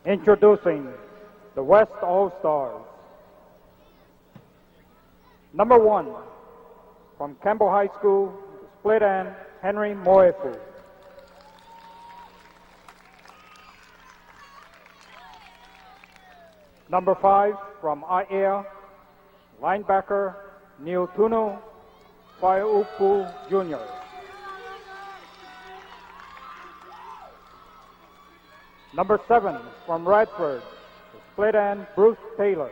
Introducing the West All-Stars. Number 1, from Campbell High School, split end, Henry Moefu. Number 5, from Aiea, linebacker, Neil Tunu Faiupu Jr. Number 7, from Radford, split end, Bruce Taylor.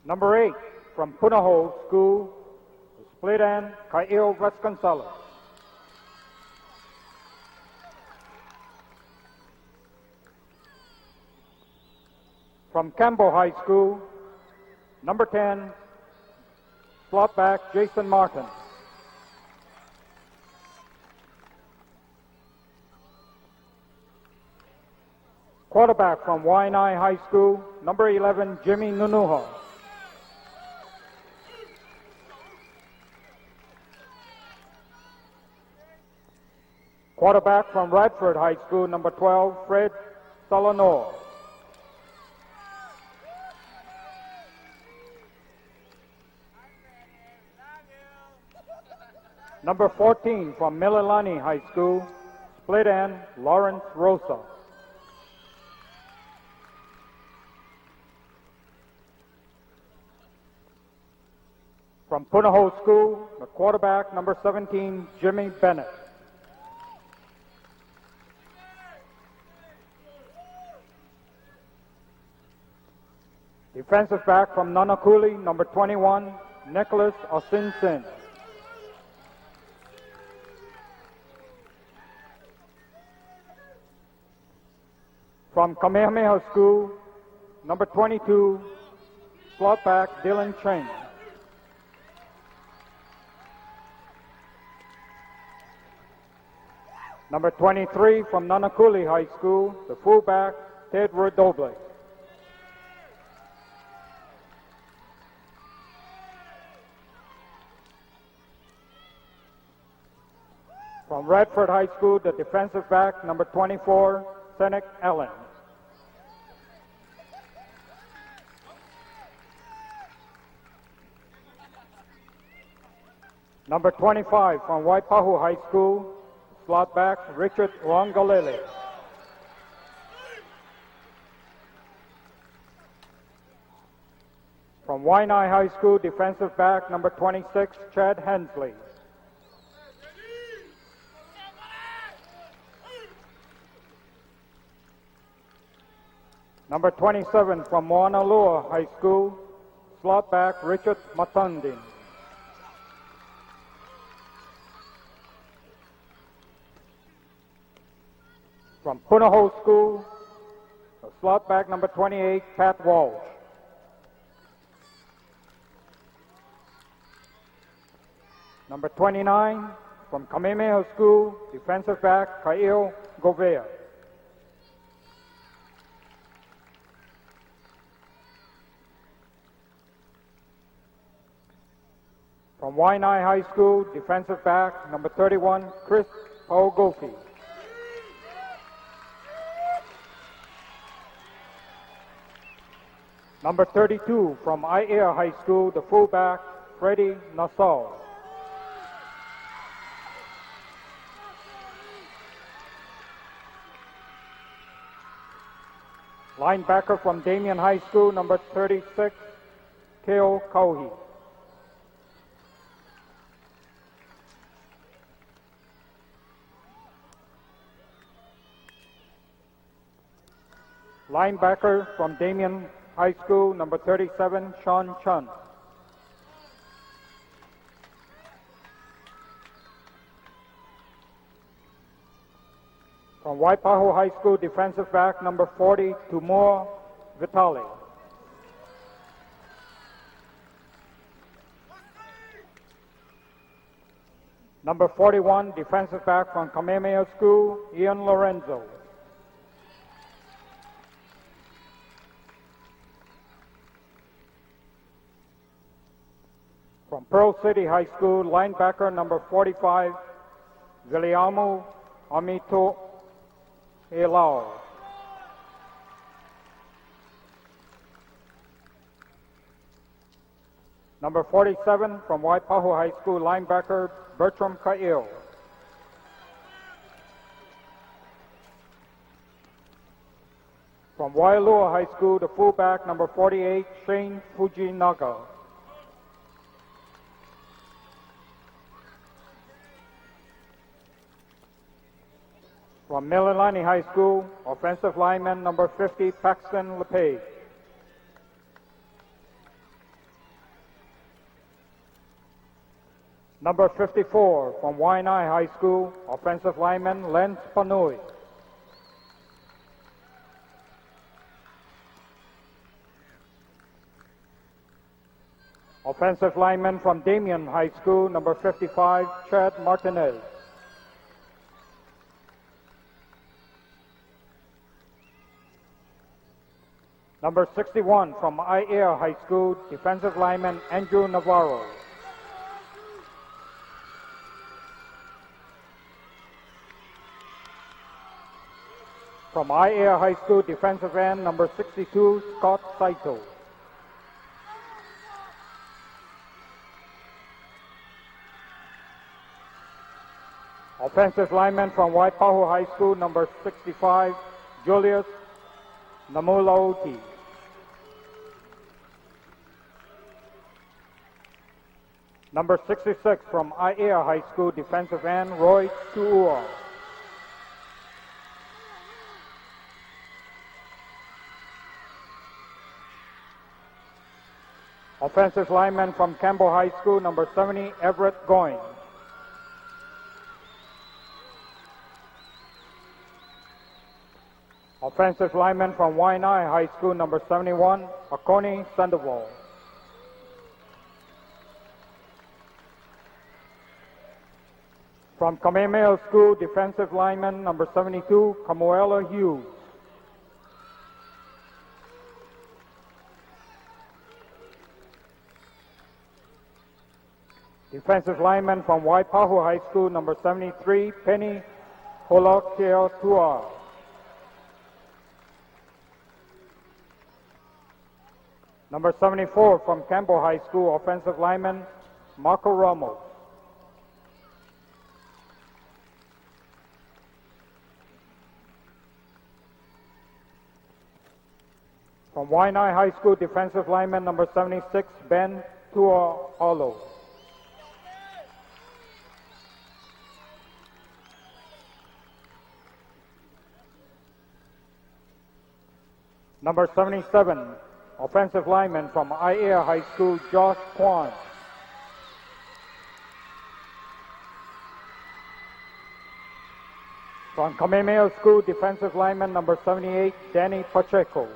Number 8, from Punahou School, split end, Kyle Vasconcelos. From Campbell High School, number 10, slot back, Jason Martin. Quarterback from Waianae High School, number 11, Jimmy Nunuha. Quarterback from Radford High School, number 12, Fred Solonor. Number 14 from Mililani High School, split end, Lawrence Rosa. From Punahou School, the quarterback, number 17, Jimmy Bennett. Defensive back from Nanakuli, number 21, Nicholas Osinsin. From Kamehameha School, number 22, slot back, Dylan Cheng. Number 23 from Nanakuli High School, the fullback, Ted Redoble. From Radford High School, the defensive back, number 24, Senek Allen. Number 25 from Waipahu High School, slot back, Richard Wangalele. From Waianae High School, defensive back, number 26, Chad Hensley. Number 27 from Moanalua High School, slot back, Richard Matundin. From Punahou School, slot back, number 28, Pat Walsh. Number 29 from Kamehameha School, defensive back, Kyle Govea. From Waianae High School, defensive back, number 31, Chris Paugofi. Number 32 from Aiea High School, the fullback, Freddie Nassau. Linebacker from Damien High School, number 36, Keo Kauhi. Linebacker from Damien High School, number 37, Sean Chun. From Waipahu High School, defensive back, number 40, Tumor Vitali. Number 41, defensive back from Kamehameha School, Ian Lorenzo. From Pearl City High School linebacker number 45, Viliamu Amito Elao. Number 47 from Waipahu High School linebacker Bertram Kail. From Waialua High School, the fullback number 48 Shane Fujinaga. From Mililani High School, offensive lineman number 50 Paxton LePage. Number 54 from Waianae High School, offensive lineman Len Spanui. Offensive lineman from Damien High School, number 55 Chad Martinez. Number 61 from Aiea High School, defensive lineman Andrew Navarro. From Aiea High School, defensive end number 62 Scott Saito. Offensive lineman from Waipahu High School, number 65 Julius Namulauti. Number 66 from Aiea High School, defensive end Roy Tuua. Offensive lineman from Campbell High School, number 70 Everett Goins. Offensive lineman from Waianae High School, number 71 Akoni Sandoval. From Kamehameha School, defensive lineman number 72 Kamuela Hughes. Defensive lineman from Waipahu High School, number 73 Penny Holokeotua. Number 74 from Campbell High School, offensive lineman Marco Ramos. From Waianae High School, defensive lineman number 76 Ben Tuaolo. Number 77, offensive lineman from Aiea High School, Josh Kwan. From Kamehameha School, defensive lineman number 78, Danny Pacheco.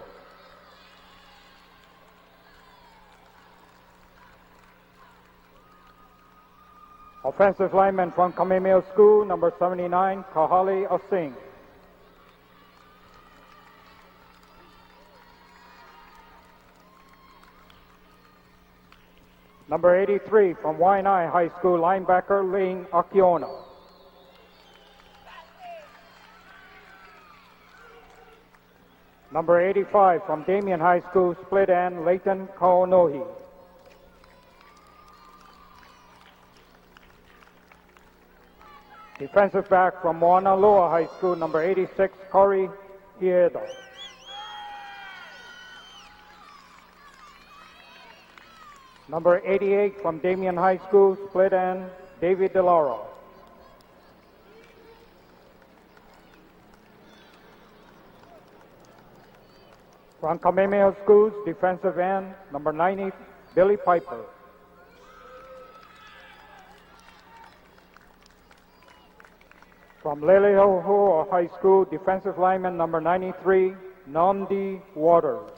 Offensive lineman from Kamehameha School, number 79, Kahali Asing. Number 83 from Waianae High School, linebacker Lane Akiona. Number 85 from Damien High School, split end Leighton Kaunohi. Defensive back from Moana Loa High School, number 86 Corey Hieda. Number 88 from Damien High School, split end, David DeLauro. From Kamehameha Schools, defensive end, number 90, Billy Piper. From Leleho'ohua High School, defensive lineman, number 93, Nandi Waters.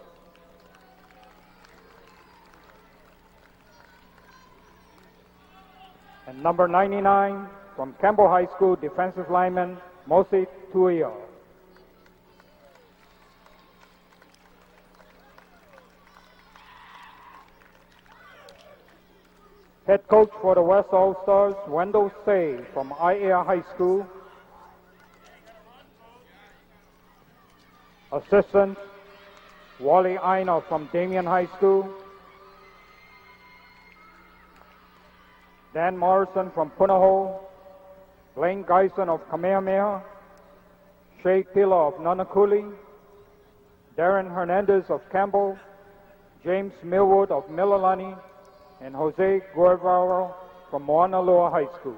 And number 99 from Campbell High School, defensive lineman Mosi Tuia. Head coach for the West All-Stars, Wendell Say from IAR High School. Assistant, Wally Aina from Damien High School. Dan Morrison from Punahou. Blaine Geisen of Kamehameha. Shay Pila of Nanakuli. Darren Hernandez of Campbell. James Millwood of Mililani. And Jose Guevara from Moanalua High School.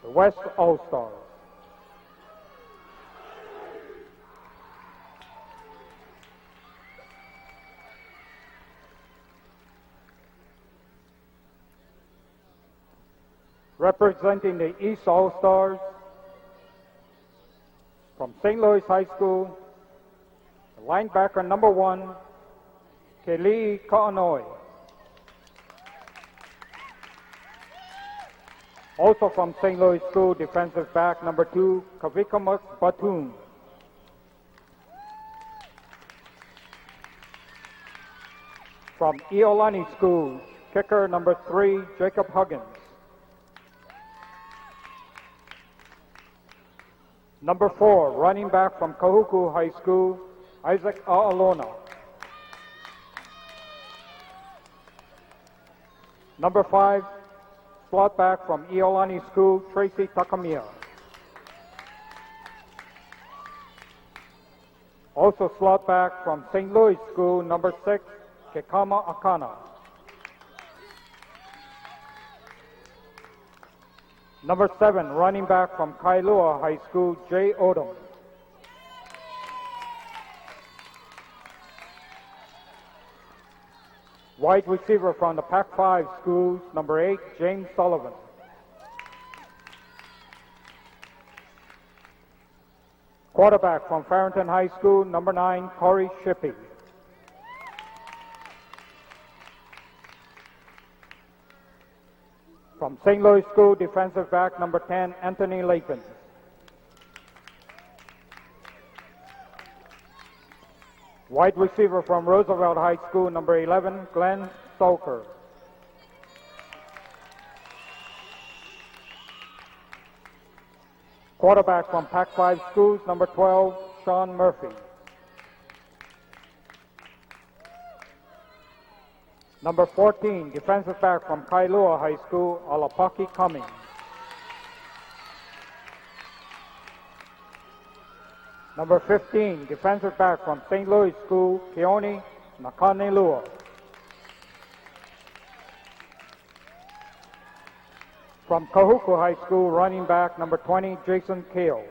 The West All-Stars. Representing the East All-Stars from St. Louis High School, linebacker number 1, Keli'i Ka'anoi. Also from St. Louis School, defensive back number 2, Kavikamak Batum. From Iolani School, kicker number 3, Jacob Huggins. Number 4, running back from Kahuku High School, Isaac A'alona. Number 5, slot back from Iolani School, Tracy Takamiya. Also slot back from St. Louis School, number 6, Kekama Akana. Number 7, running back from Kailua High School, Jay Odom. Wide receiver from the Pac-5 schools, number 8, James Sullivan. Quarterback from Farrington High School, number 9, Corey Shippey. From St. Louis School, defensive back number 10, Anthony Layton. Wide receiver from Roosevelt High School, number 11, Glenn Stoker. Quarterback from Pac-5 schools, number 12, Sean Murphy. Number 14, defensive back from Kailua High School, Alapaki Cummings. Number 15, defensive back from St. Louis School, Keone Nakanelua. From Kahuku High School, running back number 20, Jason Kale.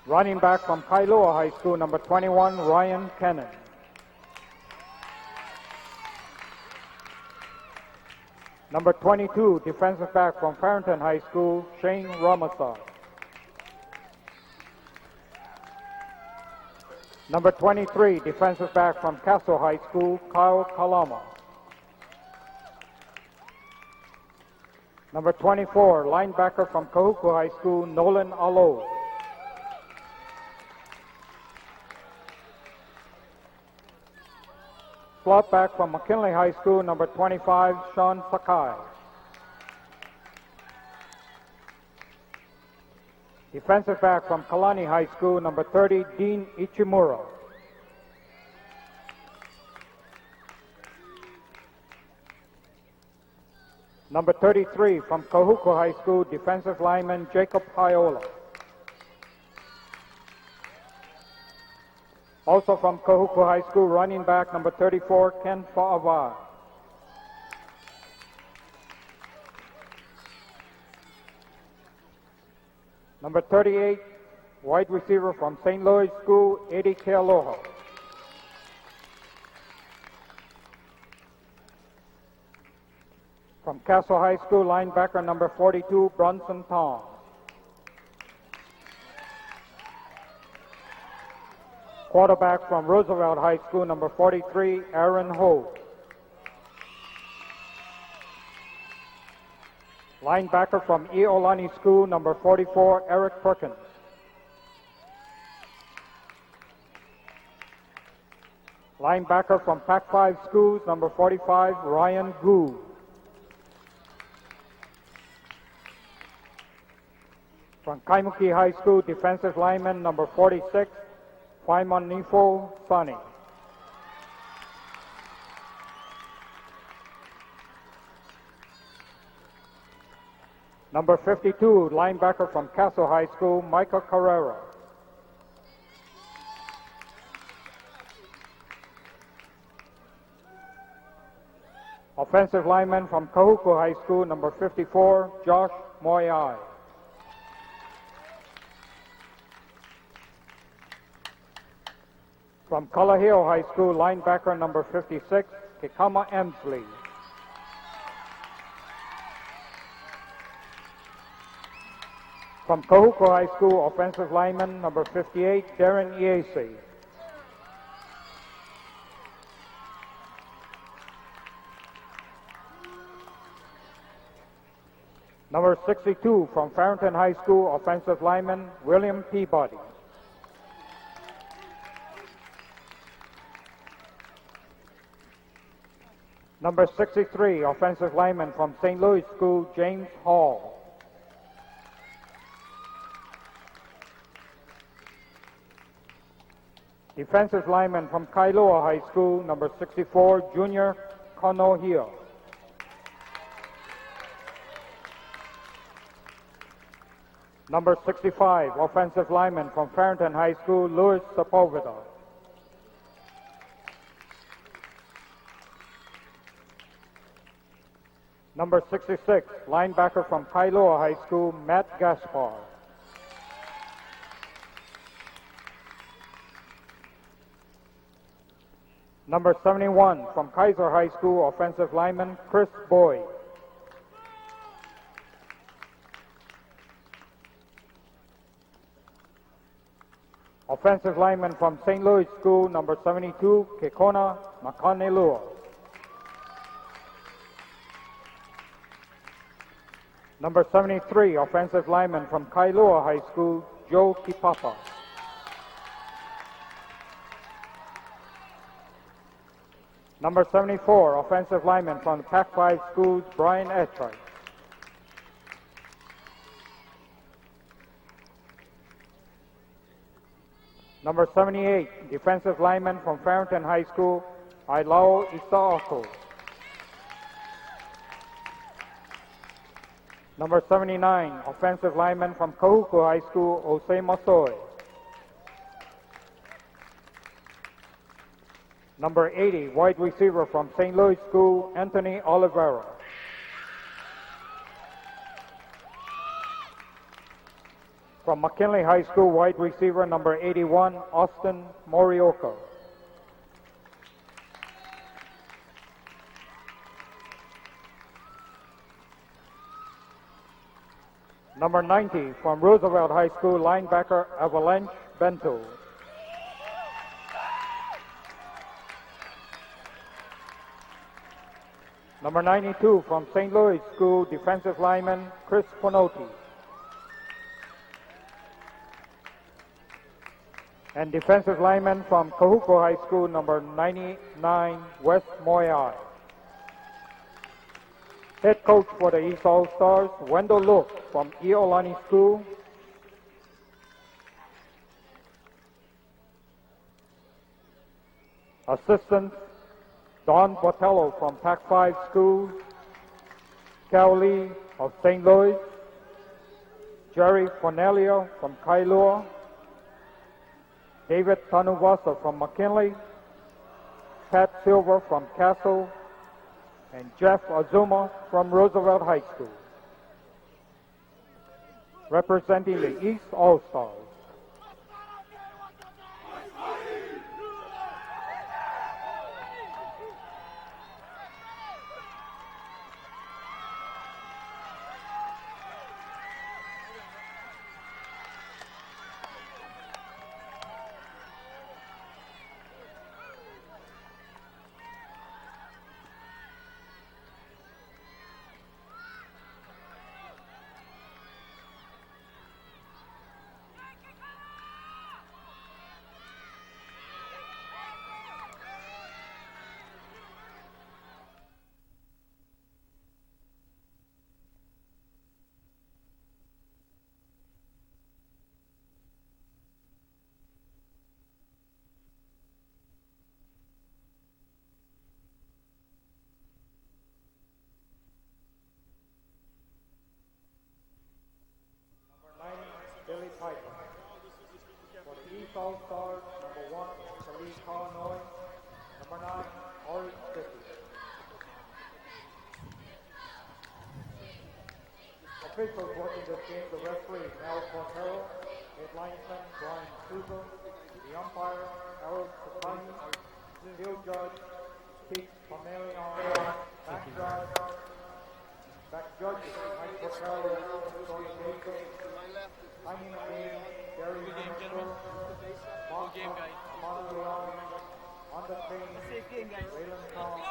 Running back from Kailua High School, number 21, Ryan Kennan. Number 22, defensive back from Farrington High School, Shane Ramasa. Number 23, defensive back from Castle High School, Kyle Kalama. Number 24, linebacker from Kahuku High School, Nolan Alo. Slot back from McKinley High School, number 25, Sean Sakai. Defensive back from Kalani High School, number 30, Dean Ichimura. Number 33 from Kahuku High School, defensive lineman Jacob Hiola. Also from Kahuku High School, running back number 34, Ken Fa'ava. Number 38, wide receiver from St. Louis School, Eddie Kealoha. From Castle High School, linebacker number 42, Bronson Tom. Quarterback from Roosevelt High School, number 43, Aaron Ho. Linebacker from Iolani School, number 44, Eric Perkins. Linebacker from Pac-5 Schools, number 45, Ryan Gu. From Kaimuki High School, defensive lineman, number 46, Faimon Nifo Sani. Number 52, linebacker from Castle High School, Micah Carrera. Offensive lineman from Kahuku High School, number 54, Josh Moyai. From Kalaheo High School, linebacker number 56, Kikama Emsley. From Kahuku High School, offensive lineman number 58, Darren Iese. Number 62, from Farrington High School, offensive lineman William Peabody. Number 63, offensive lineman from St. Louis School, James Hall. Defensive lineman from Kailua High School, number 64, Junior Konohia. Number 65, offensive lineman from Farrington High School, Louis Sepulveda. Number 66, linebacker from Kailua High School, Matt Gaspar. Number 71, from Kaiser High School, offensive lineman Chris Boyd. Offensive lineman from St. Louis School, number 72, Kekona Makanelua. Number 73, offensive lineman from Kailua High School, Joe Kipapa. Number 74, offensive lineman from the Pac-5 Schools, Brian Etchart. Number 78, defensive lineman from Farrington High School, Ailao Isaako. Number 79, offensive lineman from Kahuku High School, Osei Masoe. Number 80, wide receiver from St. Louis School, Anthony Oliveira. From McKinley High School, wide receiver number 81, Austin Morioka. Number 90, from Roosevelt High School, linebacker Avalanche Bento. Number 92, from St. Louis School, defensive lineman Chris Ponoti. And defensive lineman from Kahuku High School, number 99, Wes Moyai. Head coach for the East All-Stars, Wendell Look from Iolani School. Assistant, Don Botello from Pac-5 Schools. Cal Lee of St. Louis. Jerry Cornelio from Kailua. David Tanuvasa from McKinley. Pat Silver from Castle. And Jeff Azuma from Roosevelt High School. Representing the East All-Stars. Number 9, Orange City. Officials working this game, the referee, Mel Cortero, head linesman, Brian Souza, the umpire, Harold Sakani, field judge, Pete Pamelion, back judges, Mike Cortero, Tony Davis, Simon King, Gary Minister, Mark Leon, on the train, Raylan Kong,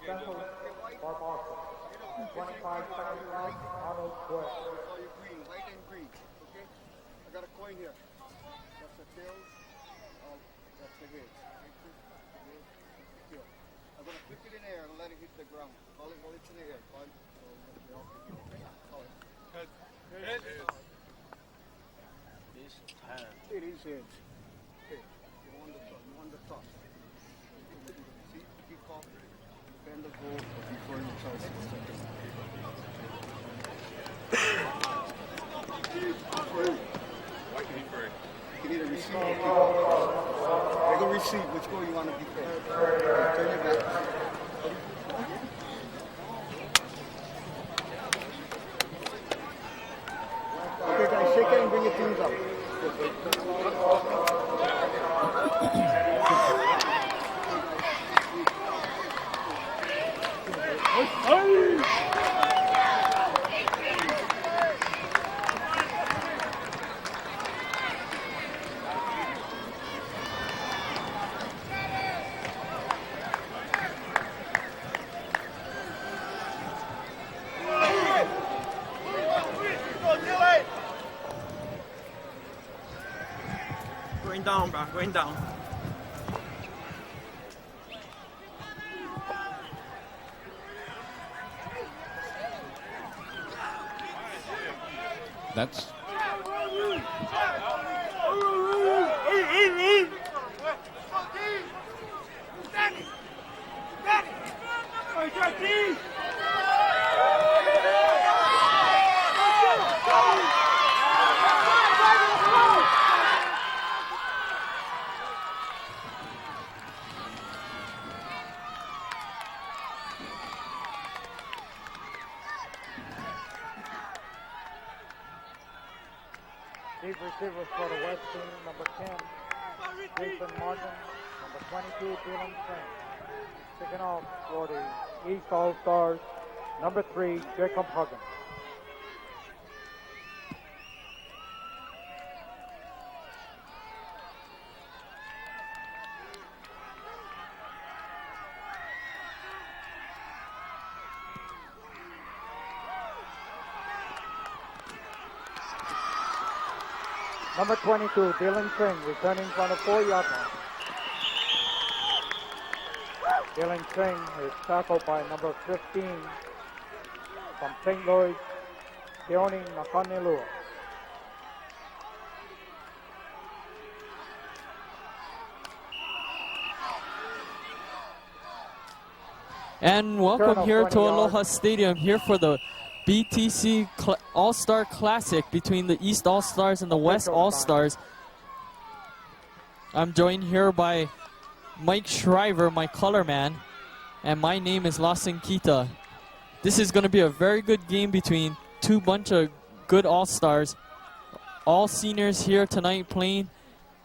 Cecil Barbosa. 25 seconds left, Arnold Square. Green, white and green, okay? I got a coin here. That's the tails, that's the head. I'm going to flip it in the air and let it hit the ground. Hold it to the air. Head. It is head. Okay. You want the top. See, keep off. Bend the goal before you try to second. You can either receive or kick off. You're going to receive. Which goal you want to defend? Turn your back. Okay, guys, shake it and bring your teams up. Going down, bro. Going down. That's Chief receivers for the West team, number 10, Jason Martin, number 22, Dylan Frank. Kicking off for the East All-Stars, number 3, Jacob Huggins. Number 22, Dylan Singh, returning from the 4-yard line. Dylan Singh is tackled by number 15 from St. Louis, Keone Nakanelua. And welcome here to Aloha Stadium, here for the BTC All-Star Classic between the East All-Stars and the West All-Stars. I'm joined here by Mike Shriver, my color man, and my name is Lawson Kita. This is going to be a very good game between two bunch of good All-Stars. All seniors here tonight playing,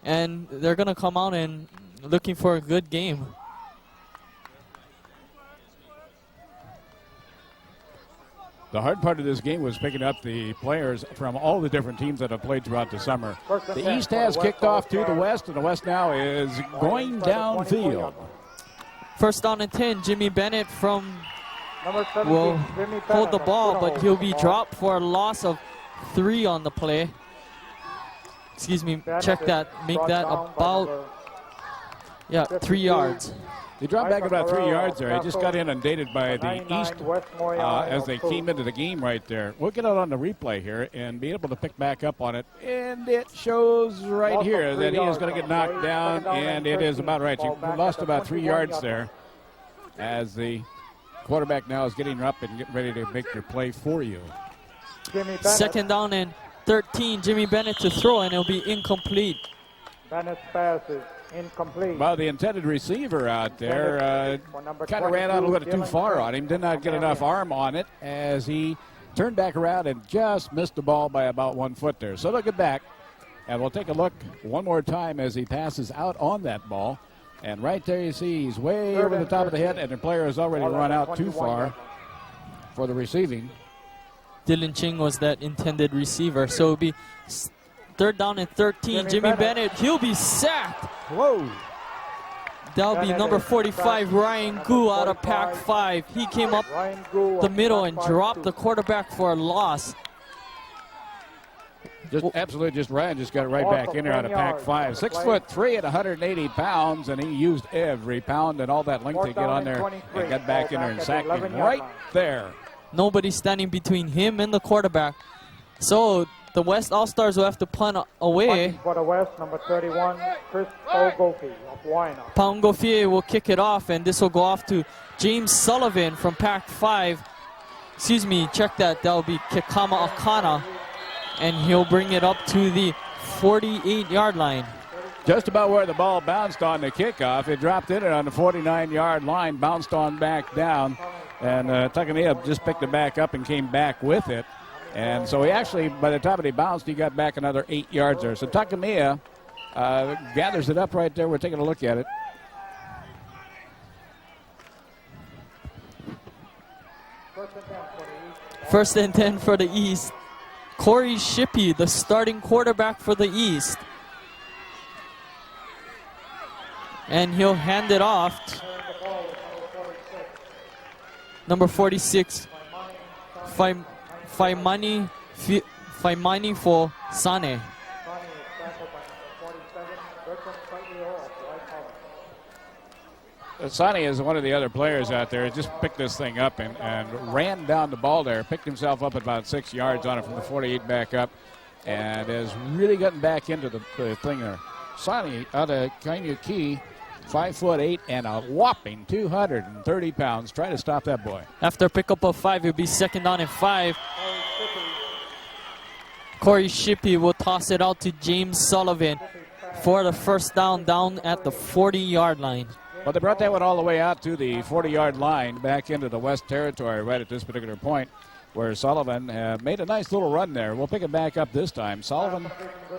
and they're going to come out and looking for a good game. the hard part of this game was picking up the players from all the different teams that have played throughout the summer. The East has kicked off to the West, and the West now is going downfield. First down and 10, Jimmy Bennett will hold the ball, but he'll be dropped for a loss of 3 on the play. Excuse me, check that, make that about, 3 yards. They dropped back about 3 yards there. He just got inundated by the East as they came into the game right there. We'll get it on the replay here and be able to pick back up on it. And it shows right here that he is going to get knocked down, and it is about right. You lost about 3 yards there as the quarterback now is getting up and getting ready to make your play for you. Second down and 13, Jimmy Bennett to throw, and it'll be incomplete. Bennett's pass is Incomplete. Well, the intended receiver out there kind of ran out a little too far on him. Did not get enough arm on it as he turned back around and just missed the ball by about 1 foot there. So look at back, and we'll take a look one more time as he passes out on that ball. And right there you see he's way over the top of the head, and the player has already run out too far for the receiving. Dylan Ching was that intended receiver. So it'll be 3rd down and 13. Jimmy Bennett, he'll be sacked. Whoa. That'll be number 45, Ryan Gu out of Pac-5. He came up the middle and dropped the quarterback for a loss. Ryan just got right back in there out of Pac-5. 6'3" at 180 pounds, and he used every pound and all that length to get on there and got back in there and sacked him right there. Nobody standing between him and the quarterback. So the West All-Stars will have to punt away. For the West, number 31, Chris Ogofi of Waina. Paungofie will kick it off, and this will go off to James Sullivan from Pac-5. Excuse me, check that. That'll be Kekama Akana, and he'll bring it up to the 48-yard line. Just about where the ball bounced on the kickoff. It dropped in on the 49-yard line, bounced on back down, and Takamiya just picked it back up and came back with it. And so he actually, by the time he bounced, he got back another 8 yards there. So Takamiya gathers it up right there. We're taking a look at it. First and 10 for the East. Corey Shippey, the starting quarterback for the East. And he'll hand it off. Number 46, Faimani for Sane. Sani is one of the other players out there. Just picked this thing up and ran down the ball there. Picked himself up at about 6 yards on it from the 48 back up. And has really gotten back into the thing there. Sani out of Kainyuki, 5'8" and a whopping 230 pounds. Try to stop that boy. After a pickup of 5, it'll be 2nd down and 5. Corey Shippey will toss it out to James Sullivan for the first down at the 40-yard line. Well, they brought that one all the way out to the 40-yard line, back into the West Territory right at this particular point, where Sullivan made a nice little run there. We'll pick it back up this time. Sullivan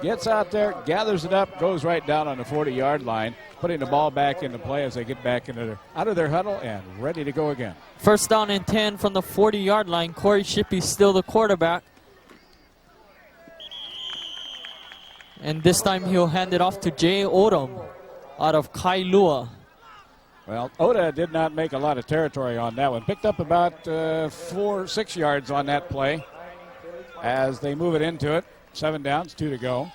gets out there, gathers it up, goes right down on the 40-yard line, putting the ball back into play as they get back out of their huddle and ready to go again. First down and 10 from the 40-yard line. Corey Shippey still the quarterback. And this time he'll hand it off to Jay Odom out of Kailua. Well, Oda did not make a lot of territory on that one. Picked up about 4-6 yards on that play as they move it into it. 7 downs, 2 to go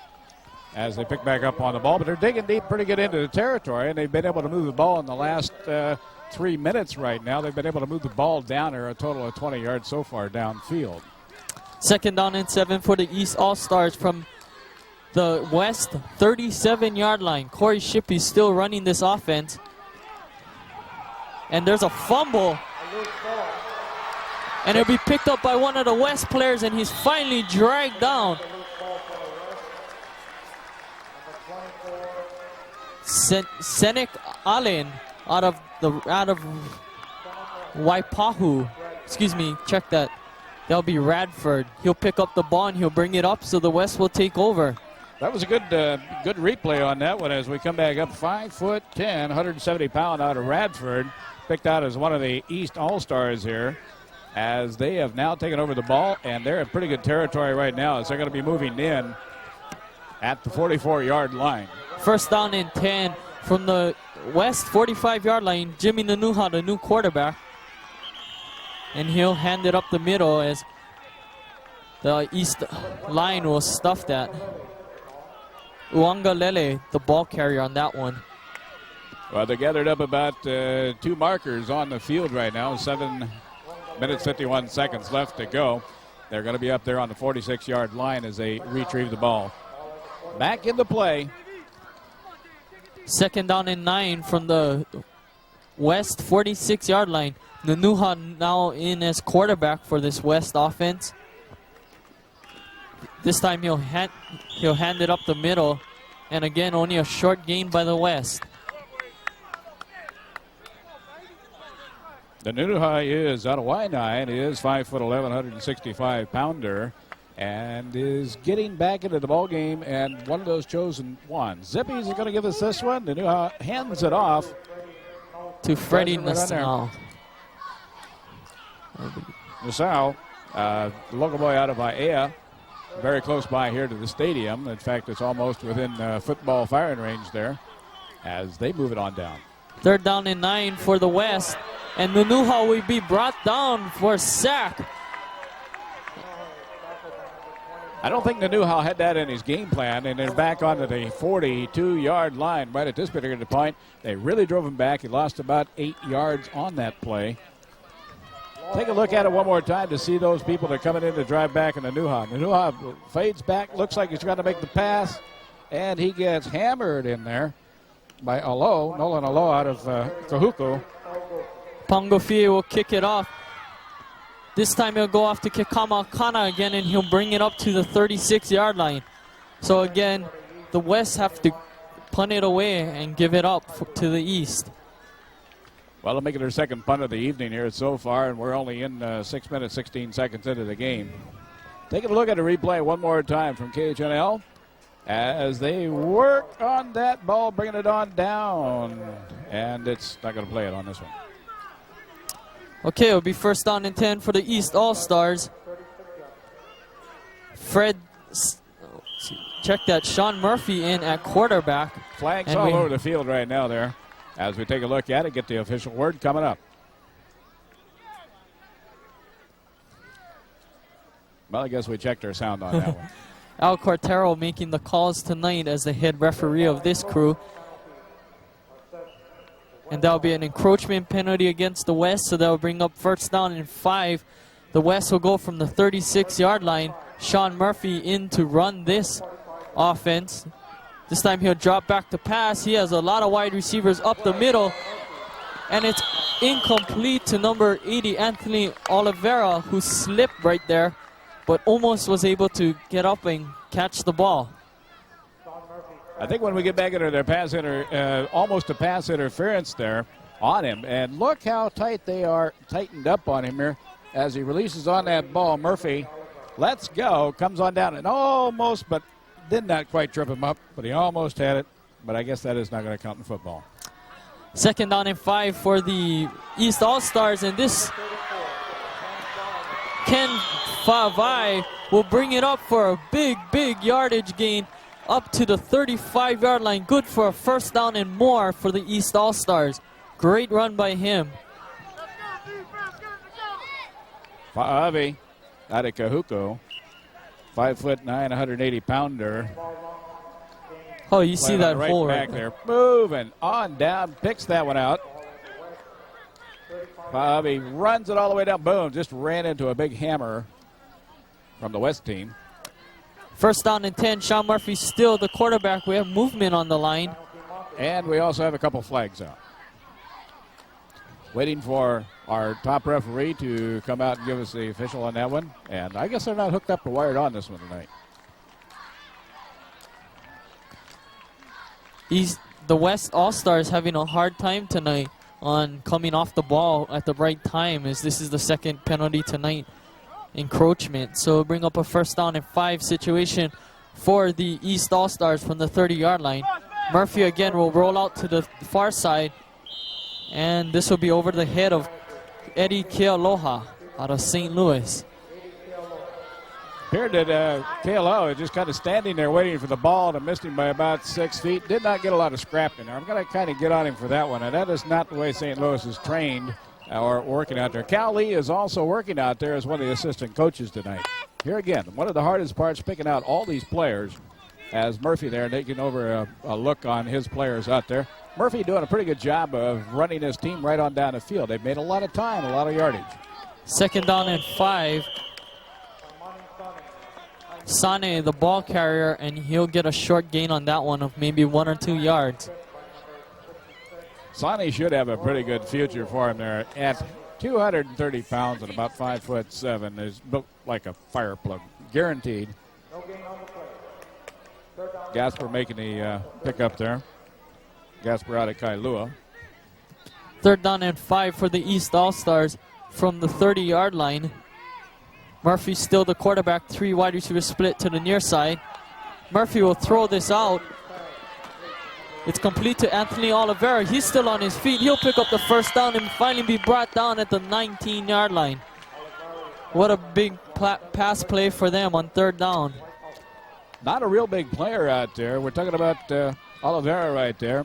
as they pick back up on the ball. But they're digging deep pretty good into the territory, and they've been able to move the ball in the last 3 minutes right now. They've been able to move the ball down there, a total of 20 yards so far downfield. 2nd down and 7 for the East All-Stars from the West 37-yard line. Corey Shippey still running this offense. And there's a fumble. And it'll be picked up by one of the West players, and he's finally dragged down. Senek Allen out of Waipahu. Excuse me, check that. That'll be Radford. He'll pick up the ball and he'll bring it up so the West will take over. That was a good replay on that one as we come back up. 5'10", 170-pound out of Radford. Picked out as one of the East All-Stars here as they have now taken over the ball, and they're in pretty good territory right now as they're going to be moving in at the 44-yard line. First down and 10 from the West 45-yard line. Jimmy Nanuha, the new quarterback. And he'll hand it up the middle as the East line will stuff that. Uanga Lele, the ball carrier on that one. Well, they gathered up about 2 markers on the field right now. 7 minutes, 51 seconds left to go. They're going to be up there on the 46-yard line as they retrieve the ball. Back into play. 2nd down and 9 from the West 46-yard line. Nanuha now in as quarterback for this West offense. This time he'll hand it up the middle And again, only a short gain by the West. The Nunuha is out of Y9, is 5'11", 165-pounder, and is getting back into the ball game, and one of those chosen ones. Zippies is going to give us this one. The Nunuha hands it off to Freddie Nassau. Nassau, the local boy out of Aiea, very close by here to the stadium. In fact, it's almost within football firing range there as they move it on down. 3rd down and 9 for the West. And Nunuha will be brought down for a sack. I don't think Nunuha had that in his game plan, and they're back onto the 42-yard line right at this particular point. They really drove him back. He lost about 8 yards on that play. Take a look at it one more time to see those people that are coming in to drive back in Nunuha. Nunuha fades back, looks like he's going to make the pass, and he gets hammered in there by Nolan Alo out of Kahuku. Pangofie will kick it off. This time he'll go off to Kekama Kana again, and he'll bring it up to the 36-yard line. So again, the West have to punt it away and give it up to the East. Well, they'll make it their second punt of the evening here so far, and we're only in 6 minutes, 16 seconds into the game. Taking a look at a replay one more time from KHNL as they work on that ball, bringing it on down. And it's not going to play it on this one. Okay, it'll be 1st down and 10 for the East All-Stars. Check that, Sean Murphy in at quarterback. Flags all over the field right now there. As we take a look at it, get the official word coming up. Well, I guess we checked our sound on that one. Al Cortero making the calls tonight as the head referee of this crew. And that'll be an encroachment penalty against the West, so that'll bring up 1st down and 5. The West will go from the 36-yard line. Sean Murphy in to run this offense. This time he'll drop back to pass. He has a lot of wide receivers up the middle. And it's incomplete to number 80, Anthony Oliveira, who slipped right there, but almost was able to get up and catch the ball. I think when we get back into their almost a pass interference there on him, and look how tight they are tightened up on him here as he releases on that ball. Murphy, let's go, comes on down and almost, but did not quite trip him up, but he almost had it. But I guess that is not going to count in football. 2nd down and 5 for the East All-Stars, and this Ken Favai will bring it up for a big yardage gain up to the 35-yard line. Good for a 1st down and more for the East All-Stars. Great run by him. Fa'avi out of Kahuku, 5'9", 180-pounder. Oh, you see that hole right there. Moving on down, picks that one out. Fa'avi runs it all the way down. Boom, just ran into a big hammer from the West team. 1st down and 10. Sean Murphy still the quarterback. We have movement on the line. And we also have a couple flags out. Waiting for our top referee to come out and give us the official on that one. And I guess they're not hooked up or wired on this one tonight. The West All-Stars having a hard time tonight on coming off the ball at the right time, as this is the 2nd penalty tonight. Encroachment. So bring up a 1st down and 5 situation for the East All-Stars from the 30-yard line. Murphy again will roll out to the far side, and this will be over the head of Eddie Kealoha out of St. Louis. Appeared that Kealoha just kind of standing there waiting for the ball and missed him by about 6 feet. Did not get a lot of scrap in there. I'm going to kind of get on him for that one, and that is not the way St. Louis is trained or working out there. Cal Lee is also working out there as one of the assistant coaches tonight. Here again, one of the hardest parts, picking out all these players, as Murphy there taking over a look on his players out there. Murphy doing a pretty good job of running his team right on down the field. They've made a lot of time, a lot of yardage. 2nd down and 5. Sane, the ball carrier, and he'll get a short gain on that one of maybe 1 or 2 yards. Sane should have a pretty good future for him there. At 230 pounds and about 5'7", is built like a fire plug. Guaranteed. No gain on the play. 3rd down Gasper making the pickup there. Gasper out of Kailua. 3rd down and 5 for the East All-Stars from the 30-yard line. Murphy still the quarterback, 3 wide receivers split to the near side. Murphy will throw this out. It's complete to Anthony Oliveira. He's still on his feet. He'll pick up the 1st down and finally be brought down at the 19-yard line. What a big pass play for them on 3rd down. Not a real big player out there. We're talking about Oliveira right there.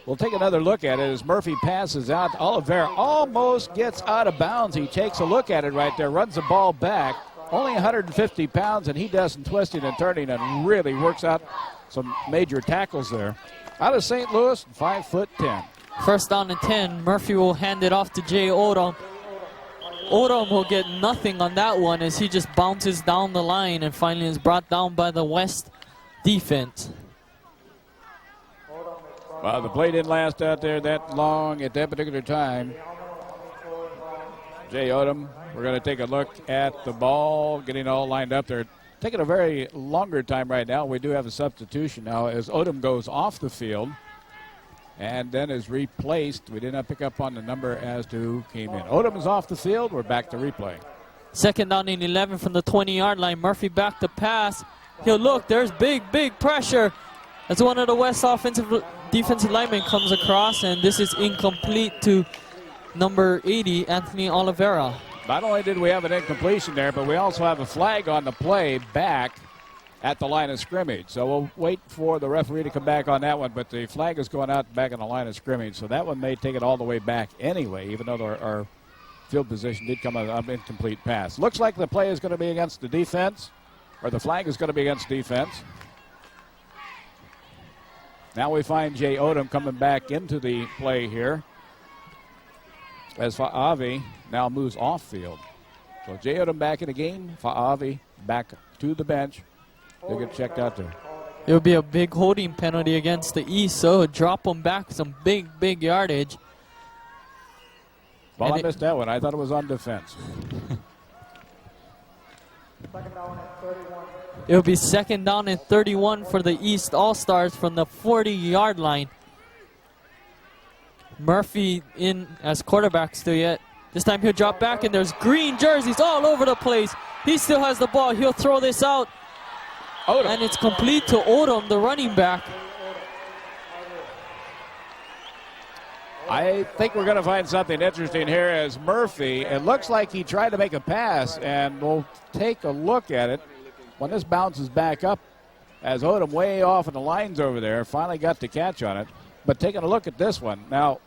We'll take another look at it as Murphy passes out. Oliveira almost gets out of bounds. He takes a look at it right there, runs the ball back. Only 150 pounds, and he does some twisting and turning and really works out some major tackles there. Out of St. Louis, 5'10". 1st down and 10. Murphy will hand it off to Jay Odom. Odom will get nothing on that one as he just bounces down the line and finally is brought down by the West defense. Well, the play didn't last out there that long at that particular time. Jay Odom, we're going to take a look at the ball, getting all lined up there. Taking a very longer time right now. We do have a substitution now as Odom goes off the field and then is replaced. We did not pick up on the number as to who came in. Odom is off the field. We're back to replay. 2nd down and 11 from the 20-yard line. Murphy back to pass. He'll look. There's big pressure as one of the West defensive linemen comes across, and this is incomplete to number 80, Anthony Oliveira. Not only did we have an incompletion there, but we also have a flag on the play back at the line of scrimmage. So we'll wait for the referee to come back on that one, but the flag is going out back on the line of scrimmage. So that one may take it all the way back anyway, even though our field position did come an incomplete pass. Looks like the play is going to be against the defense, or the flag is going to be against defense. Now we find Jay Odom coming back into the play here as Fa'avi now moves off field. So Jay Odom back in the game, Fa'avi back to the bench. They'll get checked out there. It will be a big holding penalty against the East, so drop them back some big yardage. Well, I missed that one. I thought it was on defense. It will be 2nd down and 31 for the East All-Stars from the 40-yard line. Murphy in as quarterback still yet. This time he'll drop back, and there's green jerseys all over the place. He still has the ball. He'll throw this out. Odom. And it's complete to Odom, the running back. I think we're going to find something interesting here as Murphy, it looks like he tried to make a pass, and we'll take a look at it when this bounces back up as Odom way off in the lines over there, finally got the catch on it. But taking a look at this one, now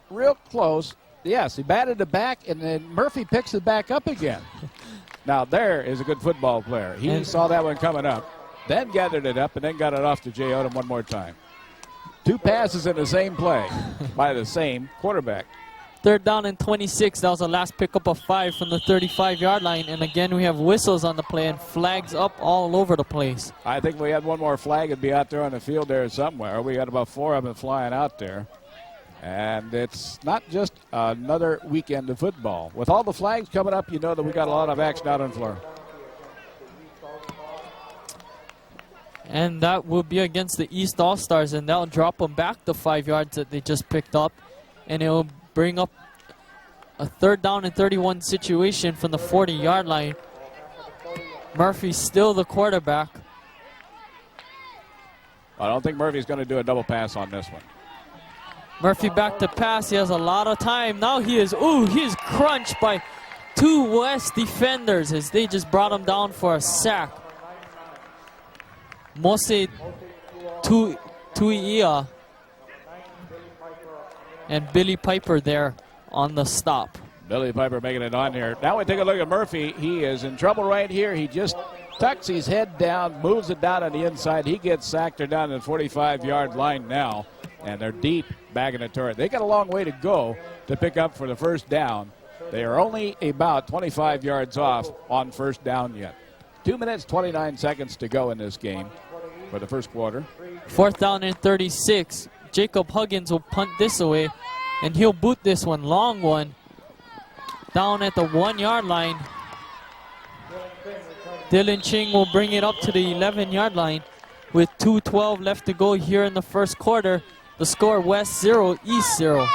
real close, yes, he batted it back, and then Murphy picks it back up again. Now there is a good football player. He saw that one coming up, then gathered it up, and then got it off to Jay Odom one more time. 2 passes in the same play by the same quarterback. 3rd down and 26. That was the last pickup of 5 from the 35-yard line. And again, we have whistles on the play and flags up all over the place. I think we had one more flag that'd be out there on the field there somewhere. We got about 4 of them flying out there. And it's not just another weekend of football. With all the flags coming up, you know that we got a lot of action out on the floor. And that will be against the East All-Stars, and that'll drop them back the 5 yards that they just picked up. And it will bring up a 3rd down and 31 situation from the 40-yard line. Murphy's still the quarterback. I don't think Murphy's going to do a double pass on this one. Murphy back to pass. He has a lot of time. Now he is crunched by 2 West defenders as they just brought him down for a sack. Mose Tuiia and Billy Piper there on the stop. Billy Piper making it on here. Now we take a look at Murphy. He is in trouble right here. He just tucks his head down, moves it down on the inside. He gets sacked. They're down at the 45-yard line now, and they're deep back in the turret. They got a long way to go to pick up for the 1st down. They are only about 25 yards off on 1st down yet. 2 minutes, 29 seconds to go in this game for the 1st quarter. 4th down and 36. Jacob Huggins will punt this away, and he'll boot this one, long one, down at the 1-yard line. Dylan Ching will bring it up to the 11-yard line. with 2:12 left to go here in the first quarter. The score, West 0, East 0.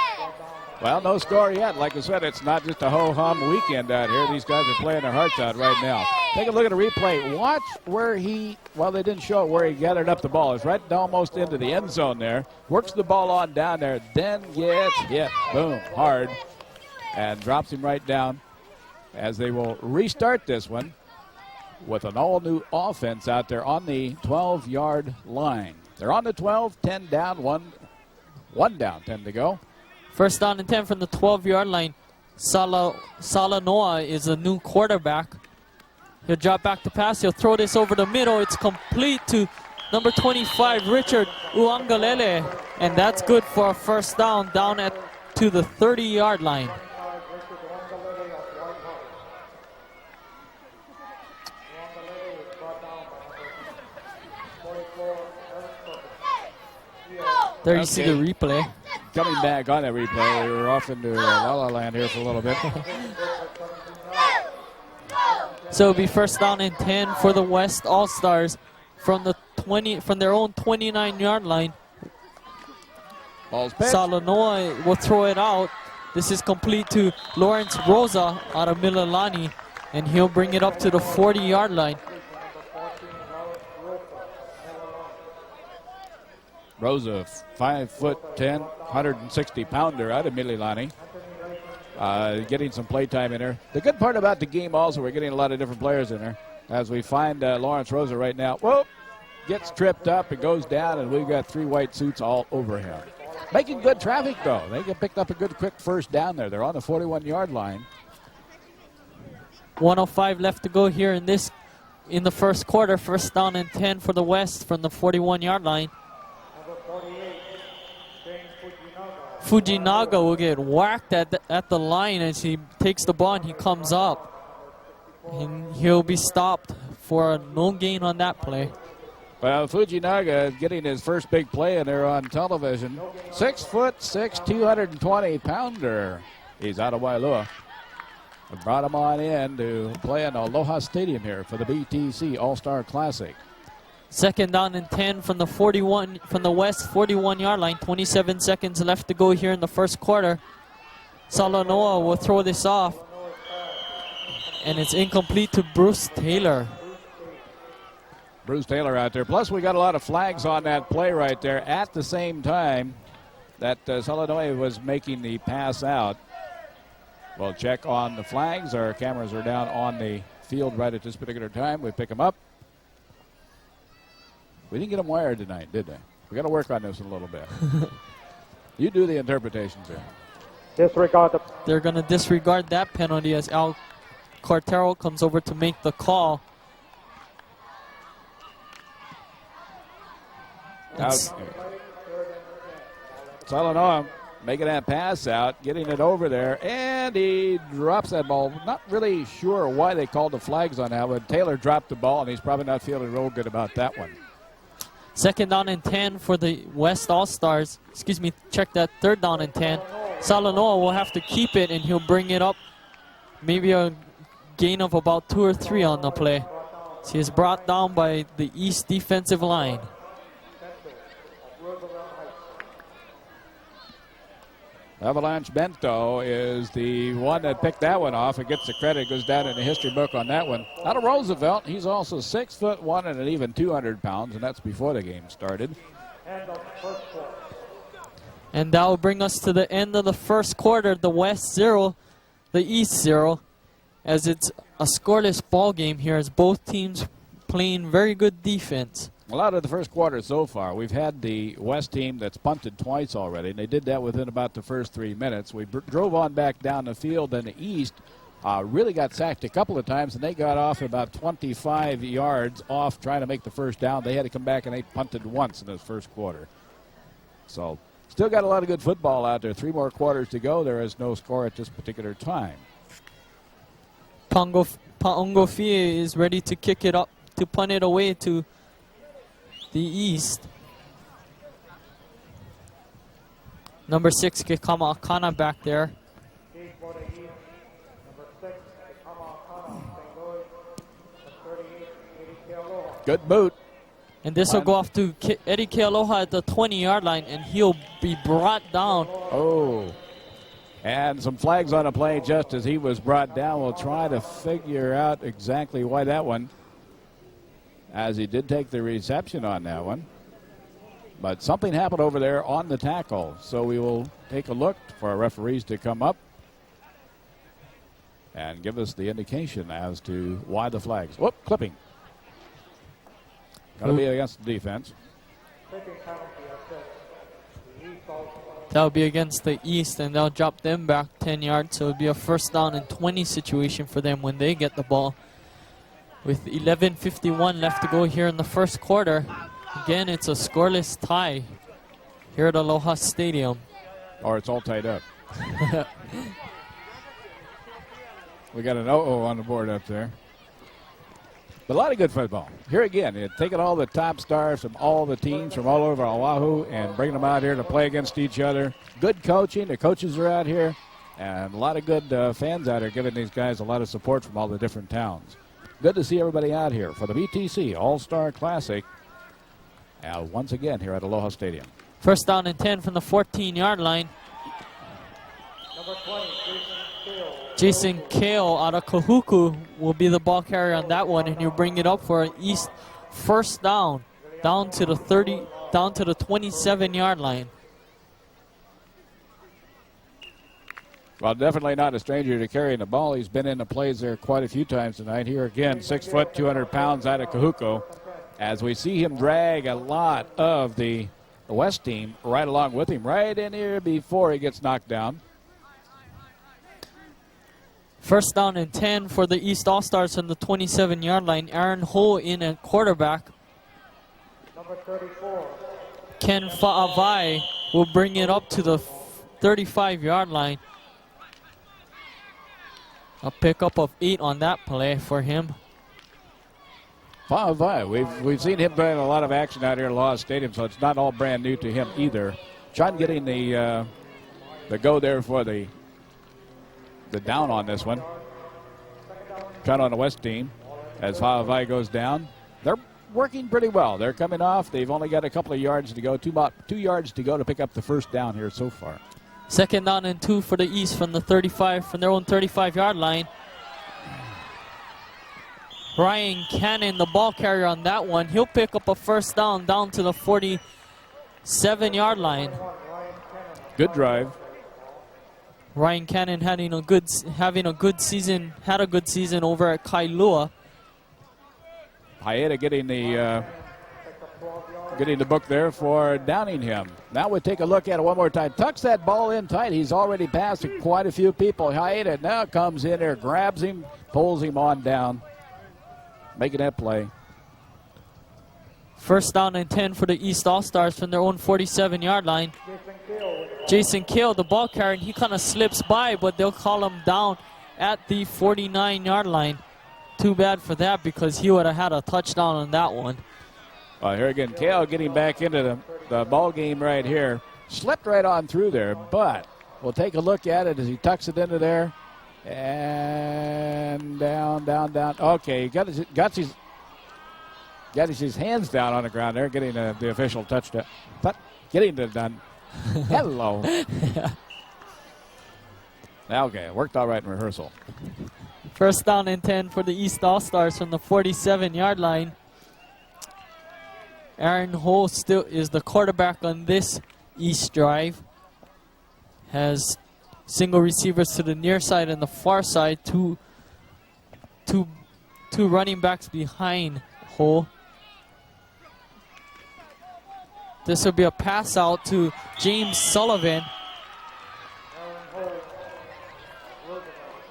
Well, no score yet. Like I said, it's not just a ho-hum weekend out here. These guys are playing their hearts out right now. Take a look at a replay. Watch where they didn't show it where he gathered up the ball. It's right almost into the end zone there. Works the ball on down there, then gets hit. Boom, hard. And drops him right down as they will restart this one with an all-new offense out there on the 12-yard line. They're on the 12, 10 down, one down, 10 to go. First down and 10 from the 12-yard line. Salanoa is a new quarterback. He'll drop back to pass. He'll throw this over the middle. It's complete to number 25, Richard Uangalele. And that's good for a first down to the 30-yard line. There you see the replay. Coming back on that replay. We were off into La La Land here for a little bit. So it'll be first down and 10 for the West All-Stars from their own 29-yard line. Ball's pitched. Salanoa will throw it out. This is complete to Lawrence Rosa out of Mililani, and he'll bring it up to the 40-yard line. Rosa, 5'10", 160-pounder out of Mililani. Getting some play time in there. The good part about the game also, we're getting a lot of different players in there. As we find Lawrence Rosa right now, whoop, gets tripped up and goes down, and we've got 3 white suits all over him. Making good traffic, though. They get picked up a good quick first down there. They're on the 41-yard line. 1:05 left to go here in the first quarter. First down and 10 for the West from the 41-yard line. Fujinaga will get whacked at the line as he takes the ball and he comes up. And he'll be stopped for no gain on that play. Well, Fujinaga getting his first big play in there on television. 6'6", 220-pounder. He's out of Wailua. We brought him on in to play in Aloha Stadium here for the BTC All-Star Classic. Second down and 10 from the West 41-yard line. 27 seconds left to go here in the first quarter. Salanoa will throw this off. And it's incomplete to Bruce Taylor. Bruce Taylor out there. Plus, we got a lot of flags on that play right there at the same time that Salanoa was making the pass out. We'll check on the flags. Our cameras are down on the field right at this particular time. We pick them up. We didn't get them wired tonight, did they? We got to work on this a little bit. You do the interpretations there. They're going to disregard that penalty as Al Cortero comes over to make the call. Salanoa making that pass out, getting it over there, and he drops that ball. Not really sure why they called the flags on that one. Taylor dropped the ball, and he's probably not feeling real good about that one. Second down and 10 for the West All-Stars. Excuse me, check that. Third down and 10. Salanoa will have to keep it, and he'll bring it up. Maybe a gain of about 2 or 3 on the play. So he is brought down by the East defensive line. Avalanche Bento is the one that picked that one off and gets the credit. Goes down in the history book on that one. Out of Roosevelt, he's also 6'1" and an even 200 pounds, and that's before the game started. And that will bring us to the end of the first quarter. The West 0, the East 0, as it's a scoreless ball game here as both teams playing very good defense. Well, out of the first quarter so far, we've had the West team that's punted twice already, and they did that within about the first 3 minutes. We drove on back down the field, and the East really got sacked a couple of times, and they got off about 25 yards off trying to make the first down. They had to come back, and they punted once in this first quarter. So still got a lot of good football out there. 3 more quarters to go. There is no score at this particular time. Paongofie is ready to kick it up, to punt it away to the East. Number 6, Kekama Akana back there. Good boot. And this will go off to Eddie Kealoha at the 20-yard line, and he'll be brought down. Oh. And some flags on a play just as he was brought down. We'll try to figure out exactly why that one, as he did take the reception on that one. But something happened over there on the tackle. So we will take a look for our referees to come up and give us the indication as to why the flags. Whoop, clipping. Got to be against the defense. That'll be against the East, and they'll drop them back 10 yards. So it'll be a first down and 20 situation for them when they get the ball. With 11:51 left to go here in the first quarter. Again, it's a scoreless tie here at Aloha Stadium. Or it's all tied up. We got an 0-0 on the board up there. But a lot of good football. Here again, taking all the top stars from all the teams from all over Oahu and bringing them out here to play against each other. Good coaching. The coaches are out here. And a lot of good fans out here giving these guys a lot of support from all the different towns. Good to see everybody out here for the BTC All-Star Classic. Once again here at Aloha Stadium. First down and 10 from the 14-yard line. Number 20, Jason Kale out of Kahuku will be the ball carrier on that one, and he'll bring it up for an East first down, down to the 27-yard line. Well, definitely not a stranger to carrying the ball. He's been in the plays there quite a few times tonight. Here again, 6 foot, 200 pounds out of Kahuku. As we see him drag a lot of the West team right along with him, right in here before he gets knocked down. First down and 10 for the East All-Stars on the 27-yard line. Aaron Ho in at quarterback. Number 34. Ken Fa'avai will bring it up to the 35-yard line. A pickup of 8 on that play for him. Fa'avai, we've seen him doing a lot of action out here at Aloha Stadium, so it's not all brand new to him either. John getting the go there for the down on this one. Kind of on the West team as Fa'avai goes down. They're working pretty well. They're coming off. They've only got a couple of yards to go, 2 yards to go to pick up the first down here so far. Second down and 2 for the East from the 35, from their own 35-yard line. Ryan Cannon, the ball carrier on that one. He'll pick up a first down to the 47-yard line. Good drive. Ryan Cannon having a good season over at Kailua. Haida getting the book there for downing him. Now we take a look at it one more time. Tucks that ball in tight. He's already passed quite a few people. Haida now comes in there, grabs him, pulls him on down, making that play. First down and 10 for the East All-Stars from their own 47-yard line. Jason Kale, the ball carrier, he kind of slips by, but they'll call him down at the 49-yard line. Too bad for that, because he would have had a touchdown on that one. Well, here again, Kale getting back into the ball game right here. Slipped right on through there, but we'll take a look at it as he tucks it into there. And down. Okay, he got his hands down on the ground there, getting the official touchdown. Getting it done. Hello. Okay, it worked all right in rehearsal. First down and 10 for the East All-Stars from the 47-yard line. Aaron Ho still is the quarterback on this East drive. Has single receivers to the near side and the far side. Two running backs behind Ho. This will be a pass out to James Sullivan.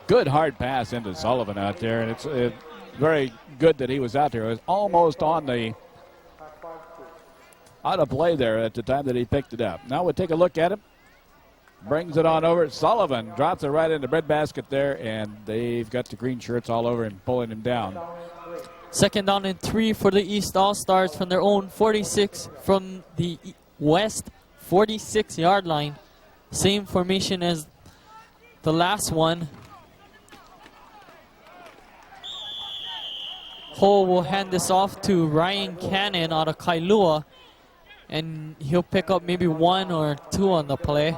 Good hard pass into Sullivan out there, and it's very good that he was out there. It was almost on the out of play there at the time that he picked it up. Now we'll take a look at him. Brings it on over. Sullivan drops it right in the breadbasket there, and they've got the green shirts all over him, pulling him down. Second down and 3 for the East All-Stars from their own 46, from the West 46-yard line. Same formation as the last one. Ho will hand this off to Ryan Cannon out of Kailua, and he'll pick up maybe 1 or 2 on the play.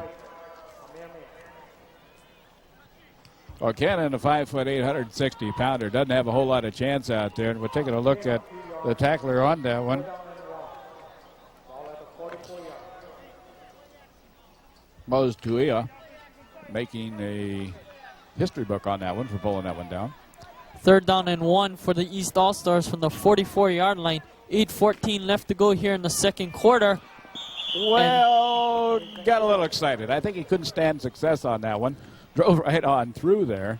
Well, Cannon, a 5'8", 160-pounder, doesn't have a whole lot of chance out there. And we're taking a look at the tackler on that one. Mose Tuia making a history book on that one for pulling that one down. 3rd down and 1 for the East All-Stars from the 44-yard line. 8:14 left to go here in the second quarter. Well, got a little excited. I think he couldn't stand success on that one. Drove right on through there.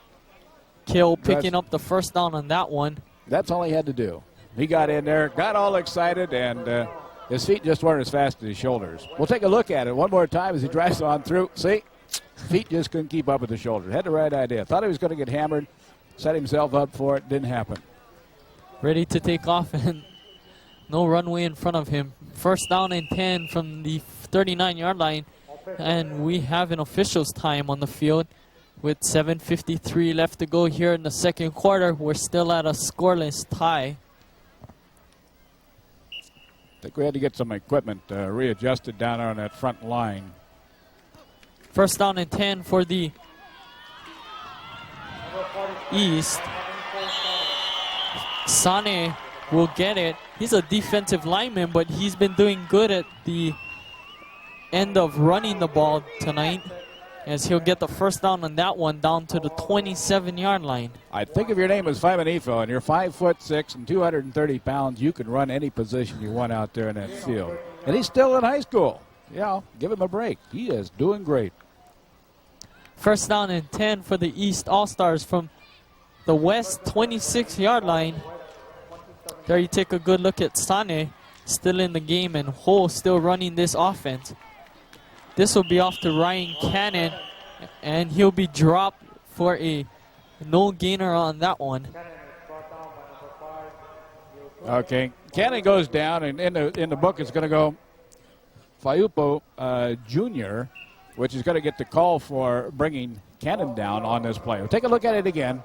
Kill picking up the 1st down on that one. That's all he had to do. He got in there, got all excited, and his feet just weren't as fast as his shoulders. We'll take a look at it one more time as he drives on through. See? Feet just couldn't keep up with the shoulders. Had the right idea. Thought he was going to get hammered. Set himself up for it. Didn't happen. Ready to take off, and no runway in front of him. 1st down and 10 from the 39-yard line. And we have an official's time on the field with 7:53 left to go here in the second quarter. We're still at a scoreless tie. I think we had to get some equipment readjusted down on that front line. 1st down and 10 for the East. Sane will get it. He's a defensive lineman, but he's been doing good at the end of running the ball tonight, as he'll get the 1st down on that one down to the 27-yard line. I think if your name is Faimanifo and you're 5'6" and 230 pounds, you can run any position you want out there in that field. And he's still in high school. Yeah, give him a break. He is doing great. 1st down and 10 for the East All-Stars from the West 26-yard line. There you take a good look at Sane, still in the game, and Ho still running this offense. This will be off to Ryan Cannon, and he'll be dropped for a no gainer on that one. Okay, Cannon goes down, and in the book it's going to go Faiupo Jr., which is going to get the call for bringing Cannon down on this play. We'll take a look at it again.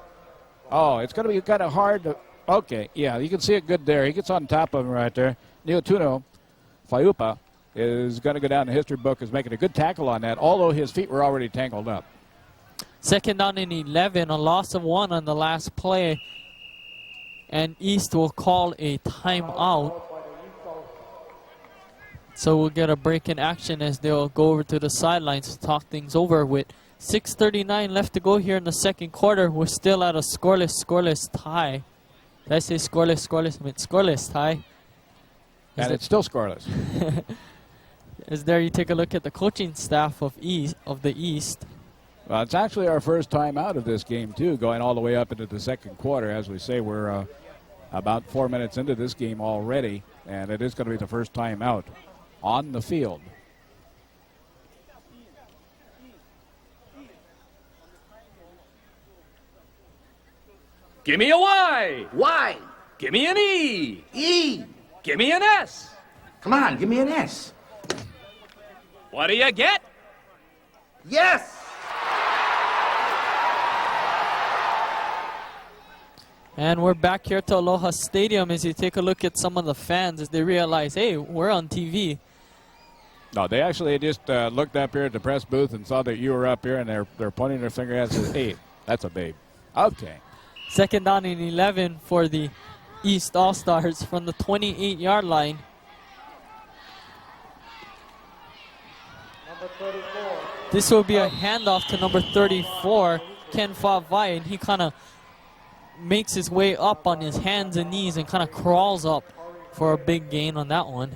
Oh, it's going to be kind of hard to... Okay, yeah, you can see it good there. He gets on top of him right there. Neotuno Faiupa is going to go down the history book as making a good tackle on that, although his feet were already tangled up. 2nd down and 11, a loss of 1 on the last play. And East will call a timeout. So we'll get a break in action as they'll go over to the sidelines to talk things over with 6:39 left to go here in the second quarter. We're still at a scoreless tie. Did I say scoreless? I mean scoreless tie. And it's still scoreless. As there you take a look at the coaching staff of the East. Well, it's actually our first time out of this game, too, going all the way up into the second quarter. As we say, we're about 4 minutes into this game already, and it is going to be the first time out on the field. Give me a Y. Y. Give me an E. E. Give me an S. Come on, give me an S. What do you get? Yes. And we're back here to Aloha Stadium as you take a look at some of the fans as they realize, hey, we're on TV. No, they actually just looked up here at the press booth and saw that you were up here, and they're pointing their finger at us. Hey, that's a babe. Okay. 2nd down and 11 for the East All-Stars from the 28-yard line. This will be a handoff to number 34, Ken Favai, and he kind of makes his way up on his hands and knees and kind of crawls up for a big gain on that one.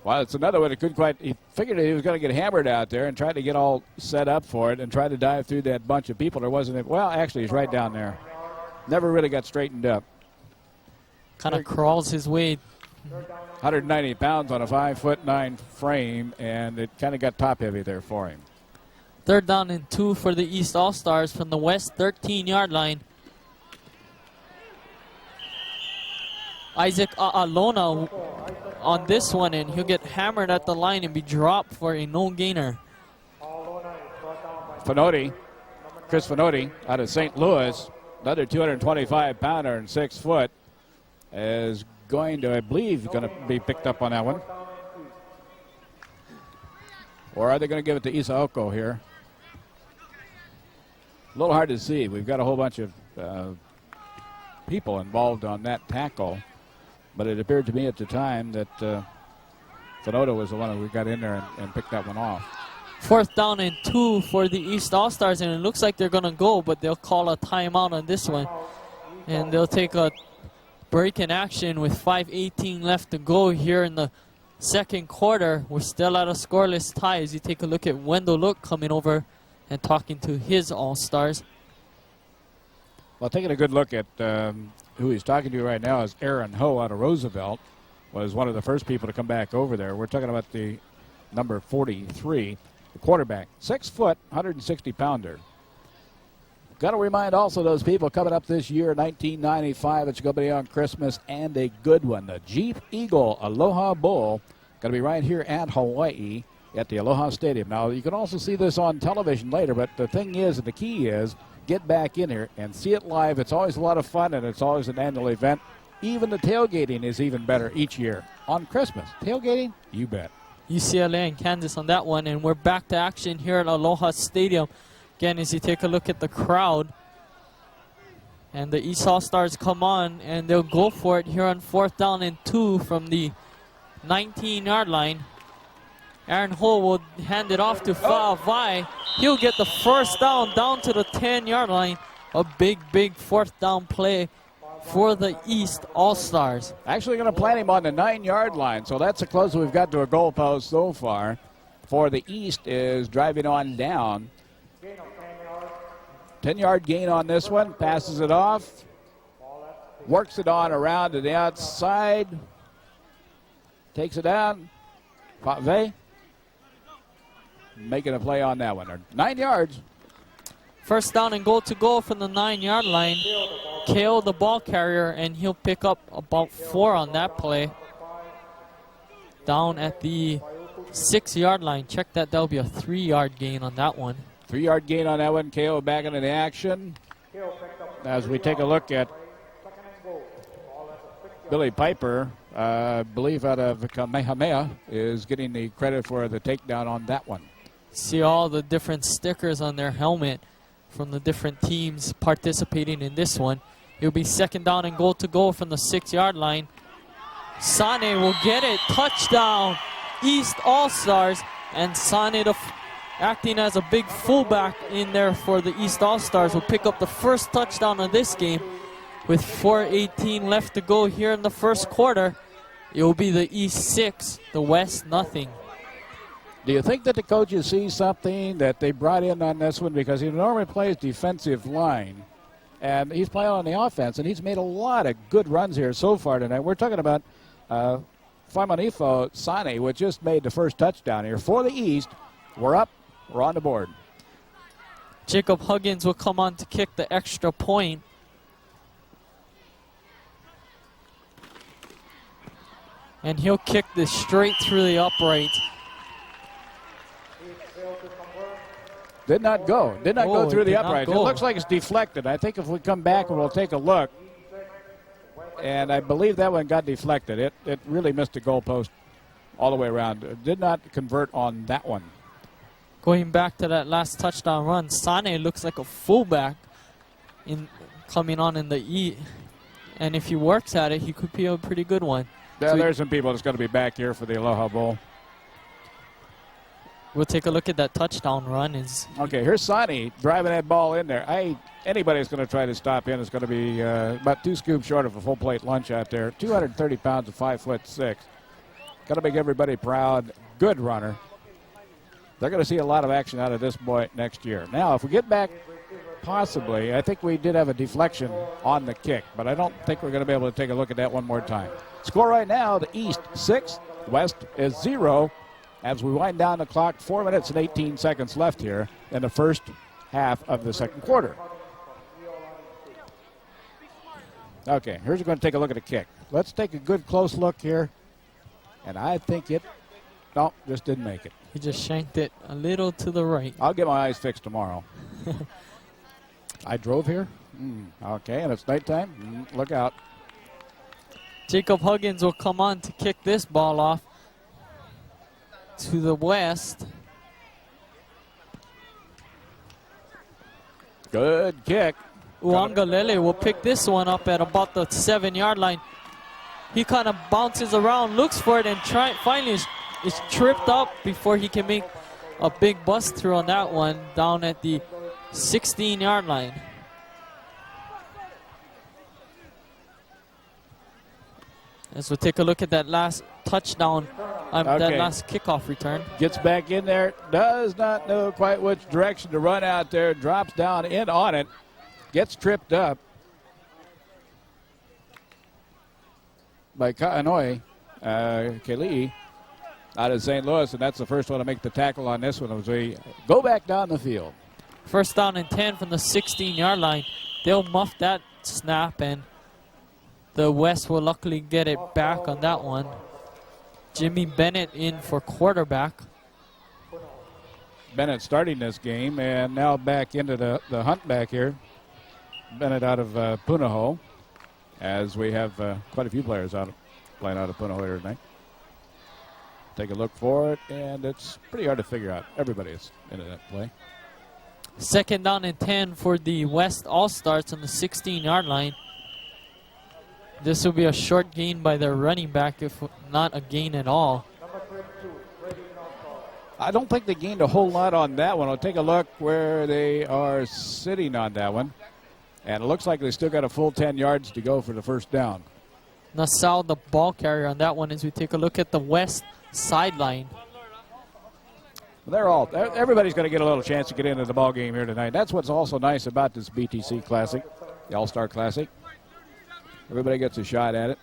Well, it's another one that couldn't quite. He figured he was going to get hammered out there and tried to get all set up for it and tried to dive through that bunch of people. There wasn't. Well, actually, he's right down there. Never really got straightened up. Kind of crawls his way. 190 pounds on a 5'9" frame, and it kind of got top heavy there for him. 3rd down and 2 for the East All-Stars from the West 13-yard line. Isaac Aalona on this one, and he'll get hammered at the line and be dropped for a no-gainer. Chris Fanotti out of St. Louis Another 225-pounder and 6 foot is going to, I believe, going to be picked up on that one. Or are they going to give it to Isaoko here? A little hard to see. We've got a whole bunch of people involved on that tackle, but it appeared to me at the time that Sonoda was the one who got in there and picked that one off. 4th down and 2 for the East All-Stars, and it looks like they're going to go, but they'll call a timeout on this one. And they'll take a break in action with 5:18 left to go here in the second quarter. We're still at a scoreless tie as you take a look at Wendell Look coming over and talking to his All-Stars. Well, taking a good look at who he's talking to right now is Aaron Ho out of Roosevelt. Was one of the first people to come back over there. We're talking about the number 43, the quarterback. 6 foot, 160-pounder. Got to remind also those people coming up this year, 1995, it's going to be on Christmas, and a good one. The Jeep Eagle Aloha Bowl, going to be right here at Hawaii at the Aloha Stadium. Now, you can also see this on television later, but the thing is, and the key is, get back in here and see it live. It's always a lot of fun, and it's always an annual event. Even the tailgating is even better each year. On Christmas, tailgating, you bet. UCLA and Kansas on that one, and we're back to action here at Aloha Stadium. Again, as you take a look at the crowd, and the East All-Stars come on, and they'll go for it here on 4th down and 2 from the 19-yard line. Aaron Ho will hand it off to Fa'avai. He'll get the first down to the 10-yard line. A big 4th down play for the East All-Stars. Actually going to plant him on the 9-yard line, so that's the closest we've got to a goalpost so far. For the East is driving on down. 10-yard gain on this one, passes it off, works it on around to the outside, takes it down. Fa'avai making a play on that one. 9 yards. First down and goal to go from the 9-yard line. KO the ball carrier, and he'll pick up about 4 on that play. Down at the 6-yard line. Check that. That'll be a 3-yard gain on that one. 3-yard gain on that one. KO back into the action. As we take a look at Billy Piper, I believe out of Kamehameha, is getting the credit for the takedown on that one. See all the different stickers on their helmet from the different teams participating in this one. It'll be 2nd down and goal to go from the 6-yard line. Sane will get it. Touchdown, East All-Stars. And Sane, acting as a big fullback in there for the East All-Stars, will pick up the first touchdown of this game. With 4:18 left to go here in the first quarter, it will be the East 6, the West nothing. Do you think that the coaches see something that they brought in on this one? Because he normally plays defensive line, and he's playing on the offense, and he's made a lot of good runs here so far tonight. We're talking about Faimanifo Sane, which just made the first touchdown here for the East. We're up. We're on the board. Jacob Huggins will come on to kick the extra point. And he'll kick this straight through the upright. Did not go. Did not go through the upright. It looks like it's deflected. I think if we come back and we'll take a look. And I believe that one got deflected. It really missed the goalpost all the way around. It did not convert on that one. Going back to that last touchdown run, Sane looks like a fullback coming on in the E. And if he works at it, he could be a pretty good one. Yeah, so there's some people that's going to be back here for the Aloha Bowl. We'll take a look at that touchdown run. Okay, here's Sane driving that ball in there. Anybody that's going to try to stop him is going to be about 2 scoops short of a full plate lunch out there. 230 pounds and 5'6". Got to make everybody proud. Good runner. They're going to see a lot of action out of this boy next year. Now, if we get back, possibly, I think we did have a deflection on the kick, but I don't think we're going to be able to take a look at that one more time. Score right now, the East 6, West is 0. As we wind down the clock, 4 minutes and 18 seconds left here in the first half of the second quarter. Okay, here's going to take a look at the kick. Let's take a good close look here. And I think just didn't make it. He just shanked it a little to the right. I'll get my eyes fixed tomorrow. I drove here. Okay, and it's nighttime. Look out. Jacob Huggins will come on to kick this ball off to the west. Good kick. Uangalele will pick this one up at about the 7-yard line. He kind of bounces around, looks for it, and finally is tripped up before he can make a big bust through on that one down at the 16-yard line. As we take a look at that last touchdown, that last kickoff return. Gets back in there, does not know quite which direction to run out there, drops down in on it, gets tripped up by Ka'anoi, Keli'i, out of St. Louis, and that's the first one to make the tackle on this one as we go back down the field. First down and 10 from the 16-yard line. They'll muff that snap, and the West will luckily get it back on that one. Jimmy Bennett in for quarterback. Bennett starting this game, and now back into the hunt back here. Bennett out of Punahou, as we have quite a few players playing out of Punahou here tonight. Take a look for it, and it's pretty hard to figure out. Everybody is into that play. Second down and 10 for the West All-Stars on the 16-yard line. This will be a short gain by their running back, if not a gain at all. I don't think they gained a whole lot on that one. I'll take a look where they are sitting on that one. And it looks like they still got a full 10 yards to go for the first down. Nassau, the ball carrier on that one, as we take a look at the West sideline. Everybody's going to get a little chance to get into the ball game here tonight. That's what's also nice about this BTC Classic, the All-Star Classic. Everybody gets a shot at it.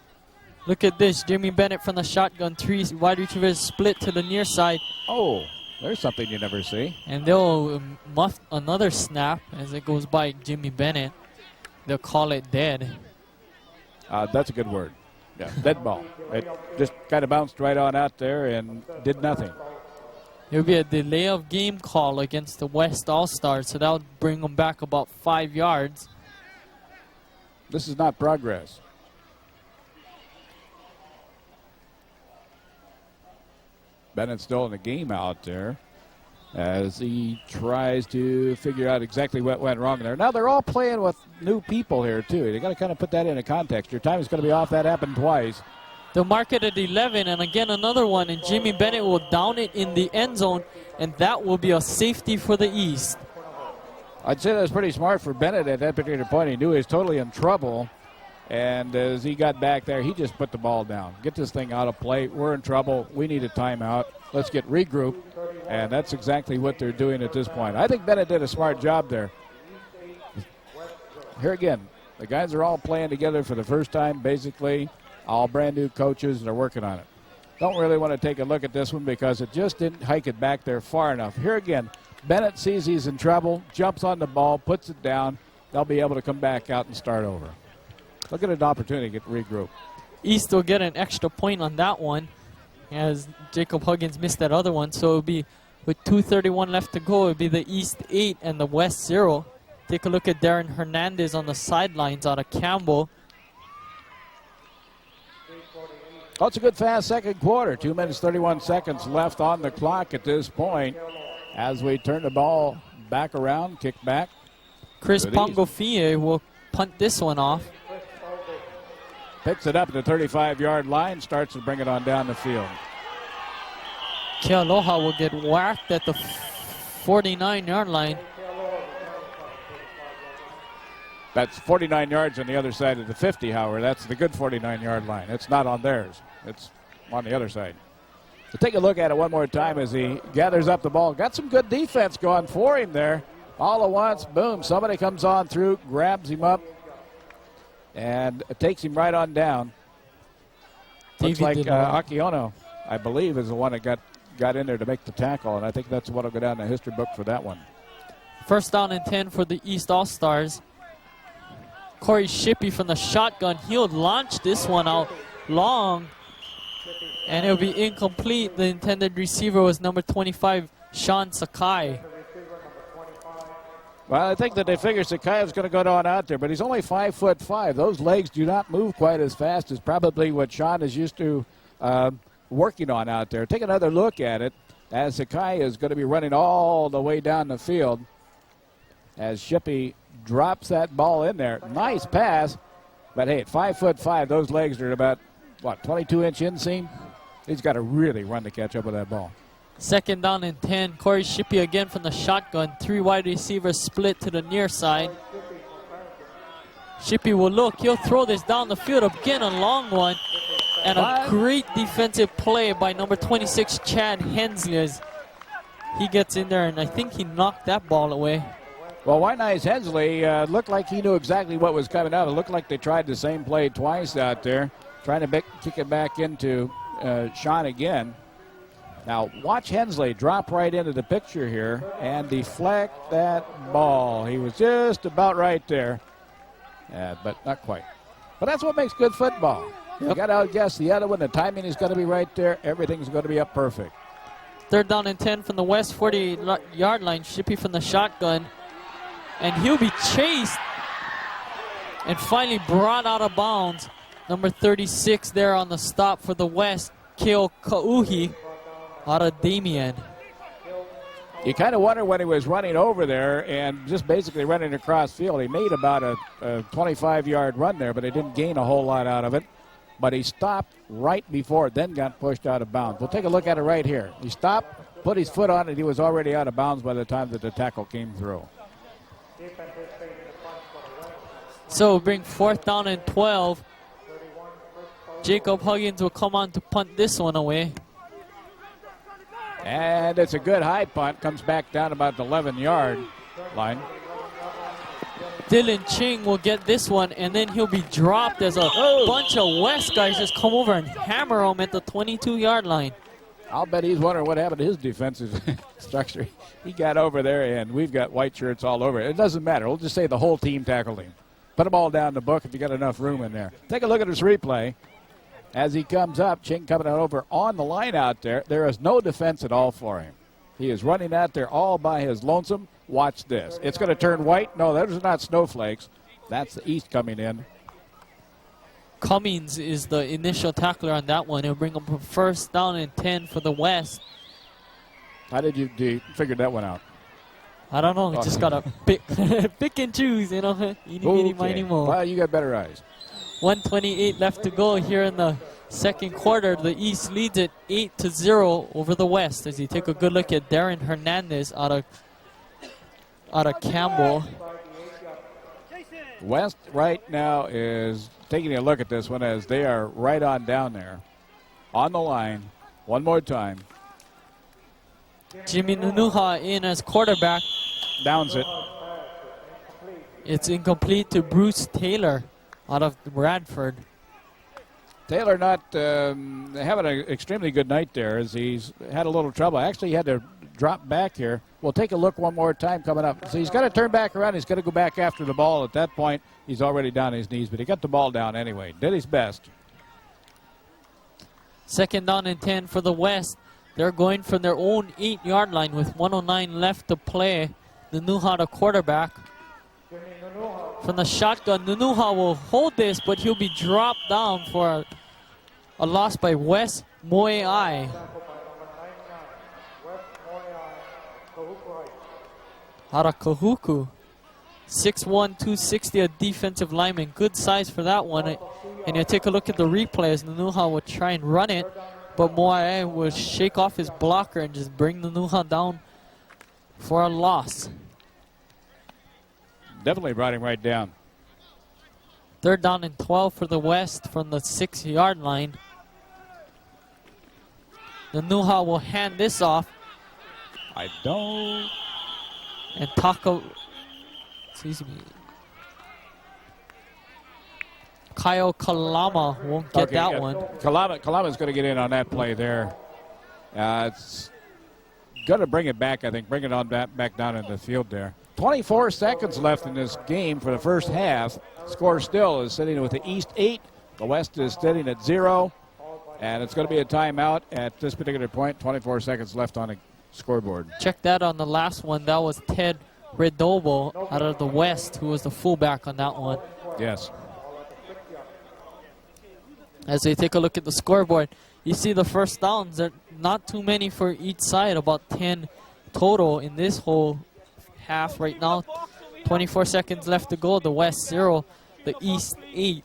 Look at this. Jimmy Bennett from the shotgun. 3 wide receivers split to the near side. Oh, there's something you never see. And they'll muff another snap as it goes by Jimmy Bennett. They'll call it dead. That's a good word. Yeah, dead ball. It just kind of bounced right on out there and did nothing. There'll be a delay of game call against the West All-Stars, so that'll bring them back about 5 yards. This is not progress. Bennett still in the game out there as he tries to figure out exactly what went wrong there. Now they're all playing with new people here too. They got to kind of put that into context. Your time is going to be off. That happened twice. They'll mark it at 11, and again another one, and Jimmy Bennett will down it in the end zone, and that will be a safety for the East. I'd say that was pretty smart for Bennett at that particular point. He knew he was totally in trouble, and as he got back there, he just put the ball down. Get this thing out of play. We're in trouble. We need a timeout. Let's get regrouped, and that's exactly what they're doing at this point. I think Bennett did a smart job there. Here again, the guys are all playing together for the first time, basically. All brand new coaches, and they're working on it. Don't really want to take a look at this one because it just didn't hike it back there far enough. Here again, Bennett sees he's in trouble, jumps on the ball, puts it down. They'll be able to come back out and start over. Look at an opportunity to get regrouped. East will get an extra point on that one as Jacob Huggins missed that other one. So it'll be, with 2:31 left to go, it'll be the East 8 and the West 0. Take a look at Darren Hernandez on the sidelines out of Campbell. Oh, it's a good fast second quarter. 2 minutes, 31 seconds left on the clock at this point as we turn the ball back around, kick back. Chris Pongofie will punt this one off. Picks it up at the 35-yard line, starts to bring it on down the field. Kealoha will get whacked at the 49-yard line. That's 49 yards on the other side of the 50, however. That's the good 49-yard line. It's not on theirs. It's on the other side. So take a look at it one more time as he gathers up the ball. Got some good defense going for him there. All at once, boom, somebody comes on through, grabs him up, and takes him right on down. Looks like Akiono, I believe, is the one that got in there to make the tackle, and I think that's what will go down in the history book for that one. First down and 10 for the East All-Stars. Corey Shippey from the shotgun. He'll launch this one out long, and it'll be incomplete. The intended receiver was number 25, Sean Sakai. Well, I think that they figure Sakaya's going to go on out there, but he's only 5'5". Those legs do not move quite as fast as probably what Sean is used to working on out there. Take another look at it as Sakaya is going to be running all the way down the field as Shippey drops that ball in there. Nice pass, but hey, at 5'5", those legs are about, 22-inch inseam? He's got to really run to catch up with that ball. 2nd down and 10. Corey Shippey again from the shotgun. 3 wide receivers split to the near side. Shippey will look. He'll throw this down the field. Again, a long one. And a great defensive play by number 26, Chad Hensley, as he gets in there, and I think he knocked that ball away. Well, White Nice Hensley looked like he knew exactly what was coming out. It looked like they tried the same play twice out there, trying to kick it back into Sean again. Now, watch Hensley drop right into the picture here and deflect that ball. He was just about right there, but not quite. But that's what makes good football. Yep. You got to outguess the other one. The timing is going to be right there. Everything's going to be up perfect. 3rd down and 10 from the West 40-yard line. Shippey from the shotgun. And he'll be chased and finally brought out of bounds. Number 36 there on the stop for the West, Keo Kauhi, out of Damien. You kind of wonder when he was running over there and just basically running across field. He made about a 25-yard run there, but he didn't gain a whole lot out of it. But he stopped right before it, then got pushed out of bounds. We'll take a look at it right here. He stopped, put his foot on it. He was already out of bounds by the time that the tackle came through. So we'll bring 4th down and 12. Jacob Huggins will come on to punt this one away. And it's a good high punt. Comes back down about the 11-yard line. Dylan Ching will get this one, and then he'll be dropped as a bunch of West guys just come over and hammer him at the 22-yard line. I'll bet he's wondering what happened to his defensive structure. He got over there, and we've got white shirts all over it. It doesn't matter. We'll just say the whole team tackled him. Put them all down the book if you got enough room in there. Take a look at this replay. As he comes up, Ching coming out over on the line out there. There is no defense at all for him. He is running out there all by his lonesome. Watch this. It's going to turn white. No, those are not snowflakes. That's the East coming in. Cummings is the initial tackler on that one. He'll bring up a 1st down and 10 for the West. How did you figure that one out? I don't know. You just got to pick and choose, you know. Eeny, miny, mo. Well, you got better eyes. 1:28 left to go here in the 2nd quarter. The East leads it 8-0 over the West as you take a good look at Darren Hernandez out of Campbell. West right now is taking a look at this one as they are right on down there on the line. One more time. Jimmy Nunuha in as quarterback. Downs it. It's incomplete to Bruce Taylor out of Bradford. Taylor not having an extremely good night there as he's had a little trouble. Actually, he had to drop back here. We'll take a look one more time coming up. So he's got to turn back around. He's got to go back after the ball. At that point, he's already down his knees, but he got the ball down anyway. Did his best. 2nd down and 10 for the West. They're going from their own 8-yard line with 1:09 left to play. Nunuha, the quarterback. From the shotgun, Nunuha will hold this, but he'll be dropped down for a loss by Wes Moeai. Out of Kahuku. 6'1", 260, a defensive lineman. Good size for that one. And you take a look at the replays. Nunuha will try and run it, but Moeai will shake off his blocker and just bring Nunuha down for a loss. Definitely brought him right down. 3rd down and 12 for the West from the 6-yard line. Nunuha will hand this off. I don't. And Kyle Kalama won't get that one. Kalama's going to get in on that play there. It's going to bring it back, I think. Bring it on back down in the field there. 24 seconds left in this game for the first half. Score still is sitting with the East 8. The West is sitting at 0. And it's going to be a timeout at this particular point. 24 seconds left on the scoreboard. Check that on the last one. That was Ted Redobo out of the West, who was the fullback on that one. Yes. As they take a look at the scoreboard, you see the first downs. There are not too many for each side, about 10 total in this whole half right now. 24 seconds left to go. The West 0, the East 8.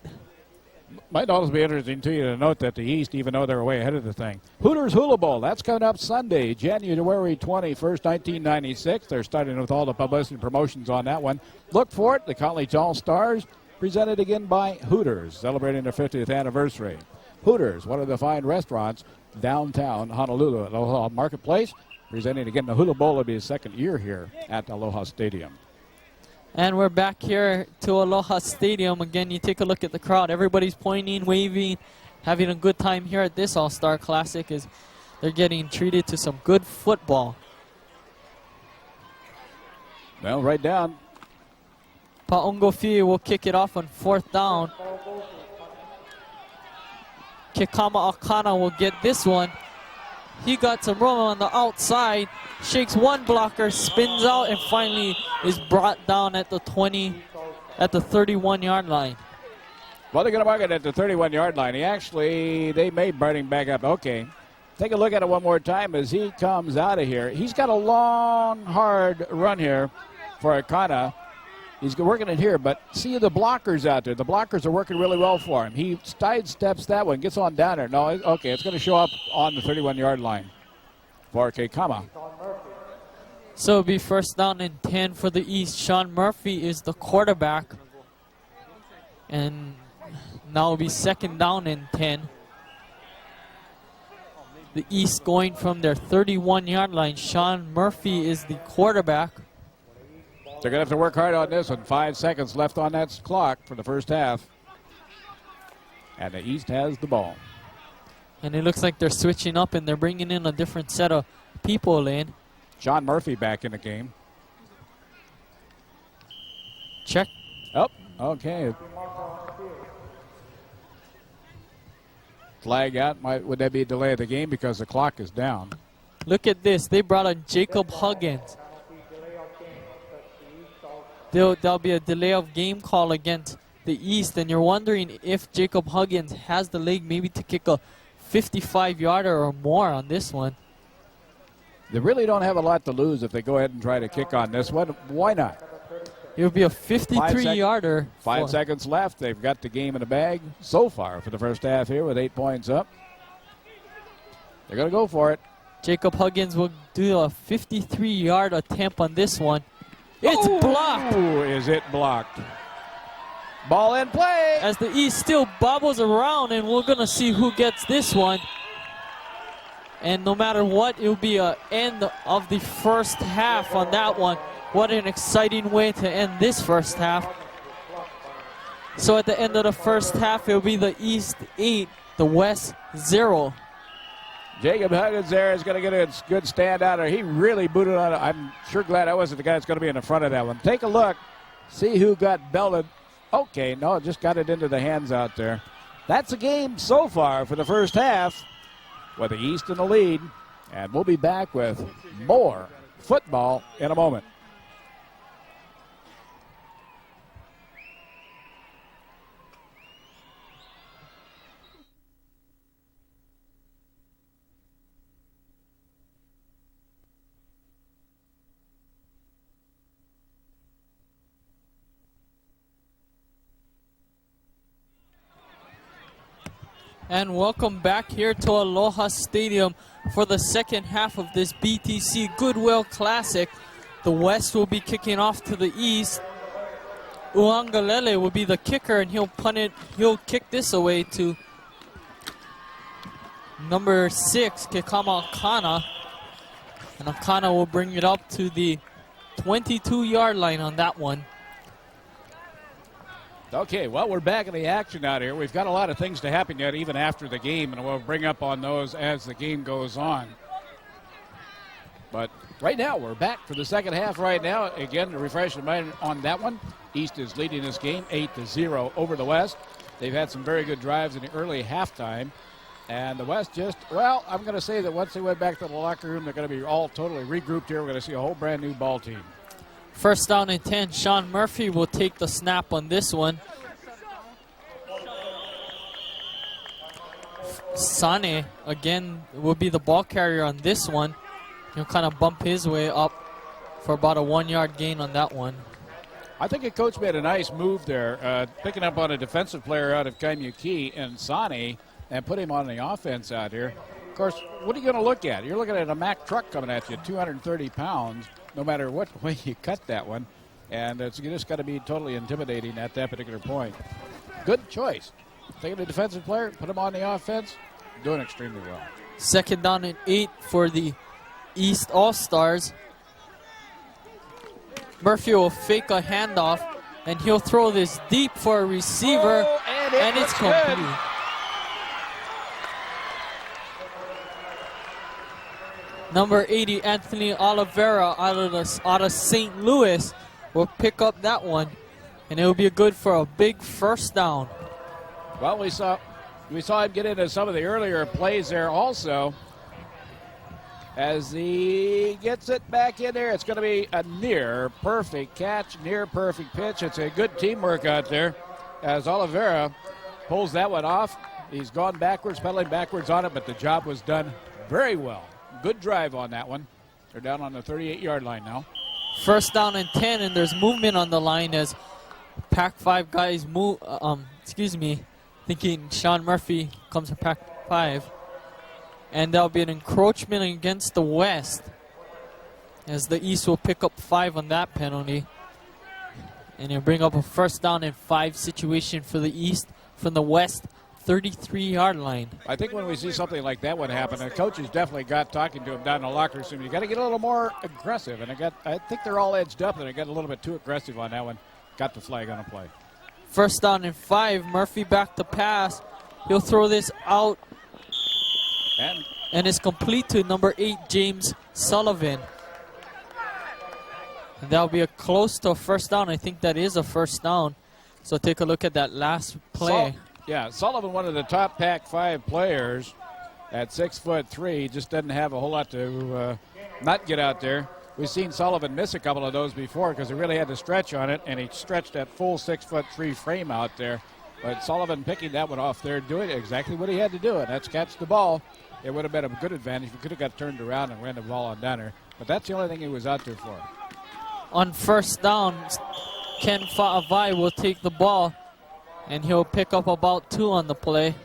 Might also be interesting to you to note that the East, even though they're way ahead of the thing. Hooters Hula Bowl, that's coming up Sunday, January 21st, 1996. They're starting with all the publicity and promotions on that one. Look for it, the College All-Stars, presented again by Hooters, celebrating their 50th anniversary. Hooters, one of the fine restaurants downtown Honolulu at Aloha Marketplace, presenting again the Hula Bowl. Will be his second year here at Aloha Stadium. And we're back here to Aloha Stadium. Again, you take a look at the crowd. Everybody's pointing, waving, having a good time here at this All-Star Classic as they're getting treated to some good football. Well, right down. Pa'ongofi will kick it off on 4th down. Kekama Akana will get this one. He got some room on the outside, shakes one blocker, spins out, and finally is brought down at the 31-yard line. Well, they're going to mark it at the 31-yard line. They may bring him back up. Okay. Take a look at it one more time as he comes out of here. He's got a long, hard run here for Akana. He's working it here, but see the blockers out there. The blockers are working really well for him. He sidesteps that one, gets on down there. No, okay, it's going to show up on the 31-yard line for Kekama. So it'll be 1st down and 10 for the East. Sean Murphy is the quarterback. And now it'll be 2nd down and 10. The East going from their 31-yard line. Sean Murphy is the quarterback. They're going to have to work hard on this one. 5 seconds left on that clock for the first half. And the East has the ball. And it looks like they're switching up and they're bringing in a different set of people in. Sean Murphy back in the game. Check. Oh, okay. Flag out. Would that be a delay of the game because the clock is down? Look at this. They brought in Jacob Huggins. There'll be a delay of game call against the East, and you're wondering if Jacob Huggins has the leg maybe to kick a 55-yarder or more on this one. They really don't have a lot to lose if they go ahead and try to kick on this one. Why not? It'll be a 53-yarder. 5 seconds left. They've got the game in the bag so far for the first half here with 8 points up. They're going to go for it. Jacob Huggins will do a 53-yard attempt on this one. It's blocked. Is it blocked? Ball in play. As the East still bobbles around, and we're going to see who gets this one. And no matter what, it'll be an end of the first half on that one. What an exciting way to end this first half. So at the end of the first half, it'll be the East 8, the West 0. Jacob Huggins there is going to get a good stand out there. He really booted on it. I'm sure glad I wasn't the guy that's going to be in the front of that one. Take a look. See who got belted. Okay, no, just got it into the hands out there. That's the game so far for the first half with the East in the lead. And we'll be back with more football in a moment. And welcome back here to Aloha Stadium for the second half of this BTC Goodwill Classic. The West will be kicking off to the East. Uangalele will be the kicker, and he'll punt it. He'll kick this away to number 6, Kekama Akana. And Akana will bring it up to the 22-yard line on that one. Okay, well, we're back in the action out here. We've got a lot of things to happen yet, even after the game, and we'll bring up on those as the game goes on. But right now, we're back for the second half right now. Again, to refresh your mind on that one, East is leading this game 8-0 over the West. They've had some very good drives in the early halftime. And the West just, well, I'm going to say that once they went back to the locker room, they're going to be all totally regrouped here. We're going to see a whole brand new ball team. First down and 10. Sean Murphy will take the snap on this one. Sane, again, will be the ball carrier on this one. He'll kind of bump his way up for about a 1-yard gain on that one. I think the coach made a nice move there, picking up on a defensive player out of Kaimuki and Sane and put him on the offense out here. Of course, what are you going to look at? You're looking at a Mack truck coming at you, 230 pounds, no matter what way you cut that one. And you just got to be totally intimidating at that particular point. Good choice. Taking a defensive player, put him on the offense, doing extremely well. Second down and 8 for the East All-Stars. Murphy will fake a handoff, and he'll throw this deep for a receiver, and it's complete. Number 80, Anthony Oliveira out of St. Louis will pick up that one, and it will be good for a big first down. Well, we saw him get into some of the earlier plays there also. As he gets it back in there, it's going to be a near perfect catch, near perfect pitch. It's a good teamwork out there as Oliveira pulls that one off. He's gone backwards, pedaling backwards on it, but the job was done very well. Good drive on that one. They're down on the 38-yard line now. First down and 10, and there's movement on the line as Pac-5 guys move. Thinking Sean Murphy comes from Pac-5. And there'll be an encroachment against the West as the East will pick up 5 on that penalty. And you'll bring up a first down and 5 situation for the East from the West 33-yard line. I think when we see something like that one happen, the coaches definitely got talking to him down in the locker room. You got to get a little more aggressive. And I think they're all edged up, and they got a little bit too aggressive on that one. Got the flag on a play. First down and 5. Murphy back to pass. He'll throw this out. And it's complete to number 8, James Sullivan. And that'll be a close to a first down. I think that is a first down. So take a look at that last play. Sullivan, one of the top Pac-5 players at 6'3", just doesn't have a whole lot to not get out there. We've seen Sullivan miss a couple of those before because he really had to stretch on it, and he stretched that full 6'3" frame out there. But Sullivan picking that one off there, doing exactly what he had to do, and that's catch the ball. It would have been a good advantage. We could have got turned around and ran the ball on down there. But that's the only thing he was out there for. On first down, Ken Fa'avai will take the ball, and he'll pick up about 2 on the play.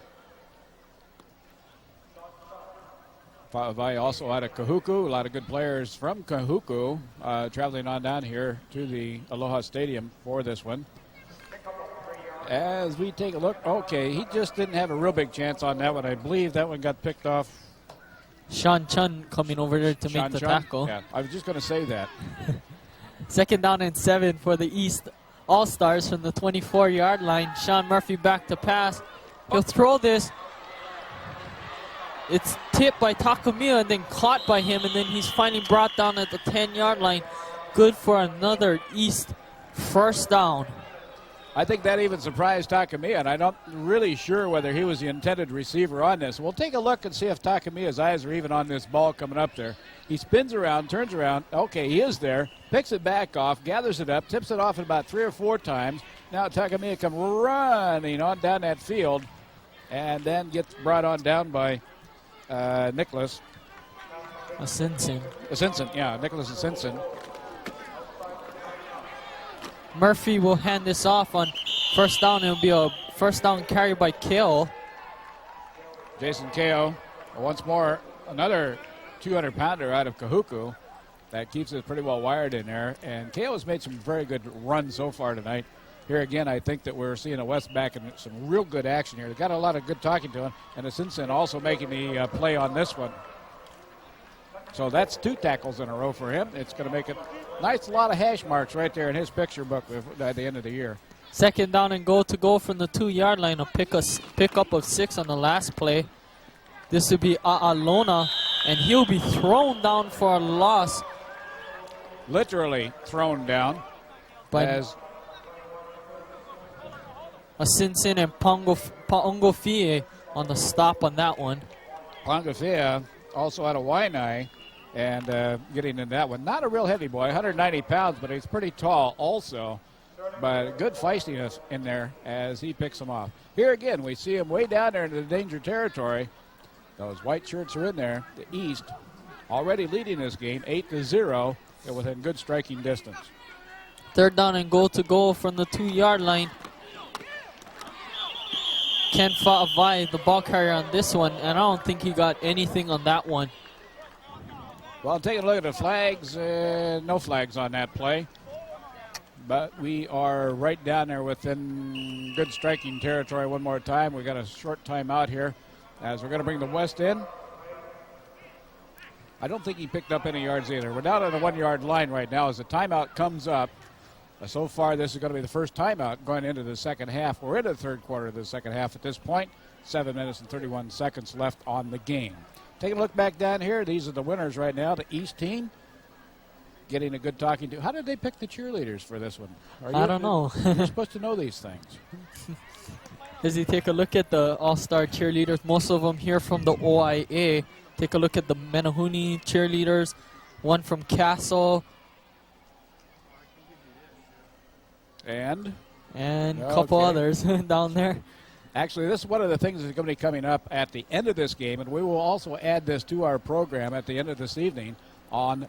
Fa'avai also out of Kahuku. A lot of good players from Kahuku traveling on down here to the Aloha Stadium for this one. As we take a look, okay, he just didn't have a real big chance on that one. I believe that one got picked off. Sean Chun coming over there to make the tackle. Yeah, I was just going to say that. Second down and 7 for the East All-Stars from the 24-yard line. Sean Murphy back to pass. He'll throw this. It's tipped by Takamiya and then caught by him, and then he's finally brought down at the 10-yard line. Good for another East first down. I think that even surprised Takamiya, and I'm not really sure whether he was the intended receiver on this. We'll take a look and see if Takamiya's eyes are even on this ball coming up there. He spins around, turns around. Okay, he is there. Picks it back off, gathers it up, tips it off about 3 or 4 times. Now Takamiya comes running on down that field and then gets brought on down by Nicholas Asinson. Nicholas Asinson. Murphy will hand this off on first down. It'll be a first down carry by Kale. Jason Kale, once more, another 200-pounder out of Kahuku. That keeps it pretty well wired in there. And Kale has made some very good runs so far tonight. Here again, I think that we're seeing a West back in some real good action here. They got a lot of good talking to him. And Asinson also making the play on this one. So that's 2 tackles in a row for him. It's going to make it nice, lot of hash marks right there in his picture book at the end of the year. Second down and goal to go from the 2-yard line. A pickup of 6 on the last play. This will be A'alona, and he'll be thrown down for a loss. Literally thrown down. As Asinson and Pa'ongofie on the stop on that one. Pa'ongofie also out of Waianae and getting in that one. Not a real heavy boy, 190 pounds, but he's pretty tall also. But good feistiness in there as he picks them off. Here again, we see him way down there into the danger territory. Those white shirts are in there. The East already leading this game 8-0. They're within good striking distance. 3rd down and goal to go from the 2-yard line. Ken Fa'avai, the ball carrier on this one, and I don't think he got anything on that one. Well, taking a look at the flags, no flags on that play. But we are right down there within good striking territory one more time. We got a short timeout here as we're going to bring the West in. I don't think he picked up any yards either. We're down on the 1-yard line right now as the timeout comes up. So far, this is going to be the first timeout going into the second half. We're into the 3rd quarter of the second half at this point. 7 minutes and 31 seconds left on the game. Taking a look back down here, these are the winners right now. The East team getting a good talking to. How did they pick the cheerleaders for this one? I don't know. You're supposed to know these things. As you take a look at the all-star cheerleaders, most of them here from the OIA. Take a look at the Menahuni cheerleaders, one from Castle. And a couple others down there. Actually, this is one of the things that's going to be coming up at the end of this game, and we will also add this to our program at the end of this evening on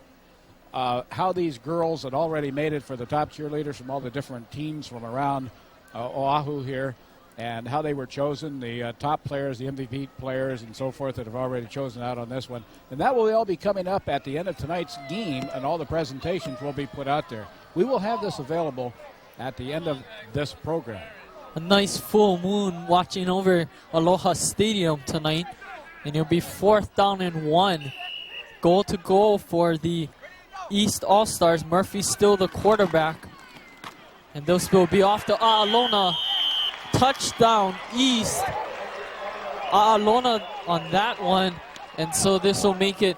how these girls had already made it for the top cheerleaders from all the different teams from around Oahu here, and how they were chosen, the top players, the MVP players, and so forth that have already chosen out on this one. And that will all be coming up at the end of tonight's game, and all the presentations will be put out there. We will have this available at the end of this program. A nice full moon watching over Aloha Stadium tonight. And it'll be 4th down and 1. Goal to goal for the East All-Stars. Murphy's still the quarterback. And this will be off to A'alona. Touchdown East. A'alona on that one. And so this will make it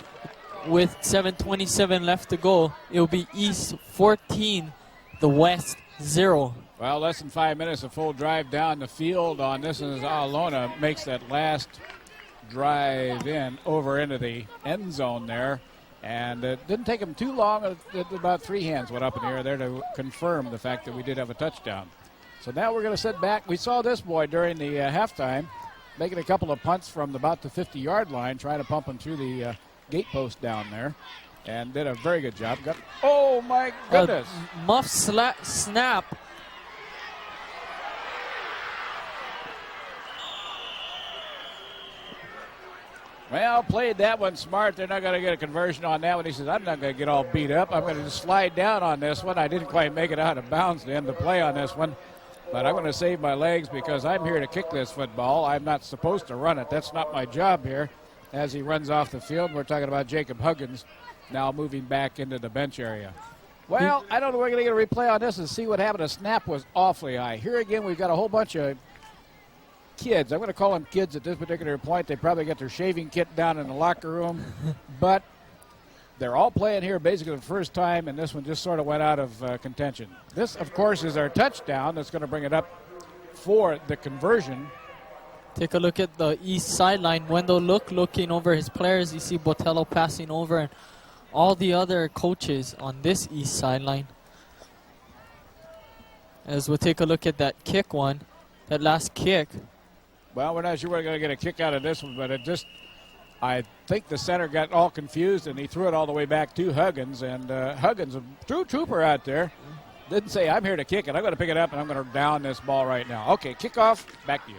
with 7:27 left to go. It'll be East 14, the West 0. Well, less than 5 minutes, a full drive down the field on this, as A'alona makes that last drive in over into the end zone there. And it didn't take them too long. About 3 hands went up in the air there to confirm the fact that we did have a touchdown. So now we're going to sit back. We saw this boy during the halftime making a couple of punts from about the 50-yard line, trying to pump him through the gate post down there. And did a very good job. Oh, my goodness. Muff snap. Well, played that one smart. They're not going to get a conversion on that one. He says, I'm not going to get all beat up. I'm going to just slide down on this one. I didn't quite make it out of bounds to end the play on this one. But I'm going to save my legs because I'm here to kick this football. I'm not supposed to run it. That's not my job here. As he runs off the field, we're talking about Jacob Huggins now moving back into the bench area. Well, I don't know. We're going to get a replay on this and see what happened. The snap was awfully high. Here again, we've got a whole bunch of kids. I'm going to call them kids at this particular point. They probably get their shaving kit down in the locker room. But they're all playing here basically the first time, and this one just sort of went out of contention. This, of course, is our touchdown that's going to bring it up for the conversion. Take a look at the east sideline. Wendell looking over his players. You see Botello passing over and all the other coaches on this east sideline. As we'll take a look at that kick one, that last kick. Well, we're not sure we're going to get a kick out of this one, but it just, I think the center got all confused, and he threw it all the way back to Huggins. And Huggins, a true trooper out there, didn't say, I'm here to kick it. I'm going to pick it up, and I'm going to down this ball right now. Okay, kickoff, back to you.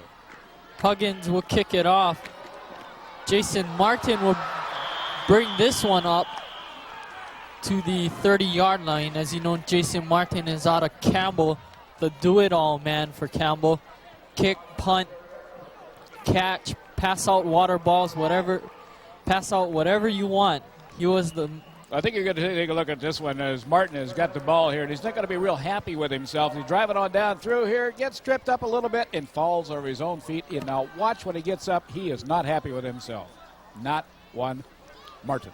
Huggins will kick it off. Jason Martin will bring this one up to the 30-yard line. As you know, Jason Martin is out of Campbell, the do-it-all man for Campbell. Kick, punt, catch, pass out water balls, whatever, pass out whatever you want. He was the... I think you're going to take a look at this one as Martin has got the ball here, and he's not going to be real happy with himself. He's driving on down through here, gets tripped up a little bit, and falls over his own feet. And now watch when he gets up. He is not happy with himself. Not one Martin.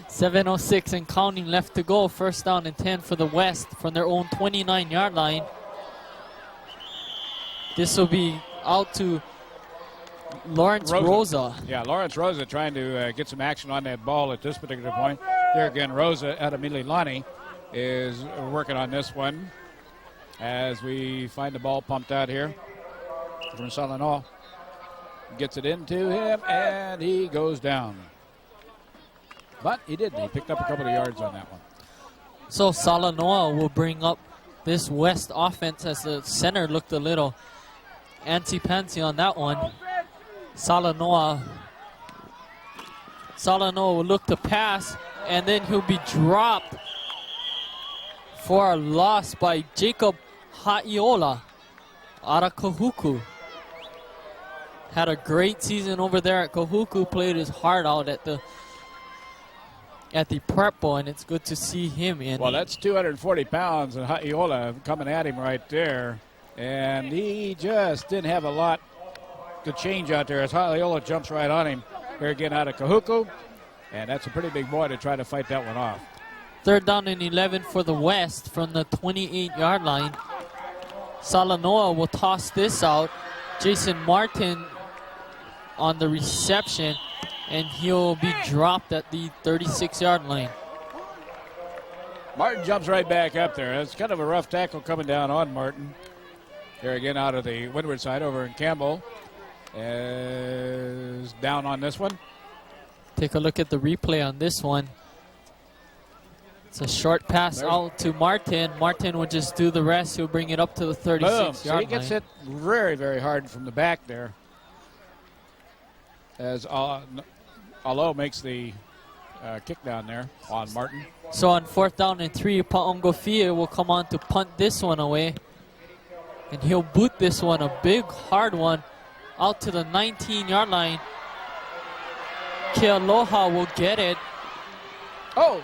7:06 and counting left to go. First down and 10 for the West from their own 29-yard line. This will be out to Lawrence Rosa. Yeah, Lawrence Rosa trying to get some action on that ball at this particular point. There again, Rosa out of Mililani is working on this one as we find the ball pumped out here from Salanoa. Gets it into him, and he goes down. But he didn't. He picked up a couple of yards on that one. So Salanoa will bring up this West offense as the center looked a little antsy-pantsy on that one. Salanoa will look to pass, and then he'll be dropped for a loss by Jacob Haiola out of Kahuku. Had a great season over there at Kahuku, played his heart out at the prep bowl, and it's good to see him in. Well, that's 240 pounds, and Haiola coming at him right there. And he just didn't have a lot to change out there as Haiola jumps right on him. Here again out of Kahuku, and that's a pretty big boy to try to fight that one off. 3rd down and 11 for the West from the 28-yard line. Salanoa will toss this out. Jason Martin on the reception, and he'll be dropped at the 36-yard line. Martin jumps right back up there. It's kind of a rough tackle coming down on Martin. Here again out of the windward side over in Campbell is down on this one. Take a look at the replay on this one. It's a short pass out to Martin. Martin will just do the rest. He'll bring it up to the 36-yard line. So he gets hit very, very hard from the back there as Alo makes the kick down there on Martin. So on 4th down and 3, Paongofia will come on to punt this one away. And he'll boot this one, a big, hard one, out to the 19-yard line. Kealoha will get it. Oh!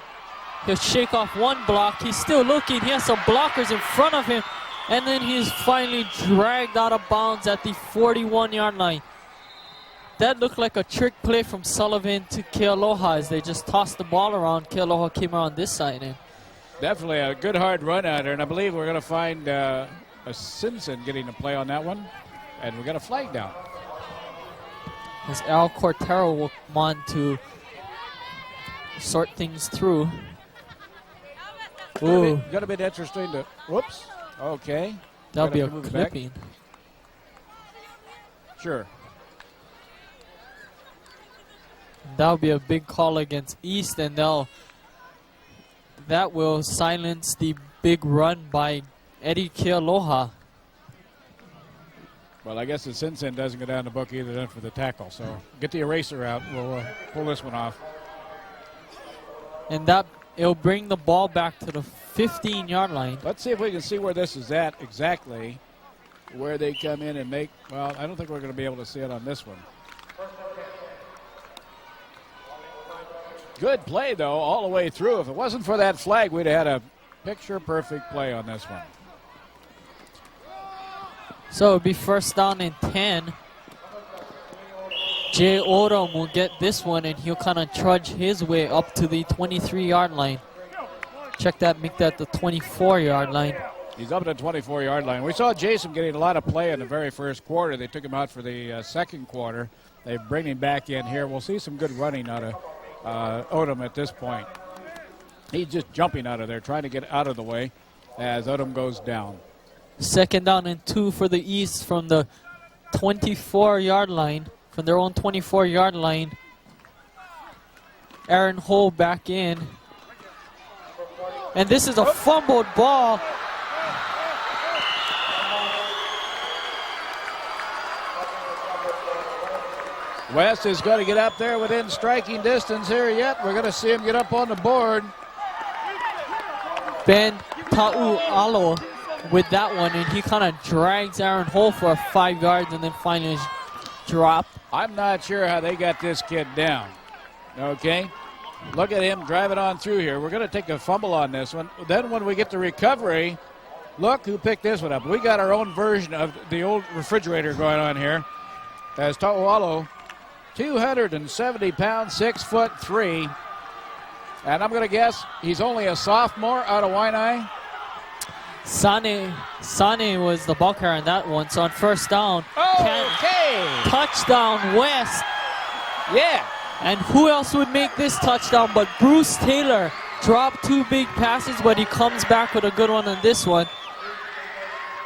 He'll shake off one block. He's still looking. He has some blockers in front of him. And then he's finally dragged out of bounds at the 41-yard line. That looked like a trick play from Sullivan to Kealoha as they just tossed the ball around. Kealoha came around this side. And definitely a good hard run out there, and I believe we're going to find a Simpson getting a play on that one, and we got a flag down. As Al Cortero will come on to sort things through. Ooh. Going to be interesting to, whoops, okay. That'll be a clipping. Sure. That'll be a big call against East, and that will silence the big run by Eddie Kealoha. Well, I guess the Simpson doesn't go down the book either then for the tackle, so get the eraser out. We'll pull this one off. And it'll bring the ball back to the 15-yard line. Let's see if we can see where this is at exactly, where they come in and make, well, I don't think we're going to be able to see it on this one. Good play, though, all the way through. If it wasn't for that flag, we'd have had a picture-perfect play on this one. So it'll be 1st down and 10. Jay Odom will get this one, and he'll kind of trudge his way up to the 23-yard line. Check that, make that the 24-yard line. He's up at the 24-yard line. We saw Jason getting a lot of play in the very first quarter. They took him out for the second quarter. They bring him back in here. We'll see some good running out of Odom at this point. He's just jumping out of there, trying to get out of the way as Odom goes down. 2nd down and 2 for the East from the 24-yard line, from their own 24-yard line. Aaron Hull back in. And this is a fumbled ball. West is going to get up there within striking distance here yet. We're going to see him get up on the board. Ben Ta'ualo with that one, and he kind of drags Aaron Hull for 5 yards and then finally is dropped. I'm not sure how they got this kid down. Okay? Look at him driving on through here. We're going to take a fumble on this one. Then when we get the recovery, look who picked this one up. We got our own version of the old refrigerator going on here. As Ta'ualo, 270 pounds, 6'3". And I'm going to guess he's only a sophomore out of Waianae. Sane was the ball carrier on that one. So on first down, Okay. touchdown West. Yeah. And who else would make this touchdown but Bruce Taylor? Dropped 2 big passes, but he comes back with a good one on this one.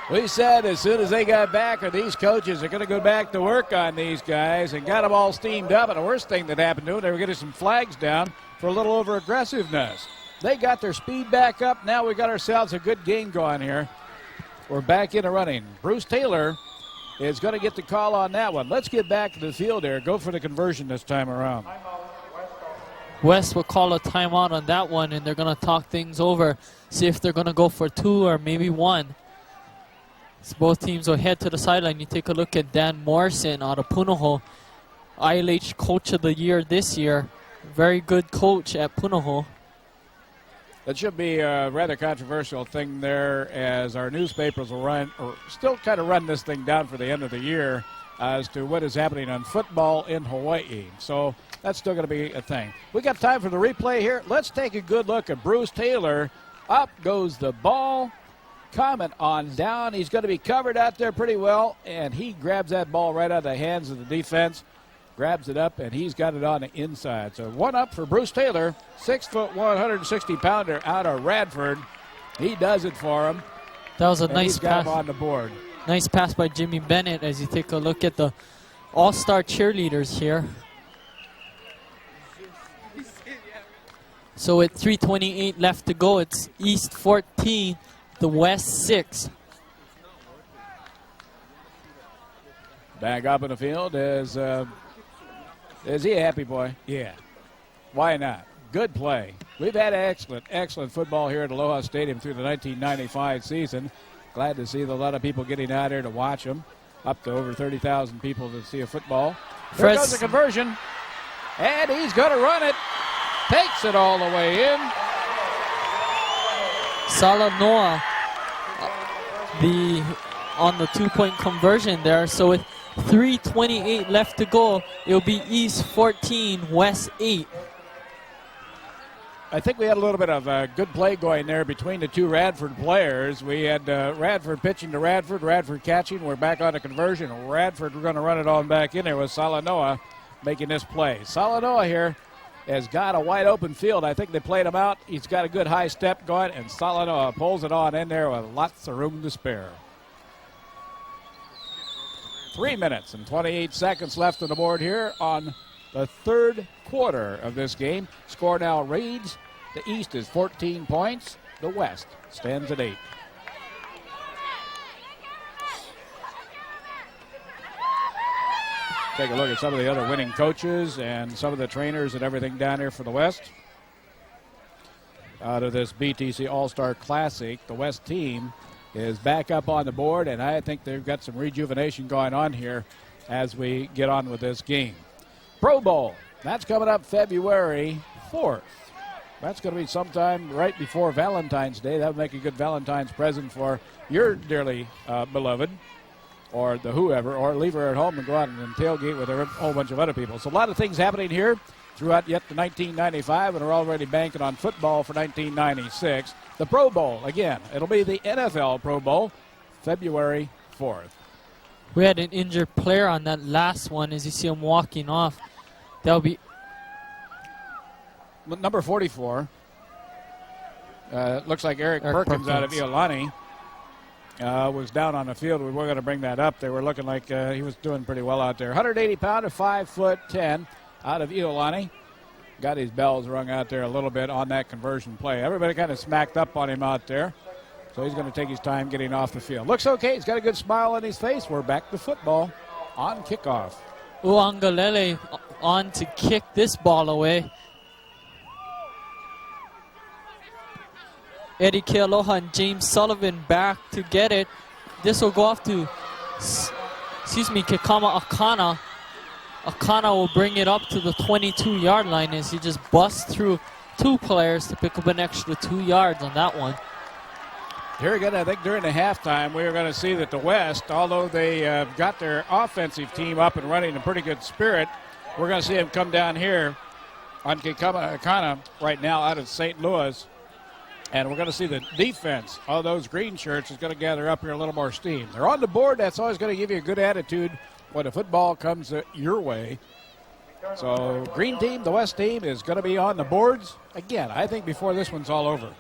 We said as soon as they got back, or these coaches are going to go back to work on these guys and got them all steamed up. And the worst thing that happened to them, they were getting some flags down for a little over aggressiveness. They got their speed back up. Now we got ourselves a good game going here. We're back into running. Bruce Taylor is going to get the call on that one. Let's get back to the field here. Go for the conversion this time around. West will call a timeout on that one, and they're going to talk things over, see if they're going to go for 2 or maybe 1. So both teams will head to the sideline. You take a look at Dan Morrison out of Punahou, ILH Coach of the Year this year. Very good coach at Punahou. That should be a rather controversial thing there, as our newspapers will run, or still kind of run this thing down for the end of the year as to what is happening on football in Hawaii. So that's still going to be a thing. We got time for the replay here. Let's take a good look at Bruce Taylor. Up goes the ball. Coming on down. He's going to be covered out there pretty well, and he grabs that ball right out of the hands of the defense. Grabs it up, and he's got it on the inside. So 1 up for Bruce Taylor, 6'1", 160-pounder out of Radford. He does it for him. That was a and nice he's got pass. him on the board. Nice pass by Jimmy Bennett as you take a look at the all-star cheerleaders here. So with 3:28 left to go, it's East 14, the West 6. Back up in the field is he a happy boy? Yeah. Why not? Good play. We've had excellent football here at Aloha Stadium through the 1995 season. Glad to see a lot of people getting out here to watch them. Up to over 30,000 people to see a football. There goes the conversion. And he's going to run it. Takes it all the way in. Salanoa on the 2-point conversion there. So with 3:28 left to go, it'll be East 14, West 8. I think we had a little bit of a good play going there between the two Radford players. We had Radford pitching to Radford catching. We're back on a conversion. Radford, we're going to run it on back in there with Salanoa making this play. Salanoa here has got a wide open field. I think they played him out. He's got a good high step going, and Salanoa pulls it on in there with lots of room to spare. 3 minutes and 28 seconds left on the board here on the third quarter of this game. Score now reads: the East is 14 points. The West stands at 8. Take a look at some of the other winning coaches and some of the trainers and everything down here for the West. Out of this BTC All-Star Classic, the West team is back up on the board, and I think they've got some rejuvenation going on here as we get on with this game. Pro Bowl, that's coming up February 4th. That's going to be sometime right before Valentine's Day. That would make a good Valentine's present for your dearly beloved, or the whoever, or leave her at home and go out and tailgate with a whole bunch of other people. So a lot of things happening here throughout yet to 1995, and we're already banking on football for 1996. The Pro Bowl, again, it'll be the NFL Pro Bowl, February 4th. We had an injured player on that last one as you see him walking off. That'll be number 44. Looks like Eric Perkins out of Iolani. Was down on the field. We were going to bring that up. They were looking like he was doing pretty well out there. 180-pounder, 5'10", out of Iolani. Got his bells rung out there a little bit on that conversion play. Everybody kind of smacked up on him out there. So he's going to take his time getting off the field. Looks okay. He's got a good smile on his face. We're back to football on kickoff. Uangalele on to kick this ball away. Eddie Kealoha and James Sullivan back to get it. This will go off to, Kekama Akana. Akana will bring it up to the 22-yard line as he just busts through two players to pick up an extra 2 yards on that one. Here again, I think during the halftime, we are going to see that the West, although they got their offensive team up and running in pretty good spirit, we're going to see them come down here on Kekama Akana right now out of St. Louis. And we're going to see the defense of those green shirts is going to gather up here a little more steam. They're on the board. That's always going to give you a good attitude when the football comes your way. So green team, the West team, is going to be on the boards. Again, I think before this one's all over.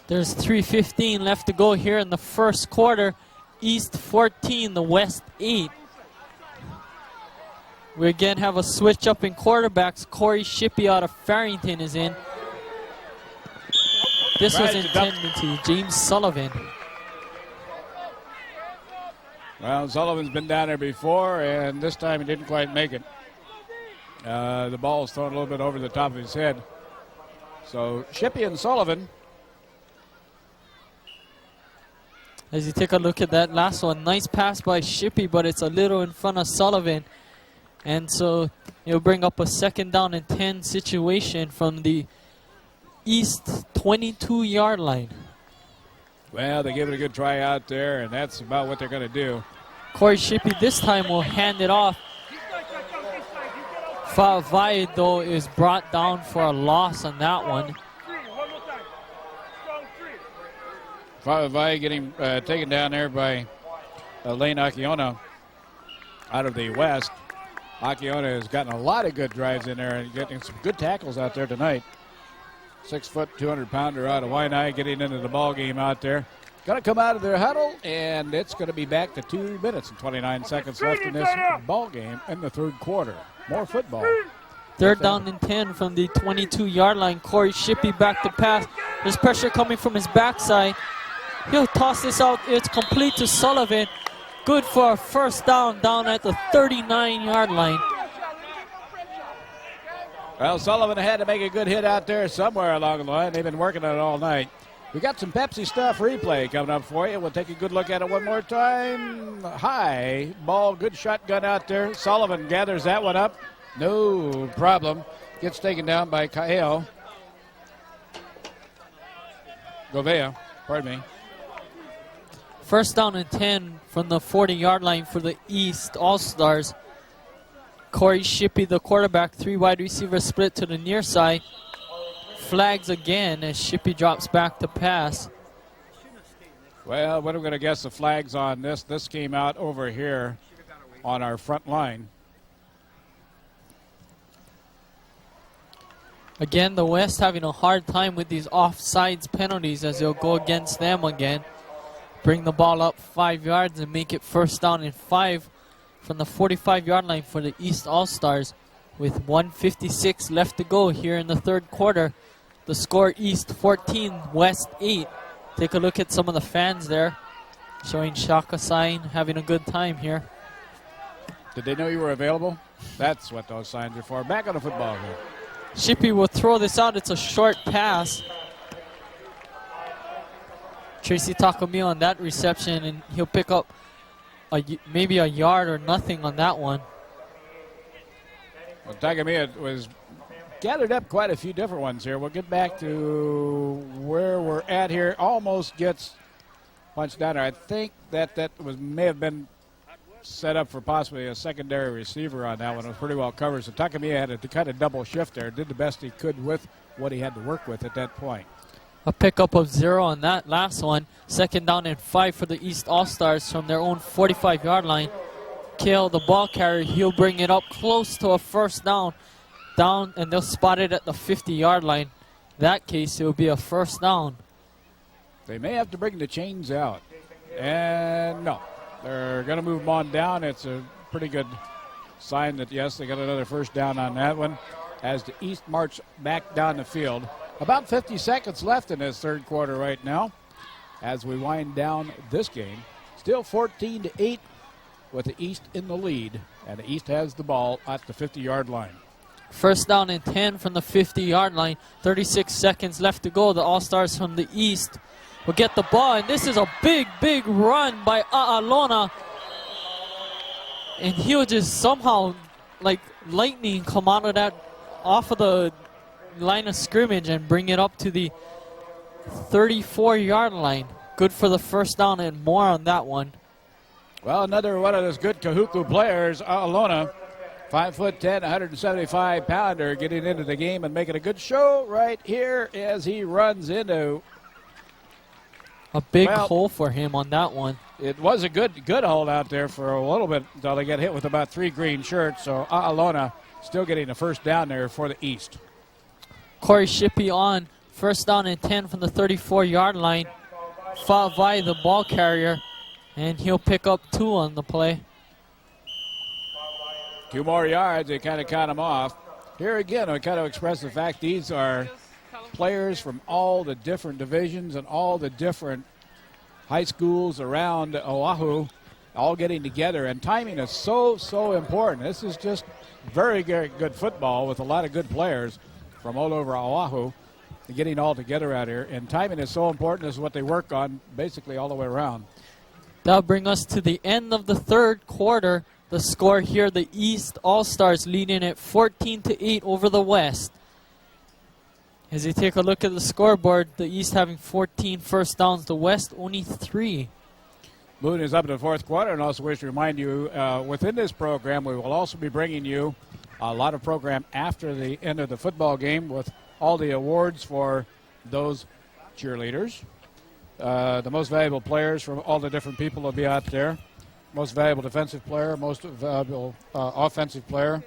There's 3:15 left to go here in the first quarter. East 14, the West 8. We again have a switch up in quarterbacks. Corey Shippey out of Farrington is in. This was intended to James Sullivan. Well, Sullivan's been down there before, and this time he didn't quite make it. The ball was thrown a little bit over the top of his head. So Shippey and Sullivan. As you take a look at that last one, nice pass by Shippey, but it's a little in front of Sullivan. And so it'll bring up a 2nd down and 10 situation from the East 22-yard line. Well, they give it a good try out there, and that's about what they're going to do. Corey Shippey this time will hand it off. Fa'avai, though, is brought down for a loss on that one. Fa'avai getting taken down there by Lane Akiona out of the West. Akiona has gotten a lot of good drives in there and getting some good tackles out there tonight. 6 foot, 200-pounder out of Waianae getting into the ball game out there. Going to come out of their huddle, and it's going to be back to 2 minutes and 29 seconds left in this ball game in the third quarter. More football. 3rd down and 10 from the 22-yard line. Corey Shippey back to pass. There's pressure coming from his backside. He'll toss this out. It's complete to Sullivan. Good for a 1st down at the 39-yard line. Well, Sullivan had to make a good hit out there somewhere along the line. They've been working on it all night. We got some Pepsi Stuff replay coming up for you. We'll take a good look at it one more time. High ball, good shotgun out there. Sullivan gathers that one up. No problem. Gets taken down by Kaeo. Govea, pardon me. 1st down and 10 from the 40-yard line for the East All-Stars. Corey Shippey, the quarterback, 3 wide receivers split to the near side. Flags again as Shippey drops back to pass. Well, what are we going to guess the flags on this? This came out over here on our front line. Again, the West having a hard time with these offsides penalties as they'll go against them again. Bring the ball up 5 yards and make it 1st down and 5 from the 45-yard line for the East All-Stars with 1:56 left to go here in the third quarter. The score, East 14, West 8. Take a look at some of the fans there showing Shaka sign, having a good time here. Did they know you were available? That's what those signs are for. Back on the football game. Shippey will throw this out. It's a short pass. Tracy Takumi on that reception, and he'll pick up maybe a yard or nothing on that one. Well, Takumi was gathered up quite a few different ones here. We'll get back to where we're at here. Almost gets punched down there. I think that may have been set up for possibly a secondary receiver on that one. It was pretty well covered. So Takumi had to kind of double shift there. Did the best he could with what he had to work with at that point. A pickup of 0 on that last one. 2nd down and 5 for the East All-Stars from their own 45-yard line. Kale, the ball carrier, he'll bring it up close to a 1st down. And they'll spot it at the 50-yard line. In that case, it will be a 1st down. They may have to bring the chains out. And no, they're going to move them on down. It's a pretty good sign that, yes, they got another 1st down on that one as the East march back down the field. About 50 seconds left in this third quarter right now as we wind down this game. Still 14-8 with the East in the lead, and the East has the ball at the 50-yard line. 1st down and 10 from the 50-yard line. 36 seconds left to go. The All-Stars from the East will get the ball, and this is a big, big run by A'alona. And he'll just somehow, like lightning, come out of that, off of the line of scrimmage and bring it up to the 34-yard line. Good for the 1st down and more on that one. Well, another one of those good Kahuku players, A'alona, 5'10", 175-pounder getting into the game and making a good show right here as he runs into a big hole for him on that one. It was a good hold out there for a little bit until they got hit with about 3 green shirts. So A'alona still getting the first down there for the East. Corey Shippey on first down and 10 from the 34-yard line. Fa'avai, the ball carrier, and he'll pick up 2 on the play. 2 more yards, they kind of count them off. Here again, I kind of express the fact these are players from all the different divisions and all the different high schools around Oahu all getting together, and timing is so important. This is just very good football with a lot of good players from all over Oahu getting all together out here, and timing is so important. This is what they work on basically all the way around. That'll bring us to the end of the third quarter. The score here, the East All-Stars leading at 14-8 over the West. As you take a look at the scoreboard, the East having 14 first downs, the West only 3. Moving is up to the fourth quarter, and also wish to remind you, within this program, we will also be bringing you a lot of program after the end of the football game with all the awards for those cheerleaders. The most valuable players from all the different people will be out there. Most valuable defensive player, most valuable offensive player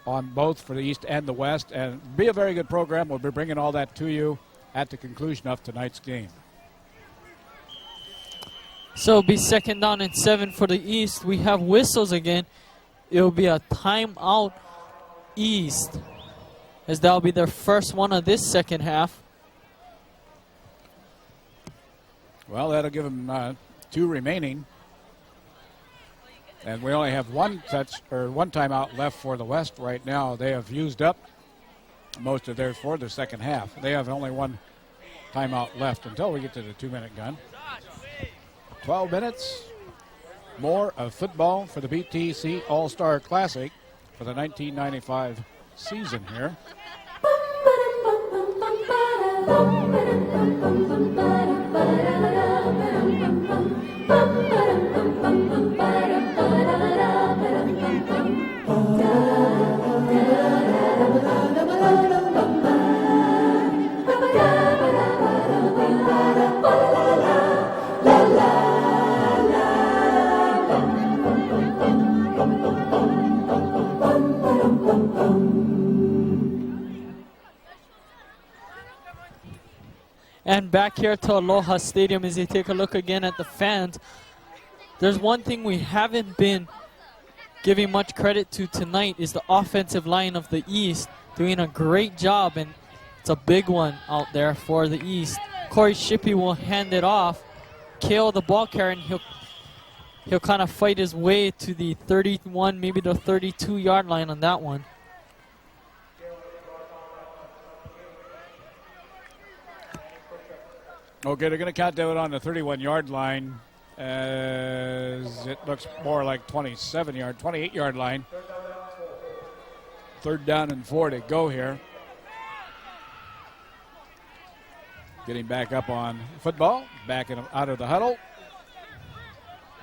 on both for the East and the West. And be a very good program. We'll be bringing all that to you at the conclusion of tonight's game. So it'll be second down and 7 for the East. We have whistles again. It'll be a timeout East, as that'll be their first one of this second half. Well, that'll give them 2 remaining. And we only have one timeout left for the West right now. They have used up most of theirs for the second half. They have only 1 timeout left until we get to the 2-minute gun. 12 minutes more of football for the BTC All-Star Classic for the 1995 season here. And back here to Aloha Stadium, as you take a look again at the fans, there's one thing we haven't been giving much credit to tonight is the offensive line of the East doing a great job, and it's a big one out there for the East. Corey Shippey will hand it off. Kale, the ball carrier, and he'll kind of fight his way to the 31, maybe the 32-yard line on that one. Okay, they're going to count down on the 31-yard line as it looks more like 28-yard line. Third down and 4 to go here. Getting back up on football, out of the huddle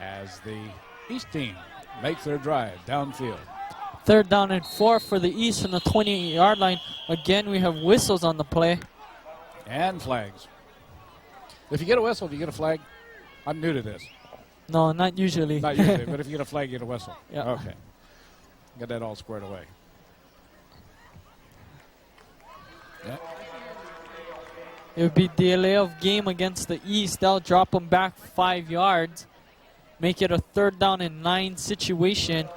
as the East team makes their drive downfield. Third down and 4 for the East on the 28-yard line. Again, we have whistles on the play. And flags. If you get a whistle, do you get a flag? I'm new to this. No, not usually. Not usually, but if you get a flag, you get a whistle. Yeah. Okay. Got that all squared away. Yeah. It would be delay of game against the East. They'll drop them back 5 yards. Make it a third down and 9 situation.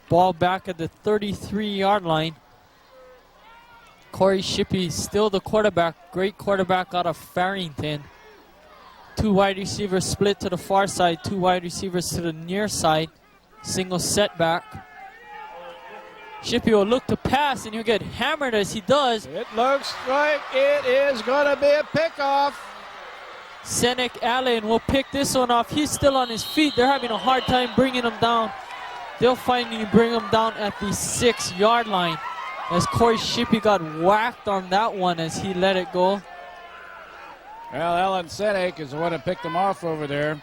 Ball back at the 33-yard line. Corey Shippey still the quarterback. Great quarterback out of Farrington. 2 wide receivers split to the far side. 2 wide receivers to the near side. Single setback. Shippey will look to pass, and he'll get hammered as he does. It looks like it is going to be a pickoff. Senek Allen will pick this one off. He's still on his feet. They're having a hard time bringing him down. They'll finally bring him down at the 6-yard line, as Corey Shippey got whacked on that one as he let it go. Well, Alan Senek is the one that picked him off over there.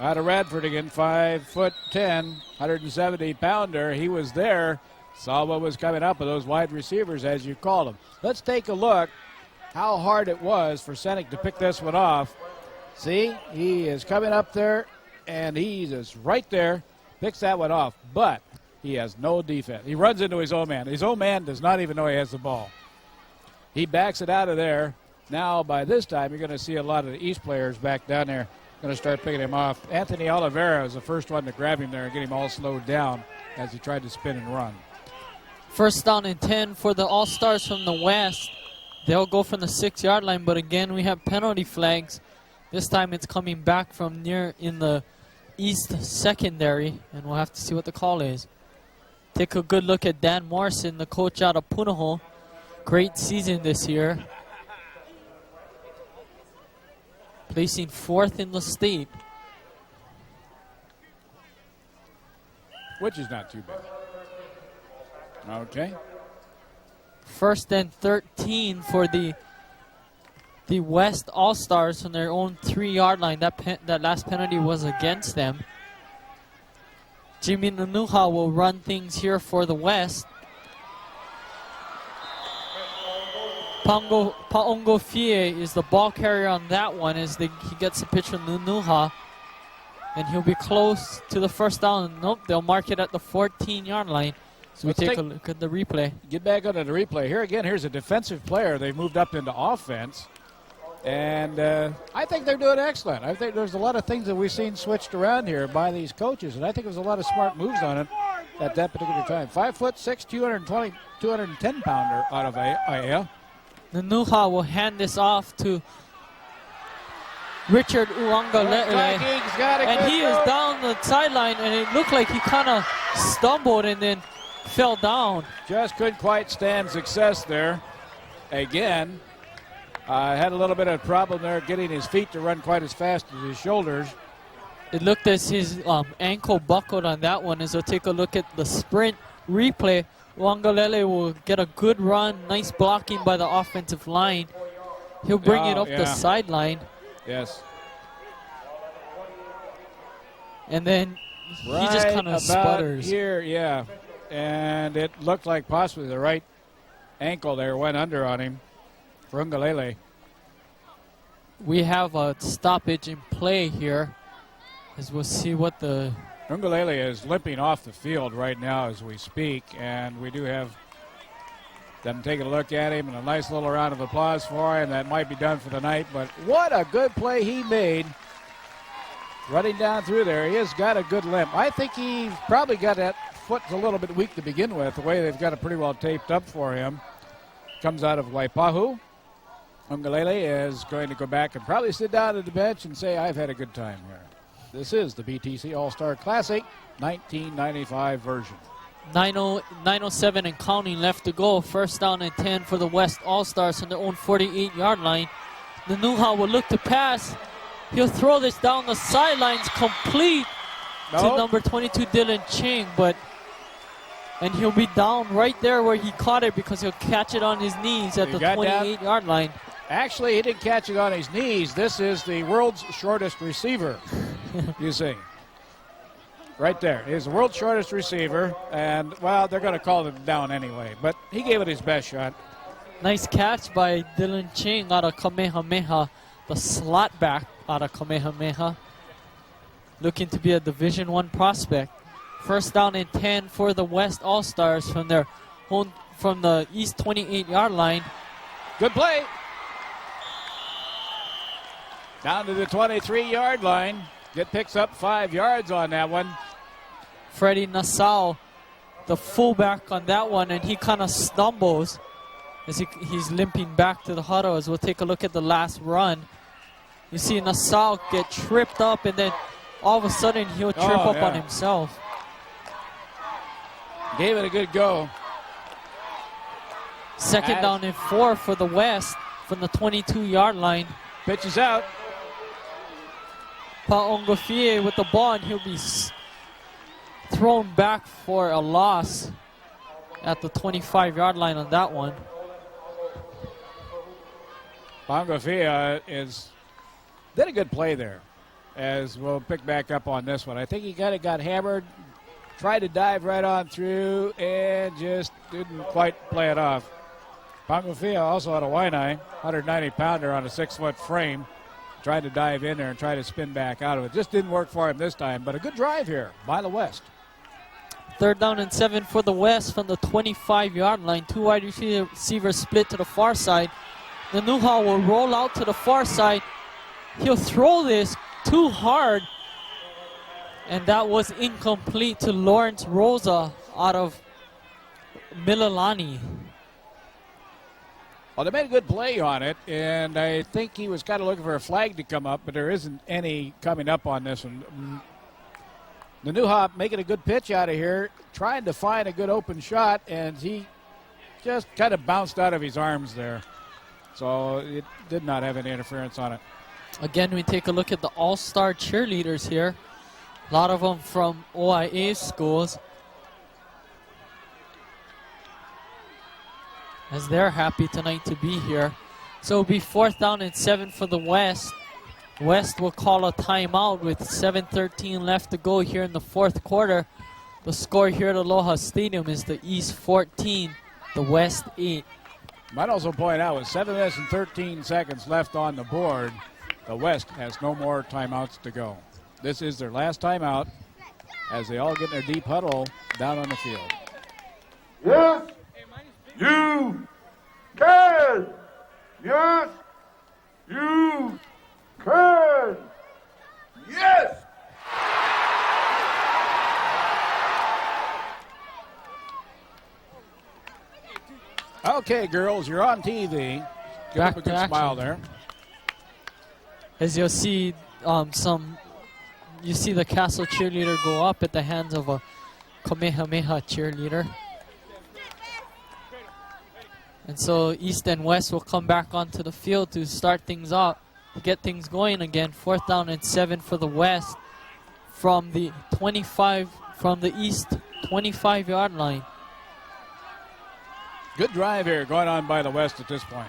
Out of Radford again, 5'10", 170-pounder. He was there, saw what was coming up with those wide receivers, as you called them. Let's take a look how hard it was for Senek to pick this one off. See, he is coming up there, and he's just right there, picks that one off, but he has no defense. He runs into his own man. His own man does not even know he has the ball. He backs it out of there. Now, by this time, you're going to see a lot of the East players back down there going to start picking him off. Anthony Oliveira is the first one to grab him there and get him all slowed down as he tried to spin and run. First down and 10 for the All-Stars from the West. They'll go from the 6-yard line, but again, we have penalty flags. This time it's coming back from near in the East secondary, and we'll have to see what the call is. Take a good look at Dan Morrison, the coach out of Punahou. Great season this year. Placing 4th in the state. Which is not too bad. Okay. 1st and 13 for the West All-Stars on their own 3-yard line. That last penalty was against them. Jimmy Nanuha will run things here for the West. Paongo Fie is the ball carrier on that one as he gets a pitch from Nanuha. And he'll be close to the first down. Nope, they'll mark it at the 14-yard line. So we take a look at the replay. Get back onto the replay. Here again, here's a defensive player. They've moved up into offense. And I think they're doing excellent. I think there's a lot of things that we've seen switched around here by these coaches. And I think there's a lot of smart moves on it at that particular time. 5'6", 210-pounder out of Aya. Nanuha will hand this off to Richard Uangalele. And he is down the sideline, and it looked like he kind of stumbled and then fell down. Just couldn't quite stand success there. Again, had a little bit of problem there getting his feet to run quite as fast as his shoulders. It looked as his ankle buckled on that one. As we'll take a look at the sprint replay, Uangalele will get a good run. Nice blocking by the offensive line. He'll bring it up the sideline. Yes. And then he just kind of sputters. Here, yeah. And it looked like possibly the right ankle there went under on him for Uangalele. We have a stoppage in play here as we'll see what the... Uangalele is limping off the field right now as we speak, and we do have them taking a look at him and a nice little round of applause for him. That might be done for the night, but what a good play he made running down through there. He has got a good limp. I think he probably got that foot a little bit weak to begin with, the way they've got it pretty well taped up for him. Comes out of Waipahu. Uangalele is going to go back and probably sit down at the bench and say, I've had a good time here. This is the BTC All-Star Classic 1995 version. 9:07 and counting left to go. First down and 10 for the West All-Stars on their own 48-yard line. Nanuha will look to pass. He'll throw this down the sidelines complete to number 22, Dylan Ching, and he'll be down right there where he caught it because he'll catch it on his knees at the 28-yard line. Actually, he didn't catch it on his knees. This is the world's shortest receiver, you see. Right there. He's the world's shortest receiver, and, well, they're going to call him down anyway, but he gave it his best shot. Nice catch by Dylan Ching out of Kamehameha, the slot back out of Kamehameha, looking to be a Division I prospect. First down and 10 for the West All-Stars from the East 28-yard line. Good play. Down to the 23-yard line. It picks up 5 yards on that one. Freddie Nassau, the fullback on that one, and he kind of stumbles as he's limping back to the huddle. As we'll take a look at the last run. You see Nassau get tripped up, and then all of a sudden he'll trip up on himself. Gave it a good go. Second down and 4 for the West from the 22-yard line. Pitch is out. Paongo Fie with the ball, and he'll be thrown back for a loss at the 25-yard line on that one. Paongo Fie did a good play there. as we'll pick back up on this one. I think he kind of got hammered, tried to dive right on through, and just didn't quite play it off. Pangafia also had a Waianae, 190-pounder on a 6-foot frame. Tried to dive in there and try to spin back out of it. Just didn't work for him this time, but a good drive here by the West. 3rd down and 7 for the West from the 25-yard line. 2 wide receivers split to the far side. Nanuha will roll out to the far side. He'll throw this too hard, and that was incomplete to Lawrence Rosa out of Mililani. Well, they made a good play on it, and I think he was kind of looking for a flag to come up, but there isn't any coming up on this one. Nanuha making a good pitch out of here, trying to find a good open shot, and he just kind of bounced out of his arms there. So it did not have any interference on it. Again, we take a look at the all-star cheerleaders here. A lot of them from OIA schools, as they're happy tonight to be here. So it'll be 4th down and 7 for the West. West will call a timeout with 7:13 left to go here in the 4th quarter. The score here at Aloha Stadium is the East 14, the West 8. Might also point out with 7 minutes and 13 seconds left on the board, the West has no more timeouts to go. This is their last timeout as they all get in their deep huddle down on the field. Yes, you can. Yes, you can. Yes! Okay, girls, you're on TV. Give Back up a to good action. smile there. As you'll see, you see the Castle cheerleader go up at the hands of a Kamehameha cheerleader. And so East and West will come back onto the field to start things up, to get things going again. 4th down and 7 for the West from the East 25-yard line. Good drive here going on by the West at this point.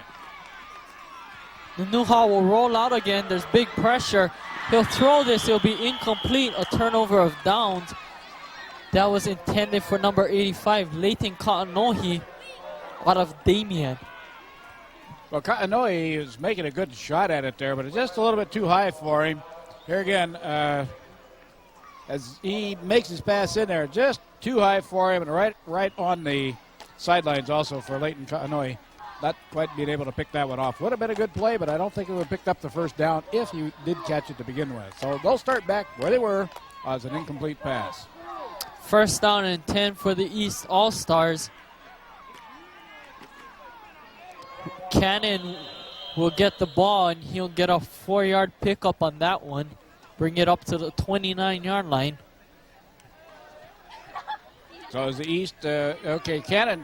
Nanuha will roll out again. There's big pressure. He'll throw this. It'll be incomplete. A turnover of downs. That was intended for number 85, Leighton Kaanohi, out of Damien. Well, Kaanohi is making a good shot at it there, but it's just a little bit too high for him. Here again, as he makes his pass in there, just too high for him, and right on the sidelines also for Leighton Kaanohi. Not quite being able to pick that one off. Would have been a good play, but I don't think it would have picked up the first down if you did catch it to begin with. So they'll start back where they were as an incomplete pass. 1st down and 10 for the East All-Stars. Cannon will get the ball, and he'll get a 4-yard pickup on that one. Bring it up to the 29-yard line. So as the East, okay, Cannon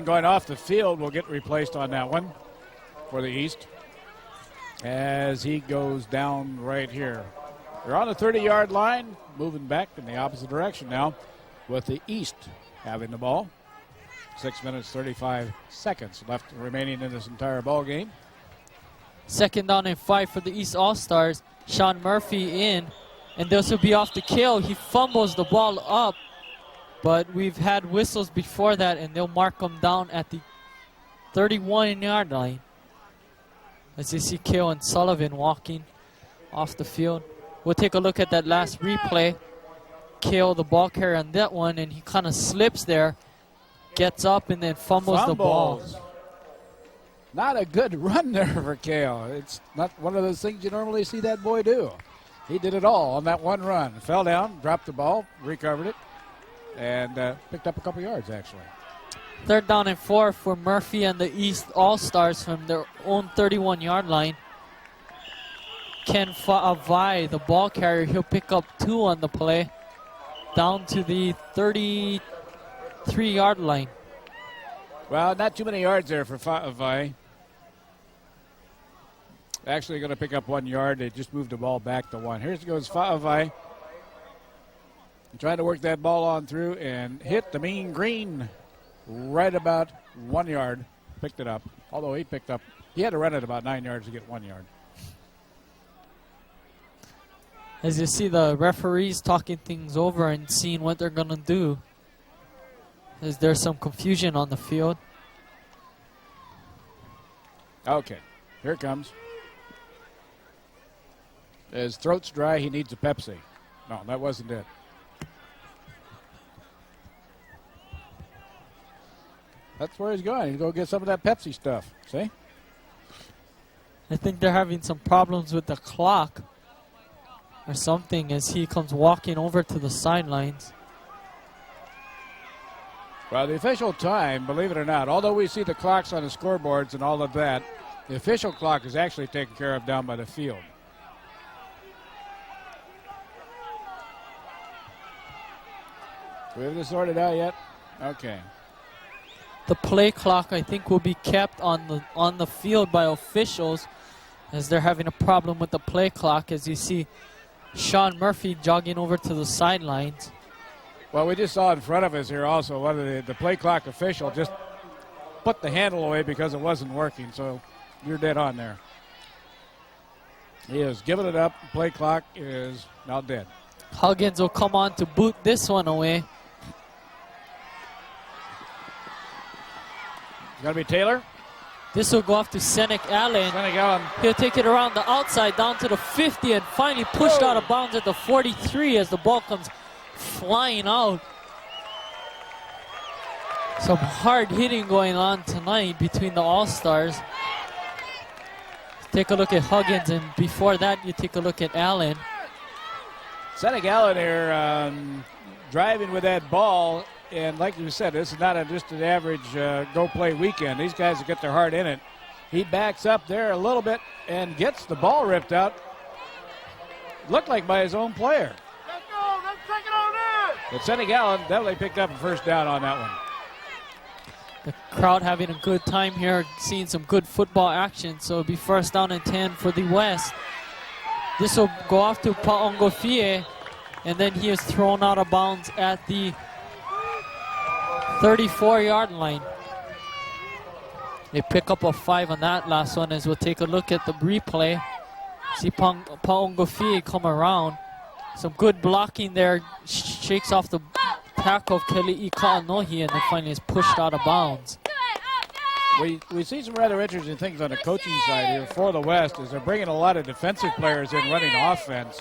going off the field will get replaced on that one for the East as he goes down right here. They're on the 30-yard line, moving back in the opposite direction now with the East having the ball. 6 minutes, 35 seconds left remaining in this entire ball game. 2nd down and 5 for the East All-Stars. Sean Murphy in, and this will be off the kill. He fumbles the ball up, but we've had whistles before that, and they'll mark him down at the 31-yard line. As you see Kale and Sullivan walking off the field. We'll take a look at that last replay. Kale, the ball carrier on that one, and he kind of slips there, gets up, and then fumbles the ball. Not a good run there for Kale. It's not one of those things you normally see that boy do. He did it all on that one run. Fell down, dropped the ball, recovered it, and picked up a couple yards, actually. 3rd down and 4 for Murphy and the East All-Stars from their own 31-yard line. Ken Fa'avai, the ball carrier, he'll pick up 2 on the play, down to the 33-yard line. Well, not too many yards there for Fa'avai. Actually going to pick up 1 yard. They just moved the ball back to 1. Here goes Fa'avai. Trying to work that ball on through and hit the mean green right about 1 yard. Picked it up. Although he had to run it about 9 yards to get 1 yard. As you see the referees talking things over and seeing what they're going to do. As there's some confusion on the field. Okay, here it comes. His throat's dry, he needs a Pepsi. No, that wasn't it. That's where he's going. He's going to get some of that Pepsi stuff. See? I think they're having some problems with the clock or something as he comes walking over to the sidelines. Well, the official time, believe it or not, although we see the clocks on the scoreboards and all of that, the official clock is actually taken care of down by the field. Do we have this sorted out yet? Okay. The play clock, I think, will be kept on the field by officials as they're having a problem with the play clock. As you see Sean Murphy jogging over to the sidelines. Well, we just saw in front of us here also whether the play clock official just put the handle away because it wasn't working. So you're dead on there. He is giving it up. Play clock is now dead. Huggins will come on to boot this one away. It's going to be Taylor. This will go off to Senek Allen. Senek Allen. He'll take it around the outside down to the 50 and finally pushed out of bounds at the 43 as the ball comes flying out. Some hard hitting going on tonight between the All-Stars. Take a look at Huggins, and before that you take a look at Allen. Senek Allen here driving with that ball. And like you said, this is not just an average go-play weekend. These guys get their heart in it. He backs up there a little bit and gets the ball ripped out. Looked like by his own player. Let's go. Let's take it on in. But Senek Allen definitely picked up a first down on that one. The crowd having a good time here, seeing some good football action. So it'll be first down and 10 for the West. This will go off to Paongofie, and then he is thrown out of bounds at the 34-yard line. They pick up a 5 on that last one as we'll take a look at the replay. See Paongofie come around. Some good blocking there. Shakes off the tackle of Keli'i Ka'anohi and then finally is pushed out of bounds. We see some rather interesting things on the coaching side here for the West as they're bringing a lot of defensive players in running offense.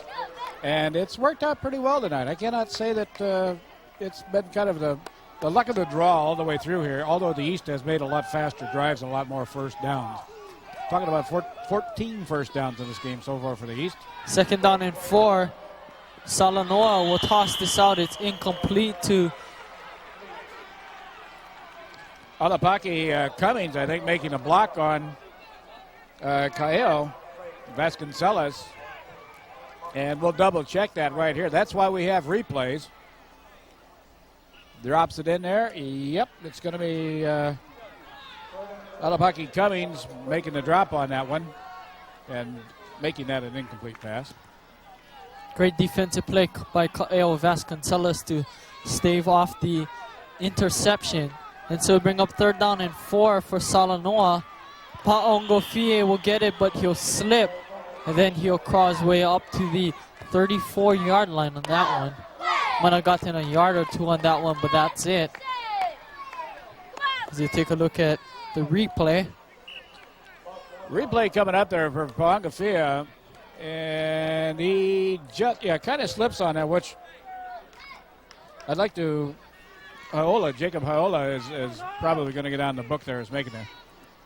And it's worked out pretty well tonight. I cannot say that it's been kind of the luck of the draw all the way through here, although the East has made a lot faster drives and a lot more first downs. Talking about 14 first downs in this game so far for the East. Second down and 4. Salanoa will toss this out. It's incomplete to Alapaki Cummings, I think, making a block on Kaeo Vasconcelos. And we'll double check that right here. That's why we have replays. Drops it in there. Yep, it's going to be Alapaki Cummings making the drop on that one and making that an incomplete pass. Great defensive play by Kaeo Vasconcelos to stave off the interception. And so bring up third down and 4 for Salanoa. Paongofie will get it, but he'll slip. And then he'll crawl his way up to the 34-yard line on that one. Might have gotten a yard or two on that one, but that's it. As you take a look at the replay. Replay coming up there for Paongofie. And he just, kind of slips on that, which I'd like to, Jacob Haola is probably going to get on the book there as making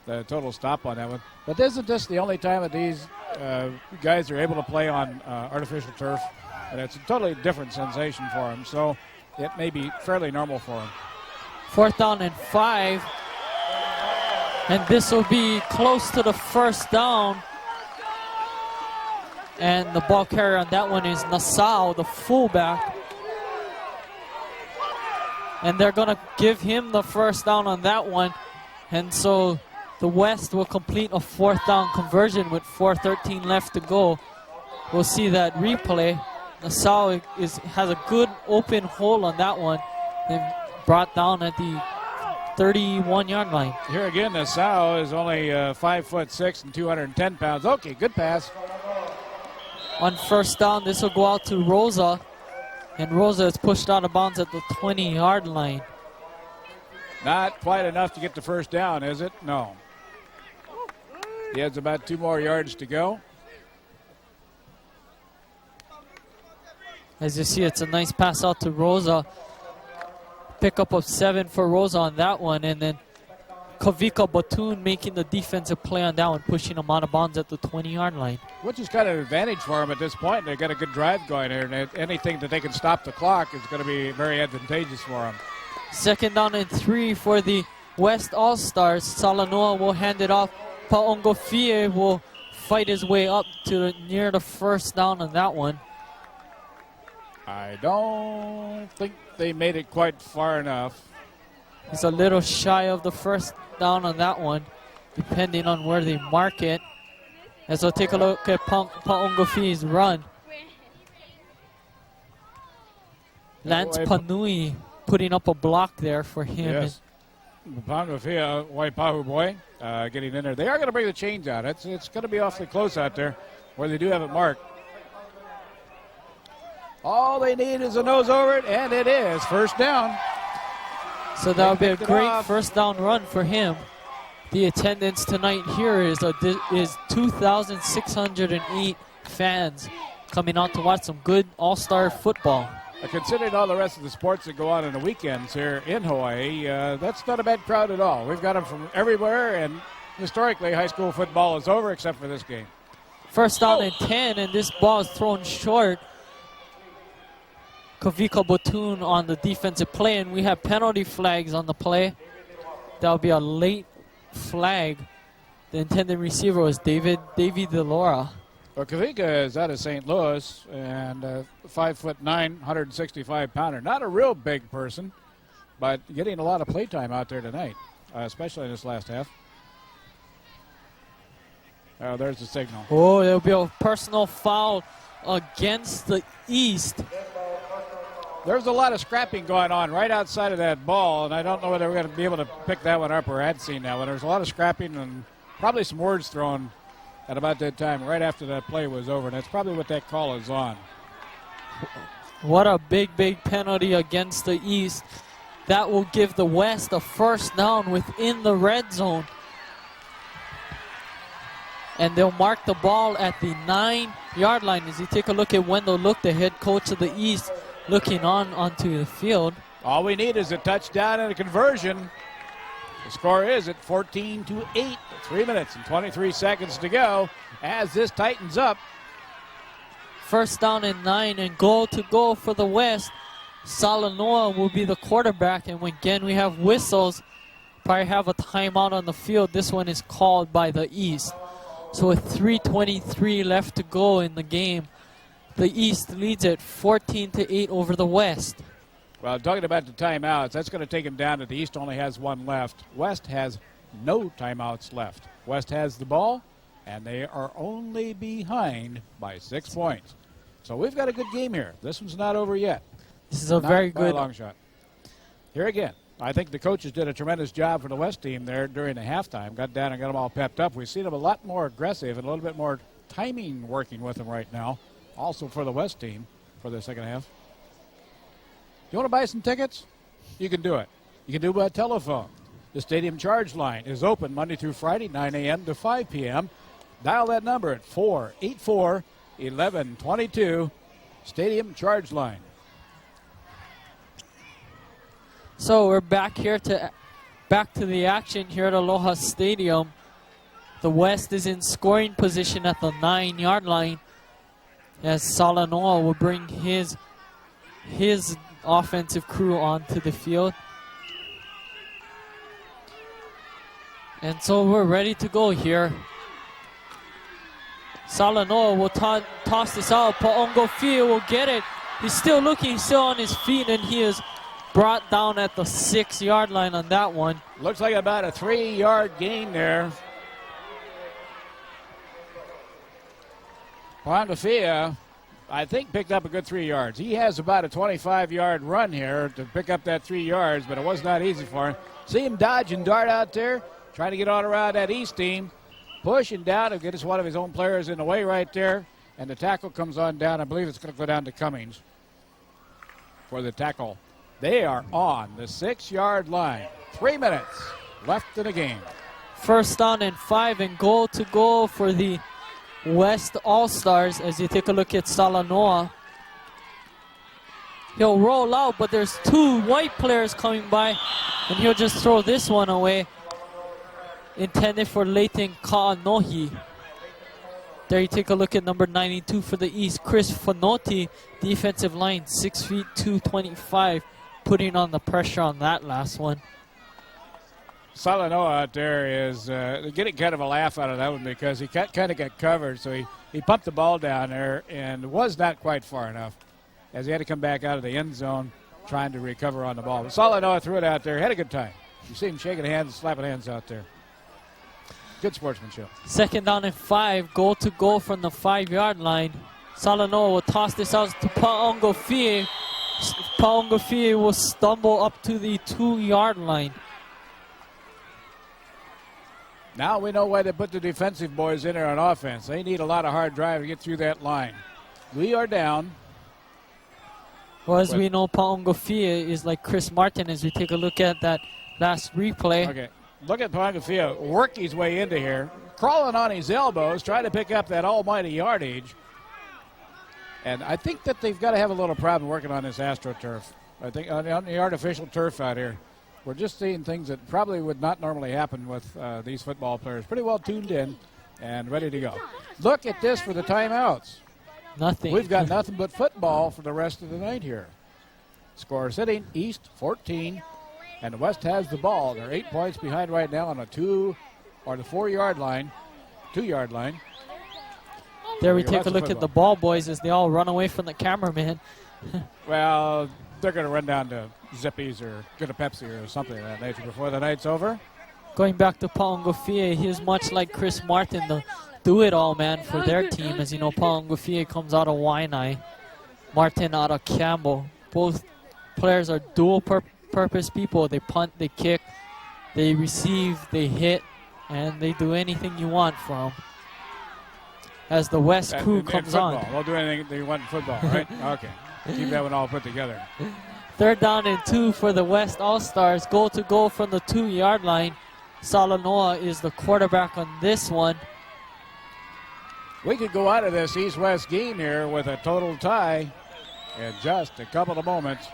the total stop on that one. But this isn't just the only time that these guys are able to play on artificial turf. And it's a totally different sensation for him, so it may be fairly normal for him. Fourth down and 5. And this will be close to the first down. And the ball carrier on that one is Nassau, the fullback. And they're going to give him the first down on that one. And so the West will complete a fourth down conversion with 4:13 left to go. We'll see that replay. Nassau has a good open hole on that one and brought down at the 31-yard line. Here again, Nassau is only 5'6" and 210 pounds. Okay, good pass. On first down, this will go out to Rosa. And Rosa is pushed out of bounds at the 20-yard line. Not quite enough to get the first down, is it? No. He has about 2 more yards to go. As you see, it's a nice pass out to Rosa. Pickup of 7 for Rosa on that one. And then Kavika Batoon making the defensive play on that one, pushing him out of bounds at the 20-yard line. Which is kind of an advantage for them at this point. They've got a good drive going here, and anything that they can stop the clock is going to be very advantageous for them. Second down and 3 for the West All-Stars. Salanoa will hand it off. Paongofie will fight his way up to near the first down on that one. I don't think they made it quite far enough. He's a little shy of the first down on that one, depending on where they mark it. As we'll take a look at Paongofie's run. Lance Panui putting up a block there for him. Yes. Paongofie, Waipahu boy, getting in there. They are going to bring the chains out. It's going to be awfully close out there where they do have it marked. All they need is a nose over it, and it is first down. So that would be a great first down run for him. The attendance tonight here is 2,608 fans coming out to watch some good all-star football. Considering all the rest of the sports that go on the weekends here in Hawaii, that's not a bad crowd at all. We've got them from everywhere, and historically, high school football is over except for this game. First down and 10, and this ball is thrown short. Kavika Batoon on the defensive play, and we have penalty flags on the play. That'll be a late flag. The intended receiver was Davy DeLora. Well, Kavika is out of St. Louis and 5'9", 165-pounder. Not a real big person, but getting a lot of playtime out there tonight, especially in this last half. Oh, there's the signal. Oh, there'll be a personal foul against the East. There's a lot of scrapping going on right outside of that ball, and I don't know whether we're going to be able to pick that one up or had seen that one. There's a lot of scrapping and probably some words thrown at about that time, right after that play was over, and that's probably what that call is on. What a big penalty against the East. That will give the West a first down within the red zone. And they'll mark the ball at the 9-yard line. As you take a look at Wendell Look, the head coach of the East, looking onto the field. All we need is a touchdown and a conversion. The score is at 14-8. 3 minutes and 23 seconds to go as this tightens up. First down and 9 and goal to go for the West. Salanoa will be the quarterback, and again we have whistles. Probably have a timeout on the field. This one is called by the East. So with 3:23 left to go in the game, the East leads at 14-8 over the West. Well, talking about the timeouts, that's going to take them down to the East only has one left. West has no timeouts left. West has the ball, and they are only behind by 6 points. So we've got a good game here. This one's not over yet. This is a very good long shot. Here again, I think the coaches did a tremendous job for the West team there during the halftime. Got down and got them all pepped up. We've seen them a lot more aggressive and a little bit more timing working with them right now. Also for the West team for the second half. You want to buy some tickets? You can do it. You can do it by telephone. The Stadium Charge line is open Monday through Friday, 9 a.m. to 5 p.m. Dial that number at 484-1122, Stadium Charge line. So we're back to the action here at Aloha Stadium. The West is in scoring position at the 9-yard line as Salanoa will bring his offensive crew onto the field. And so we're ready to go here. Salanoa will toss this out. Paongofie will get it. He's still looking, he's still on his feet, and he is brought down at the 6-yard line on that one. Looks like about a 3-yard gain there. Paongofie, I think, picked up a good 3 yards. He has about a 25-yard run here to pick up that 3 yards, but it was not easy for him. See him dodge and dart out there, trying to get on around that East team. Pushing down and gets one of his own players in the way right there. And the tackle comes on down. I believe it's going to go down to Cummings for the tackle. They are on the 6-yard line. 3 minutes left in the game. First down and 5 and goal to go for the West All-Stars as you take a look at Salanoa. He'll roll out, but there's 2 white players coming by, and he'll just throw this one away. Intended for Leighton Kaanohi. There you take a look at number 92 for the East, Chris Fanotti, defensive line, 6 feet 225, putting on the pressure on that last one. Salanoa out there is getting kind of a laugh out of that one because he kind of got covered, so he pumped the ball down there and was not quite far enough as he had to come back out of the end zone trying to recover on the ball. But Salanoa threw it out there, had a good time. You see him shaking hands and slapping hands out there. Good sportsmanship. Second down and 5, goal to goal from the 5-yard line. Salanoa will toss this out to Paongofie. Paongofie will stumble up to the 2-yard line. Now we know why they put the defensive boys in there on offense. They need a lot of hard drive to get through that line. We are down. Well, as we know, Paongofie is like Chris Martin as we take a look at that last replay. Okay. Look at Paongofie work his way into here, crawling on his elbows, trying to pick up that almighty yardage. And I think that they've got to have a little problem working on this AstroTurf. I think on the artificial turf out here, we're just seeing things that probably would not normally happen with these football players. Pretty well tuned in and ready to go. Look at this for the timeouts. Nothing. We've got nothing but football for the rest of the night here. Score sitting, East 14. And the West has the ball. They're 8 points behind right now on the 4-yard line, 2-yard line. There we take a look at the ball boys as they all run away from the cameraman. Well, they're going to run down to Zippies or get a Pepsi or something of that nature before the night's over. Going back to Paongofie, he is much like Chris Martin, the do-it-all man for their team. As you know, Paongofie comes out of Waianae, Martin out of Campbell. Both players are dual-purpose people. They punt, they kick, they receive, they hit, and they do anything you want from them. As the West crew comes on. They'll do anything they want in football, right? Okay. Keep that one all put together. Third down and 2 for the West All-Stars. Goal to goal from the 2-yard line. Salanoa is the quarterback on this one. We could go out of this East-West game here with a total tie in just a couple of moments.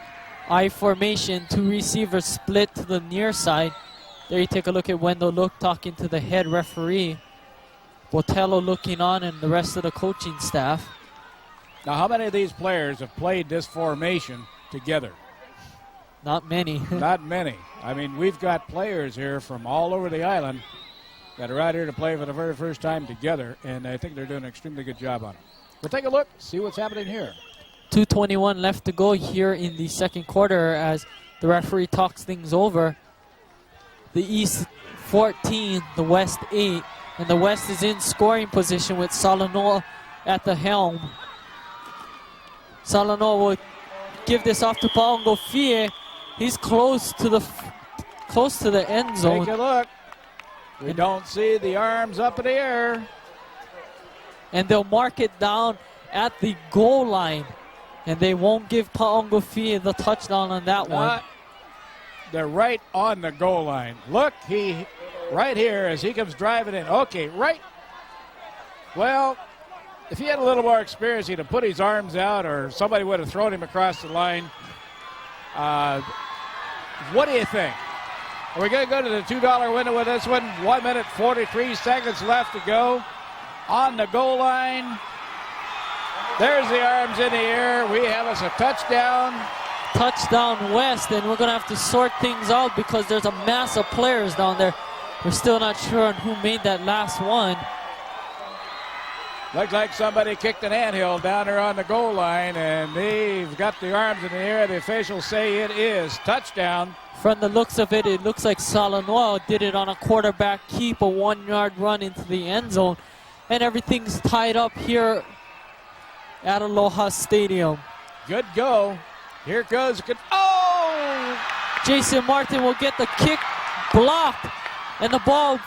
I formation, 2 receivers split to the near side. There you take a look at Wendell Look talking to the head referee. Botello looking on and the rest of the coaching staff. Now, how many of these players have played this formation together? Not many. Not many. I mean, we've got players here from all over the island that are out here to play for the very first time together, and I think they're doing an extremely good job on it. We'll take a look, see what's happening here. 2:21 left to go here in the second quarter as the referee talks things over. The East 14, the West 8, and the West is in scoring position with Salanoa at the helm. Salanoa will give this off to Paongofie. He's close to the end zone. Take a look. We don't see the arms up in the air. And they'll mark it down at the goal line. And they won't give Paongofie the touchdown on that one. They're right on the goal line. Look, he right here as he comes driving in. Okay, right. Well, if he had a little more experience, he'd have put his arms out or somebody would have thrown him across the line. What do you think? Are we going to go to the $2 window with this one? 1 minute, 43 seconds left to go. On the goal line. There's the arms in the air. We have us a touchdown. Touchdown West, and we're going to have to sort things out because there's a mass of players down there. We're still not sure on who made that last one. Looks like somebody kicked an anthill down there on the goal line, and they've got the arms in the air. The officials say it is touchdown. From the looks of it, it looks like Salanoa did it on a quarterback keep, a 1-yard run into the end zone, and everything's tied up here at Aloha Stadium. Good go. Here goes. Oh! Jason Martin will get the kick blocked, and the ball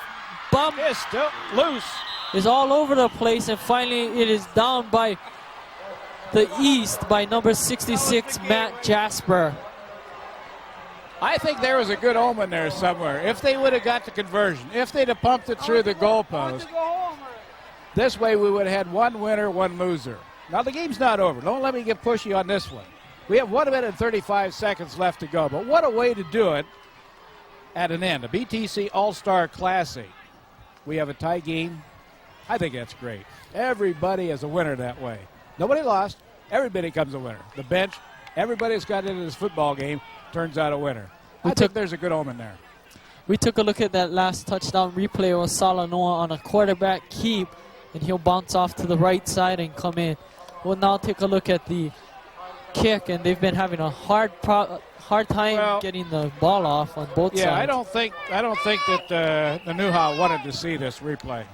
bumped. It's still loose. is all over the place, and finally it is down by the East by number 66, Matt Jasper. I think there was a good omen there somewhere. If they would have got the conversion, if they'd have pumped it through the goalpost, this way we would have had one winner, one loser. Now the game's not over. Don't let me get pushy on this one. We have 1 minute and 35 seconds left to go, but what a way to do it at an end. A BTC All-Star Classic. We have a tie game. I think that's great. Everybody is a winner that way. Nobody lost. Everybody comes a winner. The bench, everybody that's got into this football game turns out a winner. I think there's a good omen there. We took a look at that last touchdown replay with Salanoa on a quarterback keep, and he'll bounce off to the right side and come in. We'll now take a look at the kick, and they've been having a hard time getting the ball off on both sides. Yeah, I don't think that the Nuha wanted to see this replay.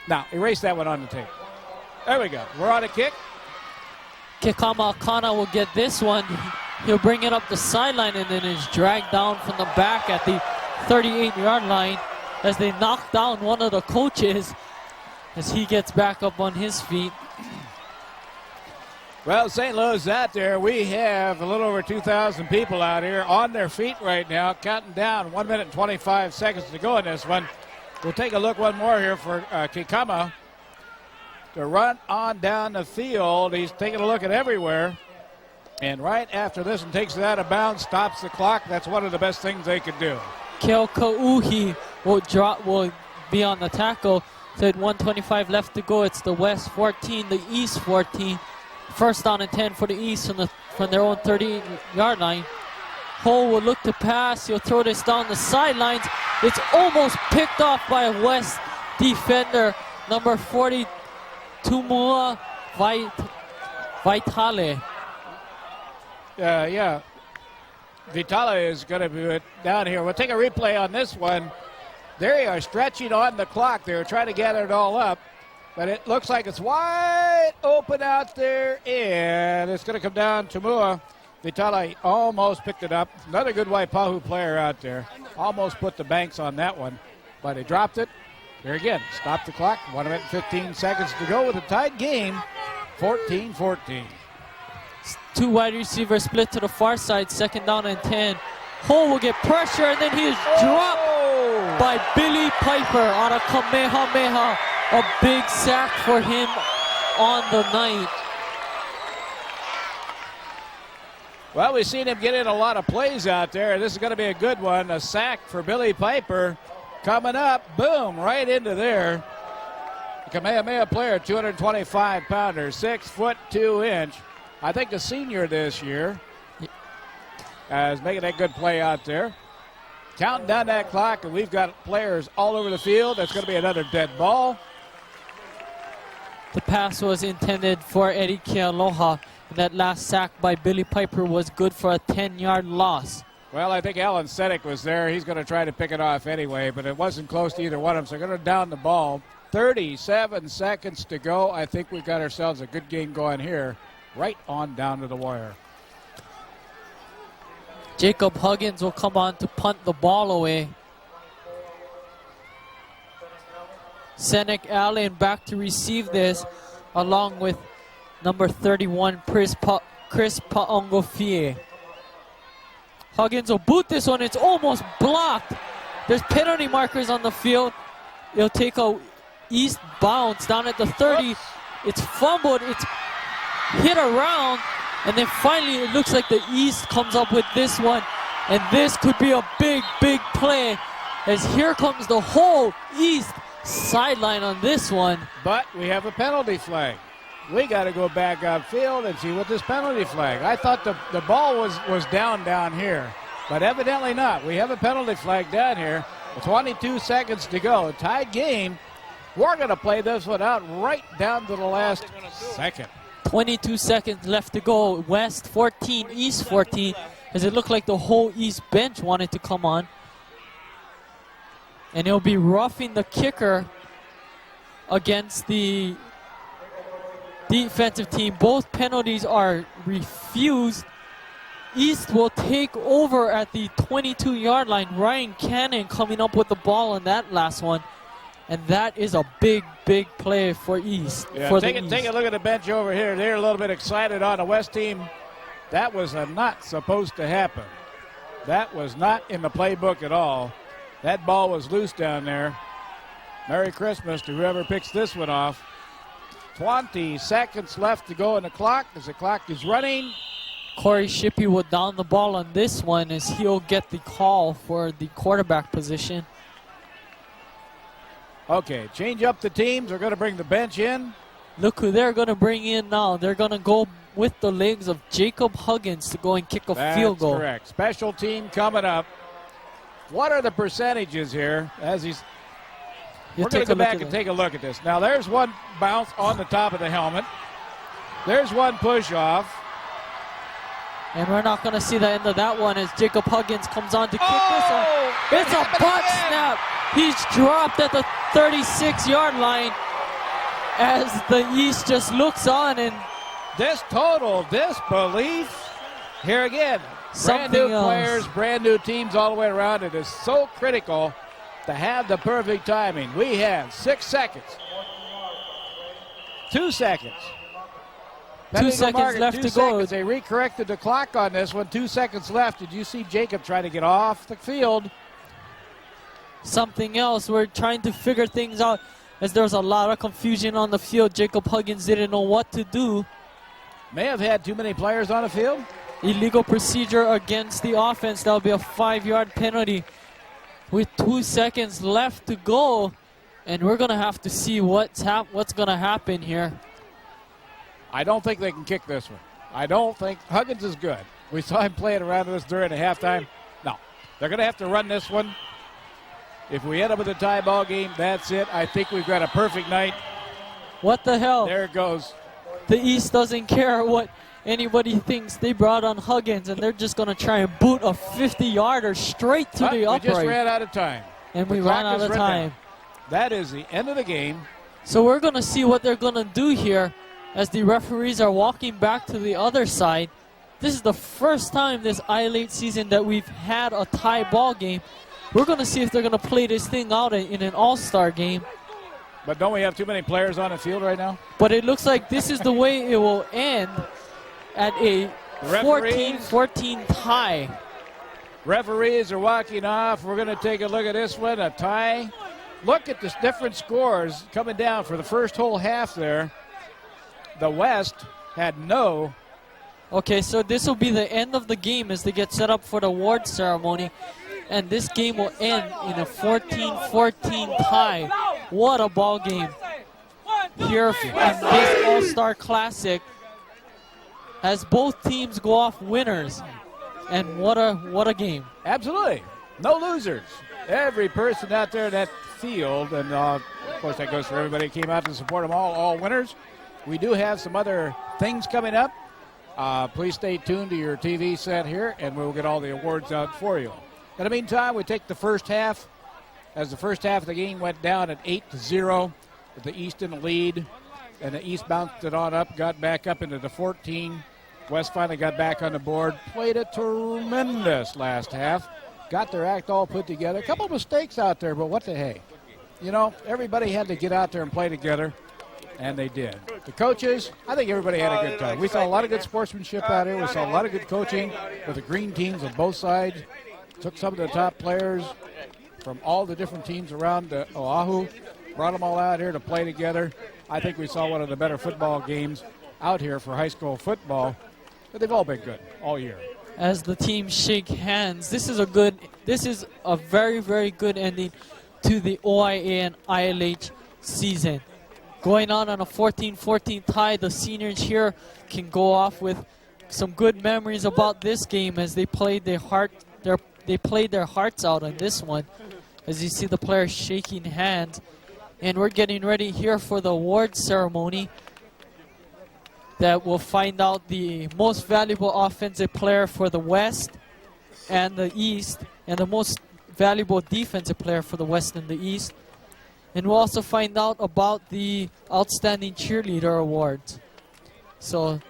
Now, erase that one on the tape. There we go. We're on a kick. Kekama Akana will get this one. He'll bring it up the sideline and then is dragged down from the back at the 38-yard line as they knock down one of the coaches as he gets back up on his feet. Well, St. Louis out there, we have a little over 2,000 people out here on their feet right now, counting down 1 minute and 25 seconds to go in this one. We'll take a look one more here for Kekama to run on down the field. He's taking a look at everywhere. And right after this one takes it out of bounds, stops the clock. That's one of the best things they could do. Keo Kauhi will be on the tackle. So at 1:25 left to go. It's the West 14, the East 14. First down and 10 for the East from their own 38-yard line. Ho will look to pass. He'll throw this down the sidelines. It's almost picked off by a West defender, number 40, Tumua Vitale. Yeah. Vitale is going to be down here. We'll take a replay on this one. They are stretching on the clock. They were trying to gather it all up, but it looks like it's wide open out there, and it's going to come down. Tumua Vitale almost picked it up. Another good Waipahu player out there. Almost put the banks on that one, but he dropped it. Here again, stop the clock. 1 minute and 15 seconds to go with a tied game, 14-14. Two wide receivers split to the far side, second down and 10. Ho will get pressure, and then he is dropped by Billy Piper on a Kamehameha. A big sack for him on the night. Well, we've seen him get in a lot of plays out there. This is going to be a good one. A sack for Billy Piper coming up. Boom, right into there. The Kamehameha player, 225-pounder, 6'2". I think a senior this year is making that good play out there. Counting down that clock, and we've got players all over the field. That's going to be another dead ball. The pass was intended for Eddie Kealoha. That last sack by Billy Piper was good for a 10-yard loss. Well, I think Alan Sedek was there. He's going to try to pick it off anyway, but it wasn't close to either one of them, so they're going to down the ball. 37 seconds to go. I think we've got ourselves a good game going here, right on down to the wire. Jacob Huggins will come on to punt the ball away. Senek Allen back to receive this, along with number 31, Chris Paongofie. Huggins will boot this one. It's almost blocked. There's penalty markers on the field. It'll take a east bounce down at the 30. Oops. It's fumbled. It's hit around. And then finally, it looks like the East comes up with this one. And this could be a big, big play, as here comes the whole East sideline on this one. But we have a penalty flag. We got to go back upfield and see what this penalty flag. I thought the ball was down here, but evidently not. We have a penalty flag down here. 22 seconds to go. Tied game. We're going to play this one out right down to the last second. 22 seconds left to go. West 14, East 14, as it looked like the whole East bench wanted to come on. And it'll be roughing the kicker against the defensive team. Both penalties are refused. East will take over at the 22-yard line. Ryan Cannon coming up with the ball on that last one. And that is a big, big play for East. Yeah, for take the East. a look at the bench over here. They're a little bit excited on the West team. That was not supposed to happen. That was not in the playbook at all. That ball was loose down there. Merry Christmas to whoever picks this one off. 20 seconds left to go in the clock as the clock is running. Corey Shippey will down the ball on this one as he'll get the call for the quarterback position. Okay, change up the teams. We're going to bring the bench in. Look who they're going to bring in now. They're going to go with the legs of Jacob Huggins to go and kick a field goal. That's correct. Special team coming up. What are the percentages here? We're going to go back and take a look at this. Now, there's one bounce on the top of the helmet. There's one push off. And we're not going to see the end of that one as Jacob Huggins comes on to kick this one. It's a butt snap. He's dropped at the 36-yard line as the East just looks on. And this total disbelief. Here again, brand new players, brand new teams all the way around. It is so critical to have the perfect timing. We have 6 seconds. 2 seconds. 2 seconds left to go. They recorrected the clock on this one. 2 seconds left. Did you see Jacob trying to get off the field? Something else. We're trying to figure things out as there was a lot of confusion on the field. Jacob Huggins didn't know what to do. May have had too many players on the field. Illegal procedure against the offense. That'll be a 5-yard penalty with 2 seconds left to go. And we're going to have to see what's going to happen here. I don't think they can kick this one. I don't think Huggins is good. We saw him playing around this during the halftime. No, they're going to have to run this one. If we end up with a tie ball game, that's it. I think we've got a perfect night. What the hell? There it goes. The East doesn't care what anybody thinks. They brought on Huggins, and they're just going to try and boot a 50-yarder straight to the upright. We just ran out of time. And we ran out of time. That is the end of the game. So we're going to see what they're going to do here as the referees are walking back to the other side. This is the first time this I-8 season that we've had a tie ball game. We're going to see if they're going to play this thing out in an all-star game. But don't we have too many players on the field right now? But it looks like this is the way it will end at a 14-14 tie. Referees are walking off. We're going to take a look at this one, a tie. Look at the different scores coming down for the first whole half there. The West had no. Okay, so this will be the end of the game as they get set up for the award ceremony. And this game will end in a 14-14 tie. What a ball game here in this All-Star Classic as both teams go off winners. And what a game. Absolutely. No losers. Every person out there in that field, and of course that goes for everybody who came out to support them all winners. We do have some other things coming up. Please stay tuned to your TV set here, and we'll get all the awards out for you. In the meantime, we take the first half. As the first half of the game went down at 8-0, with the East in the lead, and the East bounced it on up, got back up into the 14. West finally got back on the board, played a tremendous last half, got their act all put together. A couple of mistakes out there, but what the hey. You know, everybody had to get out there and play together, and they did. The coaches, I think everybody had a good time. We saw a lot of good sportsmanship out here. We saw a lot of good coaching with the green teams on both sides. Took some of the top players from all the different teams around Oahu, brought them all out here to play together. I think we saw one of the better football games out here for high school football. But they've all been good all year. As the teams shake hands, this is a very, very good ending to the OIA and ILH season. Going on a 14-14 tie, the seniors here can go off with some good memories about this game as they played their hearts out on this one. As you see the players shaking hands. And we're getting ready here for the award ceremony that will find out the most valuable offensive player for the West and the East, and the most valuable defensive player for the West and the East. And we'll also find out about the Outstanding Cheerleader Awards. So,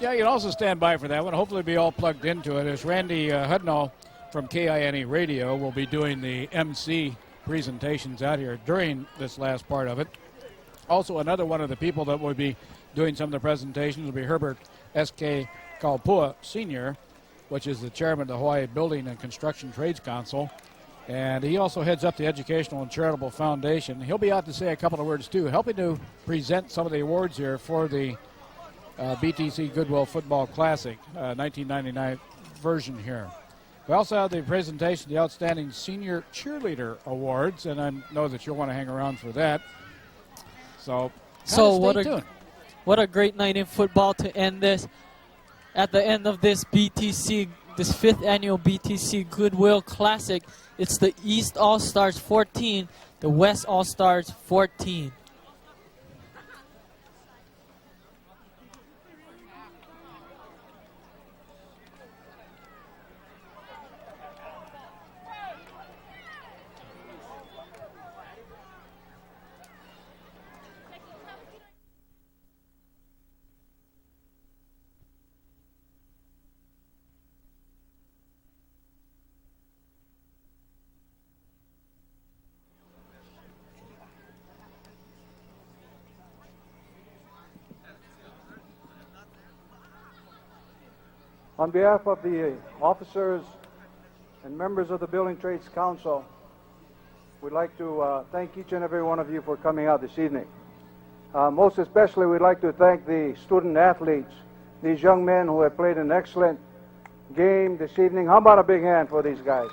yeah, you can also stand by for that one. Hopefully be all plugged into it. As Randy Hudnall from KINE Radio will be doing the MC presentations out here during this last part of it. Also, another one of the people that will be doing some of the presentations will be Herbert S.K. Kaupua Sr., which is the chairman of the Hawaii Building and Construction Trades Council. And he also heads up the Educational and Charitable Foundation. He'll be out to say a couple of words, too, helping to present some of the awards here for the BTC Goodwill Football Classic, 1999 version here. We also have the presentation of the Outstanding Senior Cheerleader Awards, and I know that you'll want to hang around for that. So what a great night in football to end this. At the end of this BTC, this 5th annual BTC Goodwill Classic, it's the East All-Stars 14, the West All-Stars 14. On behalf of the officers and members of the Building Trades Council, we'd like to thank each and every one of you for coming out this evening. Most especially, we'd like to thank the student athletes, these young men who have played an excellent game this evening. How about a big hand for these guys?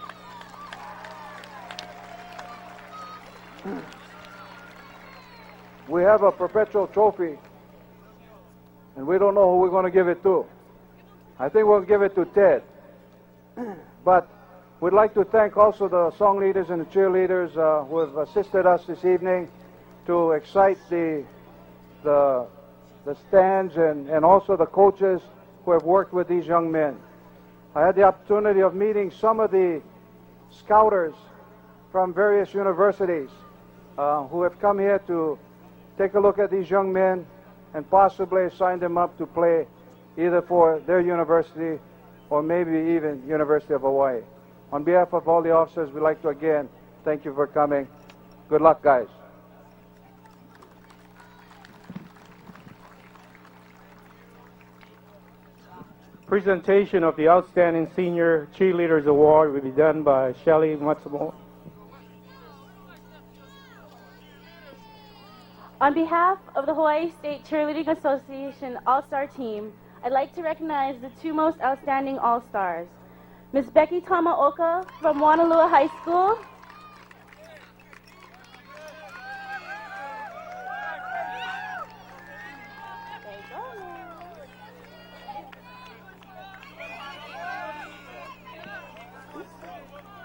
We have a perpetual trophy, and we don't know who we're going to give it to. I think we'll give it to Ted. But we'd like to thank also the song leaders and the cheerleaders who have assisted us this evening to excite the stands and also the coaches who have worked with these young men. I had the opportunity of meeting some of the scouters from various universities who have come here to take a look at these young men and possibly sign them up to play either for their university or maybe even University of Hawaii. On behalf of all the officers, we'd like to again thank you for coming. Good luck, guys. Presentation of the Outstanding Senior Cheerleaders Award will be done by Shelly Matsumoto. On behalf of the Hawaii State Cheerleading Association All-Star Team, I'd like to recognize the 2 most outstanding All-Stars. Miss Becky Tamaoka from Wanalua High School.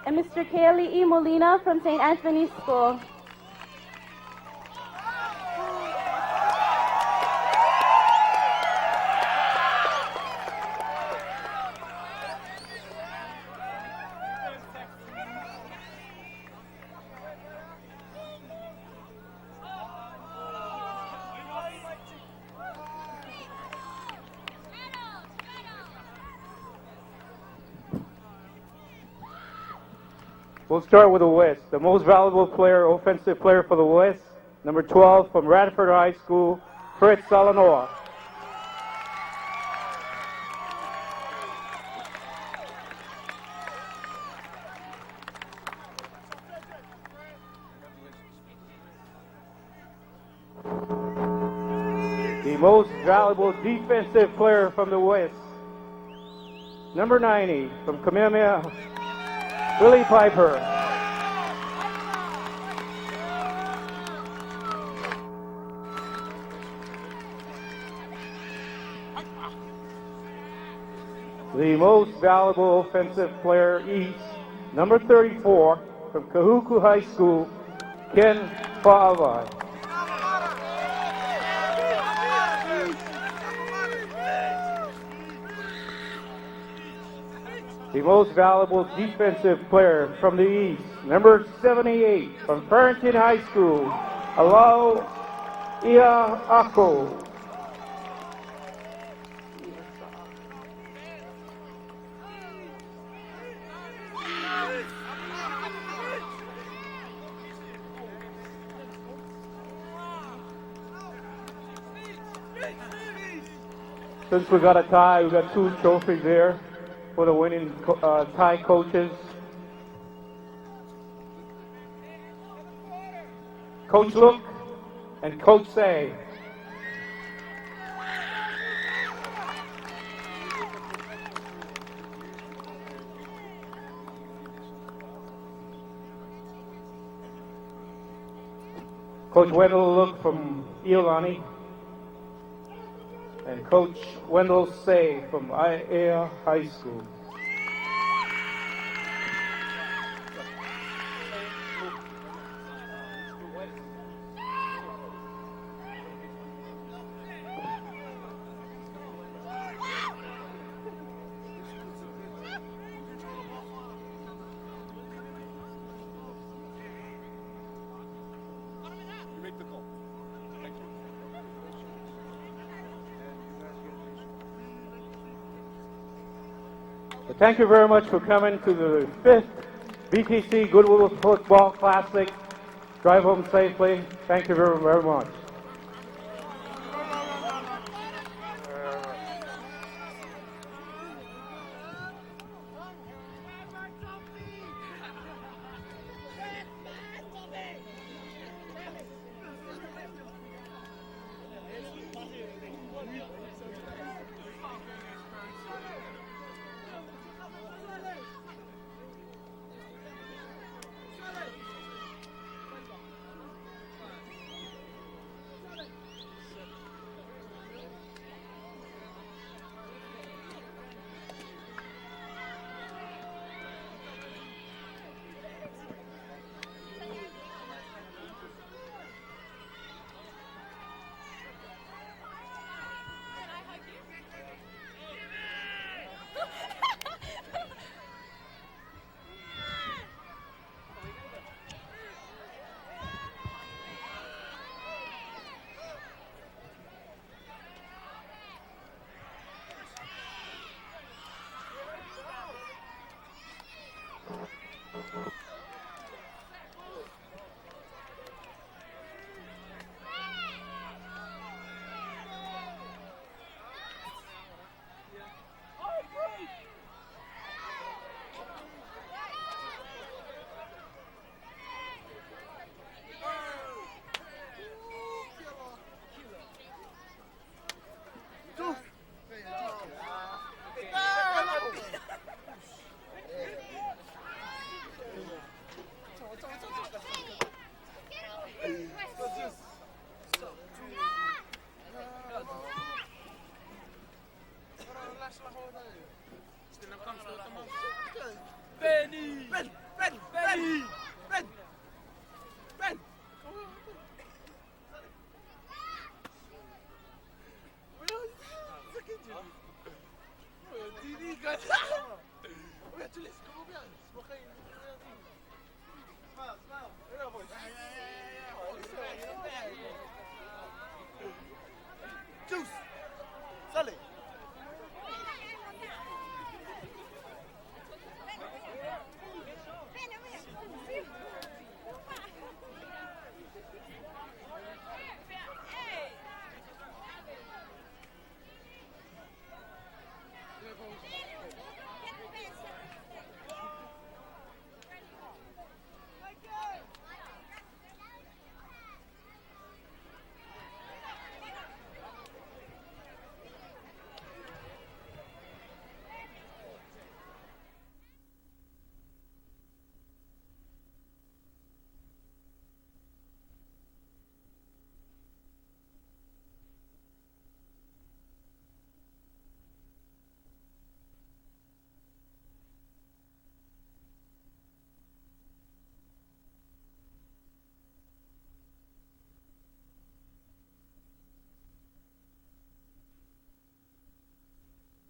And Mr. Kaylee Molina from St. Anthony's School. We'll start with the West. The most valuable player, offensive player for the West, number 12 from Radford High School, Fritz Salanoa. The most valuable defensive player from the West, number 90 from Kamehameha, Willie Piper. The most valuable offensive player East, number 34 from Kahuku High School, Ken Fa'avai. The most valuable defensive player from the East, number 78 from Farrington High School, Alau Ia'ako. Since we got a tie, we got 2 trophies there for the winning tie coaches. Coach Luke and Coach Say. Coach Wendell Luke from Iolani and Coach Wendell Say from Aiea High School. Thank you very much for coming to the 5th BTC Goodwill Football Classic. Drive home safely. Thank you very, very much.